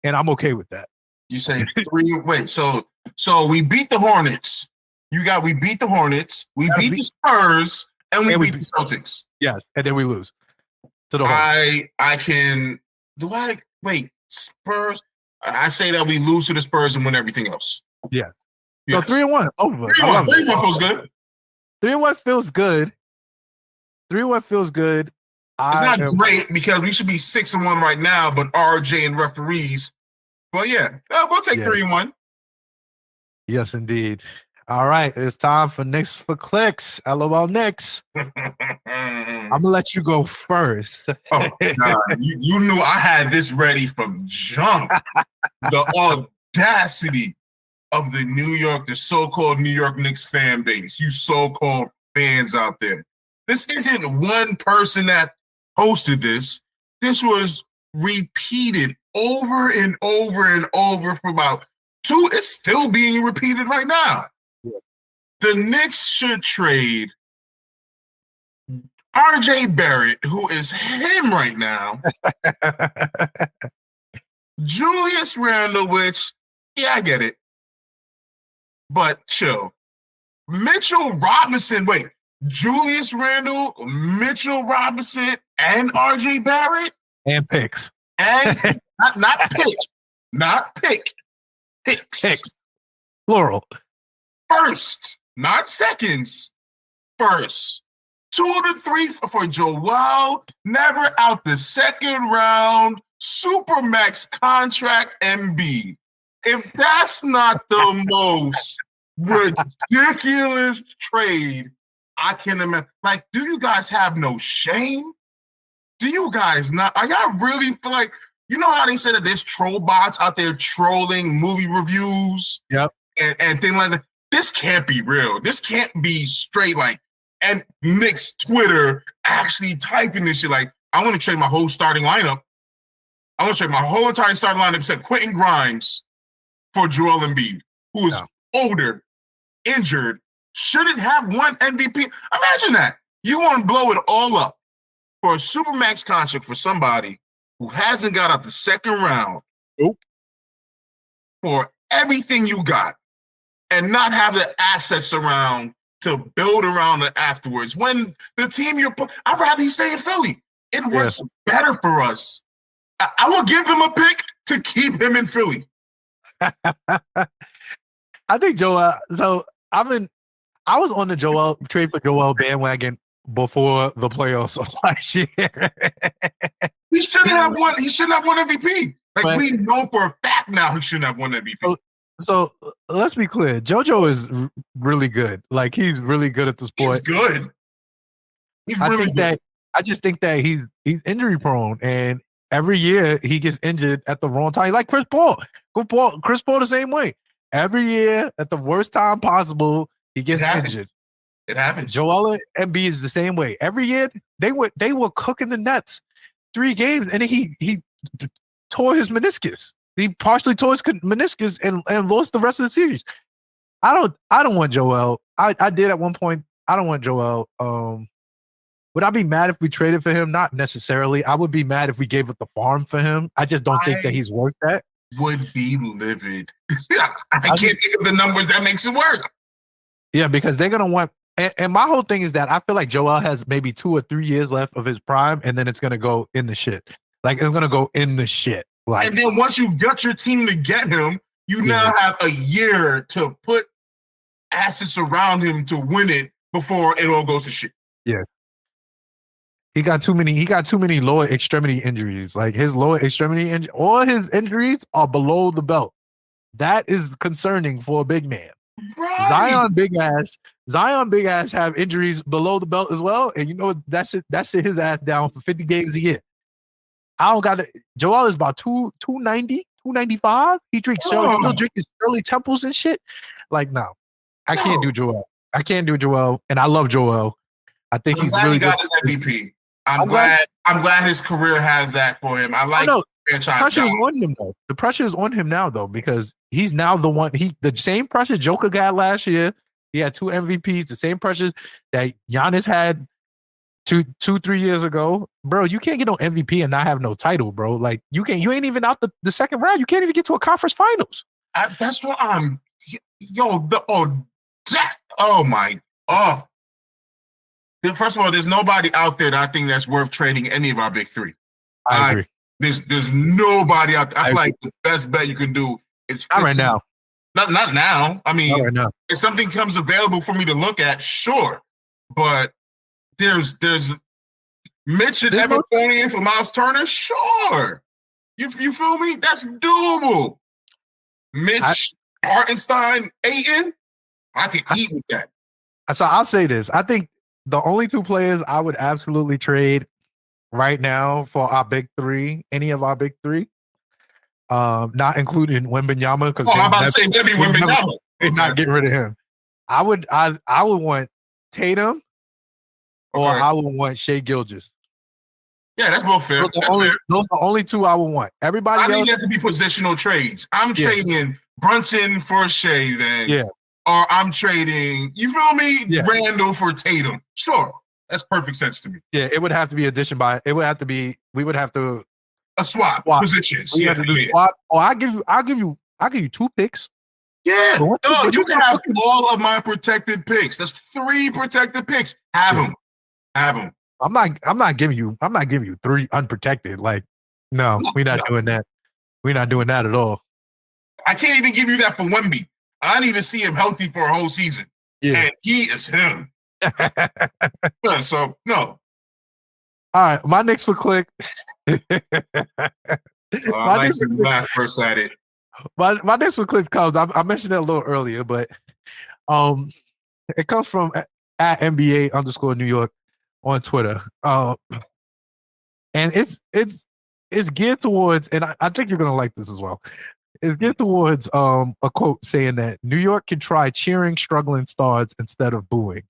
and I'm okay with that. You say 3. Wait, so we beat the Hornets. We beat the Hornets. We beat the Spurs, and we beat the Celtics. Yes, and then we lose to the Hornets. I can. Do I wait? Spurs. I say that we lose to the Spurs and win everything else. Yeah. So 3-1 over. 3-1 feels good. 3-1 feels good. 3-1 feels good. It's not great because we should be 6-1 right now, but RJ and referees. But yeah, we'll take 3-1. Yes, indeed. All right, it's time for Knicks for Clicks. LOL Knicks. I'm gonna let you go first. Oh God, you knew I had this ready from jump. The audacity of the so-called New York Knicks fan base, you so-called fans out there. This isn't one person that hosted this. This was repeated over and over and over for about 2. It's still being repeated right now. Yeah. The Knicks should trade RJ Barrett, who is him right now. Julius Randle, which, yeah, I get it. But chill. Mitchell Robinson, wait, Julius Randle, Mitchell Robinson, and RJ Barrett? And picks. And not pick. Not pick. Picks. Picks. Plural. First, not seconds. First. 2 to 3 for Joel. Never out the second round. Supermax contract MB. If that's not the most ridiculous trade I can imagine. Like, do you guys have no shame? Do you guys not? Are y'all really feel like, you know how they say that there's troll bots out there trolling movie reviews? Yep. And things like that? This can't be real. This can't be straight like, and Knicks Twitter actually typing this shit like, I want to trade my whole starting lineup. I want to trade my whole entire starting lineup except Quentin Grimes for Joel Embiid, who is older, injured, shouldn't have won MVP. Imagine that. You want to blow it all up for a supermax contract for somebody who hasn't got out the second round. Nope. For everything you got and not have the assets around to build around it afterwards. When the team I'd rather he stay in Philly. It works better for us. I will give them a pick to keep him in Philly. I think Joel. So I was on the Joel trade for Joel bandwagon before the playoffs of last year. He shouldn't have won. He shouldn't have won MVP. Like, we know for a fact now he shouldn't have won MVP. So let's be clear. JoJo is really good. Like, he's really good at the sport. He's good. He's really good. I just think that he's injury prone, and every year he gets injured at the wrong time. Like Chris Paul. Chris Paul the same way. Every year at the worst time possible, he gets injured. It happens. Joel Embiid is the same way. Every year they were cooking the Nets 3 games, and then he tore his meniscus. He partially tore his meniscus and lost the rest of the series. I don't want Joel. I did at one point. I don't want Joel. Would I be mad if we traded for him? Not necessarily. I would be mad if we gave up the farm for him. I just don't think that he's worth that. Would be livid. I can't think of the numbers that makes it work. Yeah, because they're gonna want. And my whole thing is that I feel like Joel has maybe 2 or 3 years left of his prime, and then it's gonna go in the shit. Like, it's gonna go in the shit. Like, and then once you got your team to get him, you now have a year to put assets around him to win it before it all goes to shit. Yeah. He got too many lower extremity injuries. Like, his lower extremity all his injuries are below the belt. That is concerning for a big man. Right. Zion big ass have injuries below the belt as well. And you know, that's sit his ass down for 50 games a year. I don't got it. Joel is about 290, 295. He drinks still drinking Shirley Temples and shit. Like, no. I can't do Joel. And I love Joel. I think he's really got good. his MVP. I'm glad I'm glad his career has that for him. I like franchise. Pressure is on him though. The pressure is on him now though because he's now the one. The same pressure Joker got last year. He had 2 MVPs. The same pressure that Giannis had 3 years ago. Bro, you can't get no MVP and not have no title, bro. Like you ain't even out the second round. You can't even get to a conference finals. That's what I'm. First of all, there's nobody out there that I think that's worth trading any of our big three. I agree. There's nobody out there. I feel like the best bet you can do is not right now. Not now. I mean, right now. If something comes available for me to look at, sure. But there's Mitch and Evan Fournier for Miles Turner, sure. You feel me? That's doable. Mitch, Hartenstein, Ayton, I can eat with that. So I'll say this. I think the only 2 players I would absolutely trade right now for our big 3, any of our big 3, not including Wembanyama, because I'm about to say maybe Wembanyama. They're not getting rid of him. I would want Tatum, or I would want Shai Gilgeous. Yeah, that's both fair. Those are the only 2 I would want. Everybody else, think you have to be positional trades. I'm trading Brunson for Shai then. Yeah. Or I'm trading, you feel me? Yeah. Randall for Tatum. Sure. That's perfect sense to me. Yeah, it would have to be we would have to a swap. Positions. We have to do swap. Oh, I'll give you 2 picks. Yeah. You can have all of my protected picks. That's 3 protected picks. Have them. I'm not giving you 3 unprotected. Like, no, we're not doing that. We're not doing that at all. I can't even give you that for Wemby. I need to see him healthy for a whole season. Yeah. And he is him. So, no. All right. My Knicks for Click. I like to laugh first at it. My Knicks for Click comes. I mentioned it a little earlier, but it comes from at NBA_New York on Twitter. And it's geared towards, and I think you're gonna like this as well. It's geared towards a quote saying that New York can try cheering struggling stars instead of booing.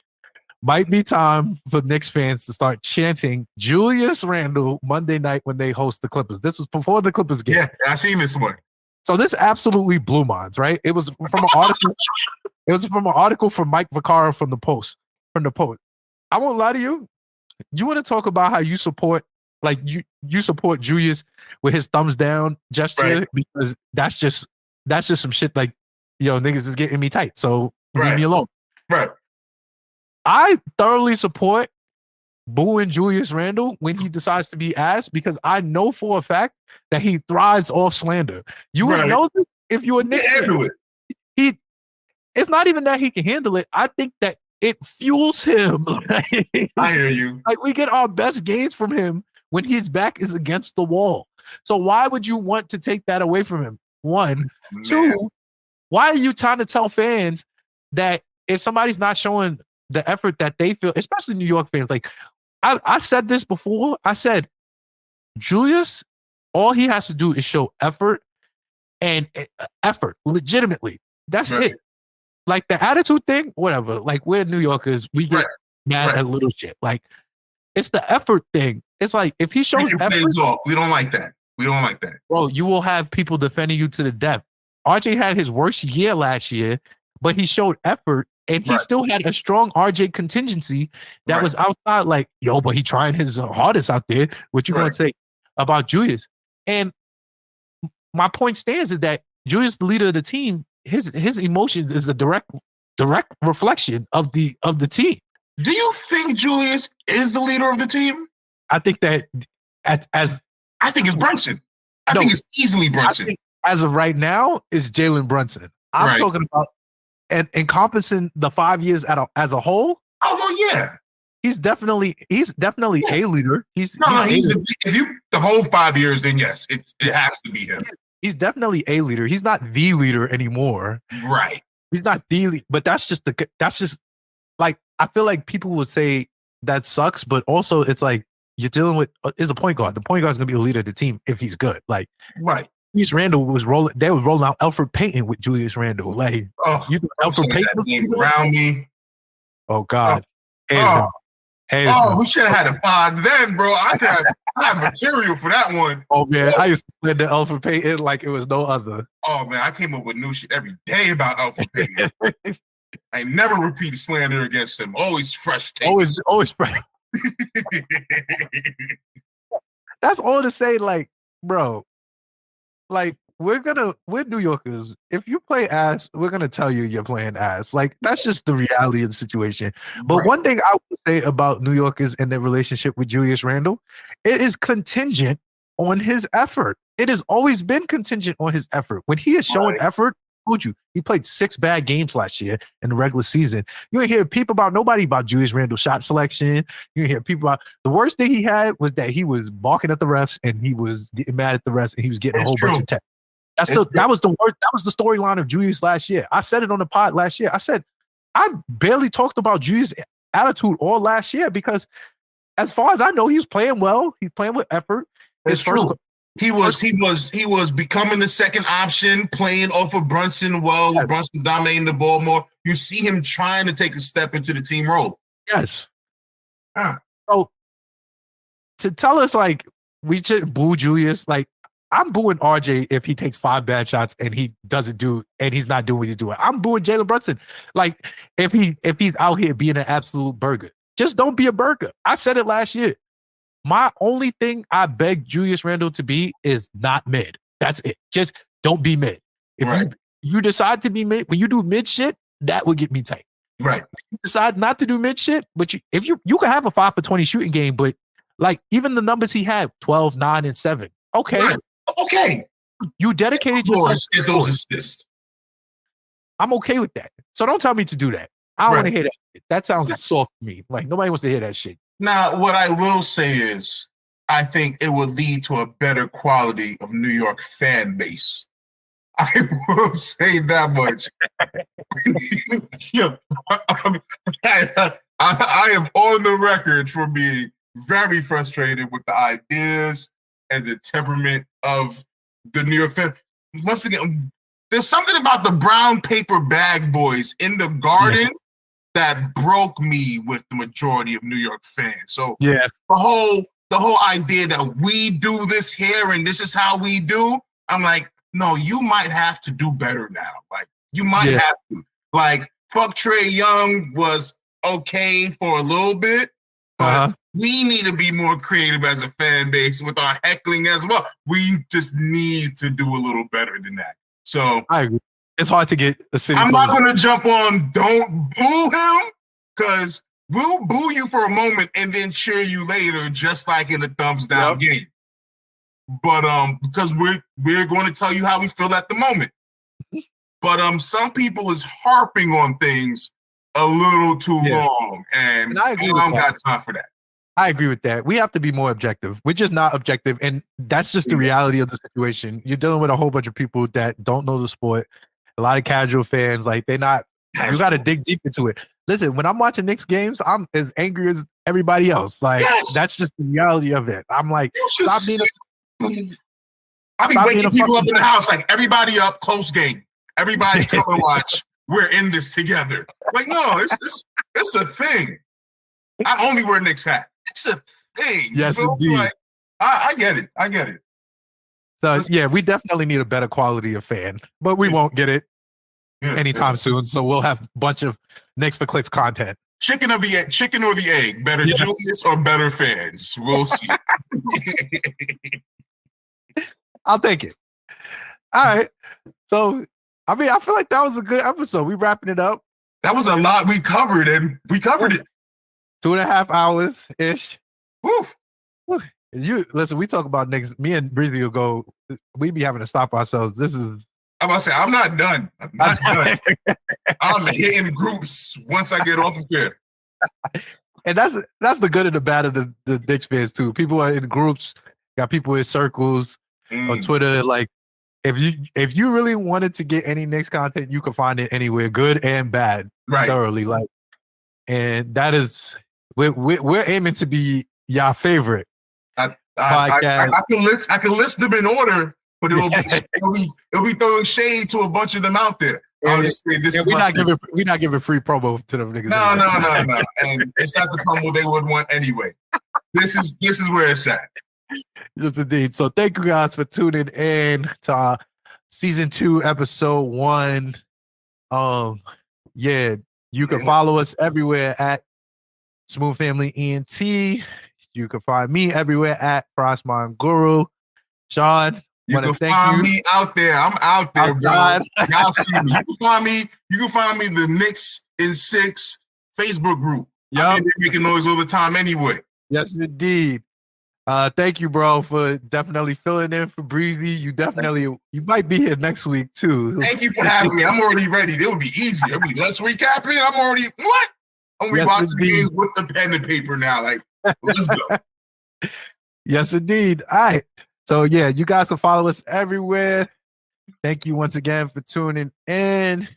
Might be time for Knicks fans to start chanting Julius Randle Monday night when they host the Clippers. This was before the Clippers game. Yeah, I seen this one. So this absolutely blew minds, right? It was from an article. It was from an article from Mike Vaccaro from the Post. I won't lie to you. You want to talk about how you support, like you support Julius with his thumbs down gesture, right? Because that's just some shit. Like, niggas is getting me tight, so leave me alone. Right. I thoroughly support booing Julius Randle when he decides to be ass, because I know for a fact that he thrives off slander. You would know this if you were Knicks fan. It's not even that he can handle it. I think that it fuels him. I hear you. Like, we get our best gains from him when his back is against the wall. So why would you want to take that away from him? 1. 2, why are you trying to tell fans that if somebody's not showing the effort that they feel, especially New York fans, like I said this before, I said, Julius, all he has to do is show effort and effort legitimately. That's it. Like the attitude thing, whatever. Like, we're New Yorkers, we get mad at little shit. Like, it's the effort thing. It's like, if he shows effort, we don't like that. Bro, you will have people defending you to the death. RJ had his worst year last year, but he showed effort, and he still had a strong RJ contingency that was outside. Like, but he trying his hardest out there. What you going to say about Julius? And my point stands is that Julius, the leader of the team, his emotions is a direct reflection of the team. Do you think Julius is the leader of the team? I think that I think it's Brunson. I think it's easily Brunson. I think as of right now, it's Jalen Brunson. I'm talking about encompassing the 5 years as a whole. Oh, well, yeah. He's definitely a leader. He's the whole 5 years, then yes, it has to be him. He's definitely a leader. He's not the leader anymore. Right. He's not the leader, but that's just like, I feel like people would say that sucks, but also it's like you're dealing with is a point guard. The point guard is going to be the leader of the team if he's good. Like, Julius Randle was rolling. They were rolling out Alfred Payton with Julius Randle. Like, Alfred Payton was around me. Oh God. Oh, we should have had a pod then, bro. I had material for that one. Oh man, I used to play the Alpha Payton like it was no other. Oh man, I came up with new shit every day about Alpha Payton. I never repeated slander against him. Always fresh takes. Always fresh. That's all to say, like, bro, like we're New Yorkers. If you play ass, we're gonna tell you you're playing ass. Like that's just the reality of the situation. But one thing I would say about New Yorkers and their relationship with Julius Randle, it is contingent on his effort. It has always been contingent on his effort. When he is showing effort, I told you, he played 6 bad games last year in the regular season. You ain't hear nobody about Julius Randle shot selection. You ain't hear people about the worst thing he had was that he was barking at the refs and he was getting mad at the refs and he was getting a whole bunch of text. That was the worst. That was the storyline of Julius last year. I said it on the pod last year. I said I barely talked about Julius' attitude all last year because, as far as I know, he's playing well. He's playing with effort. He was becoming the second option, playing off of Brunson well, with Brunson dominating the ball more. You see him trying to take a step into the team role. Yes. So to tell us like we should boo Julius, like I'm booing RJ if he takes 5 bad shots and he's not doing what he's doing. I'm booing Jalen Brunson. Like if he's out here being an absolute burger. Just don't be a burger. I said it last year. My only thing I beg Julius Randle to be is not mid. That's it. Just don't be mid. If you decide to be mid, when you do mid shit, that would get me tight. Right. If you decide not to do mid shit, but if you can have a 5 for 20 shooting game, but like even the numbers he had, 12, 9, and 7. Okay. Right. Okay. You dedicated yourself to get those assists. I'm okay with that. So don't tell me to do that. I don't want to hear that. That sounds soft to me. Like nobody wants to hear that shit. Now, what I will say is, I think it would lead to a better quality of New York fan base. I will say that much. I am on the record for being very frustrated with the ideas and the temperament of the New York fan. Once again, there's something about the brown paper bag boys in the Garden that broke me with the majority of New York fans. So the whole idea that we do this here and this is how we do, I'm like, no, you might have to do better now. Like you might have to. Like fuck Trae Young was okay for a little bit, but we need to be more creative as a fan base with our heckling as well. We just need to do a little better than that. So I agree. It's hard to get a city. I'm not going to jump on don't boo him because we'll boo you for a moment and then cheer you later, just like in a thumbs down game. But because we're going to tell you how we feel at the moment. But some people is harping on things a little too long, and I don't got time for that. I agree with that. We have to be more objective. We're just not objective, and that's just the reality of the situation. You're dealing with a whole bunch of people that don't know the sport. A lot of casual fans, like they're not. You got to dig deep into it. Listen, when I'm watching Knicks games, I'm as angry as everybody else. Like that's just the reality of it. I'm like, stop being. I be waking people up in the house, like everybody up, close game. Everybody come and watch. We're in this together. Like no, it's a thing. I only wear Knicks hat. It's a thing. Yes, indeed. Like, I get it. I get it. So yeah, we definitely need a better quality of fan, but we won't get it anytime soon. So we'll have a bunch of Knicks for Clicks content. Chicken or the egg? Better Julius or better fans? We'll see. I'll take it. All right. So I mean, I feel like that was a good episode. We wrapping it up. That was a lot we covered, and we covered it. 2.5 hours ish. Woof. You listen, we talk about Knicks. Me and Breezy will go. We be having to stop ourselves. This is. I'm about to say, I'm not done. I'm not done. I'm hitting groups once I get off of here. And that's the good and the bad of the Knicks fans too. People are in groups. Got people in circles on Twitter. Like if you really wanted to get any Knicks content, you can find it anywhere, good and bad, thoroughly. Like, and that is we're aiming to be your favorite. I can list them in order, but it'll be throwing shade to a bunch of them out there. I'll just say this is we're not giving free promo to them niggas. No. And it's not the promo they would want anyway. This is where it's at. Yes, indeed. So thank you guys for tuning in to our season 2, episode 1. Yeah, you can follow us everywhere at Smooth Family ENT. You can find me everywhere at Frostmine Guru. Sean, you can find me out there. I'm out there, bro. Y'all see me. You can find me the Knicks in 6 Facebook group. Yep. I mean, they're making noise all the time anyway. Yes, indeed. Thank you, bro, for definitely filling in for Breezy. You might be here next week too. Thank you for having me. I'm already ready. It would be easy. It'll be less recapping. I'm already what? I'm rewatching the games with the pen and paper now. Like, let's go. Yes, indeed. All right. So yeah, you guys can follow us everywhere. Thank you once again for tuning in.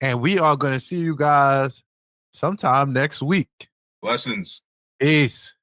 And we are gonna see you guys sometime next week. Blessings. Peace.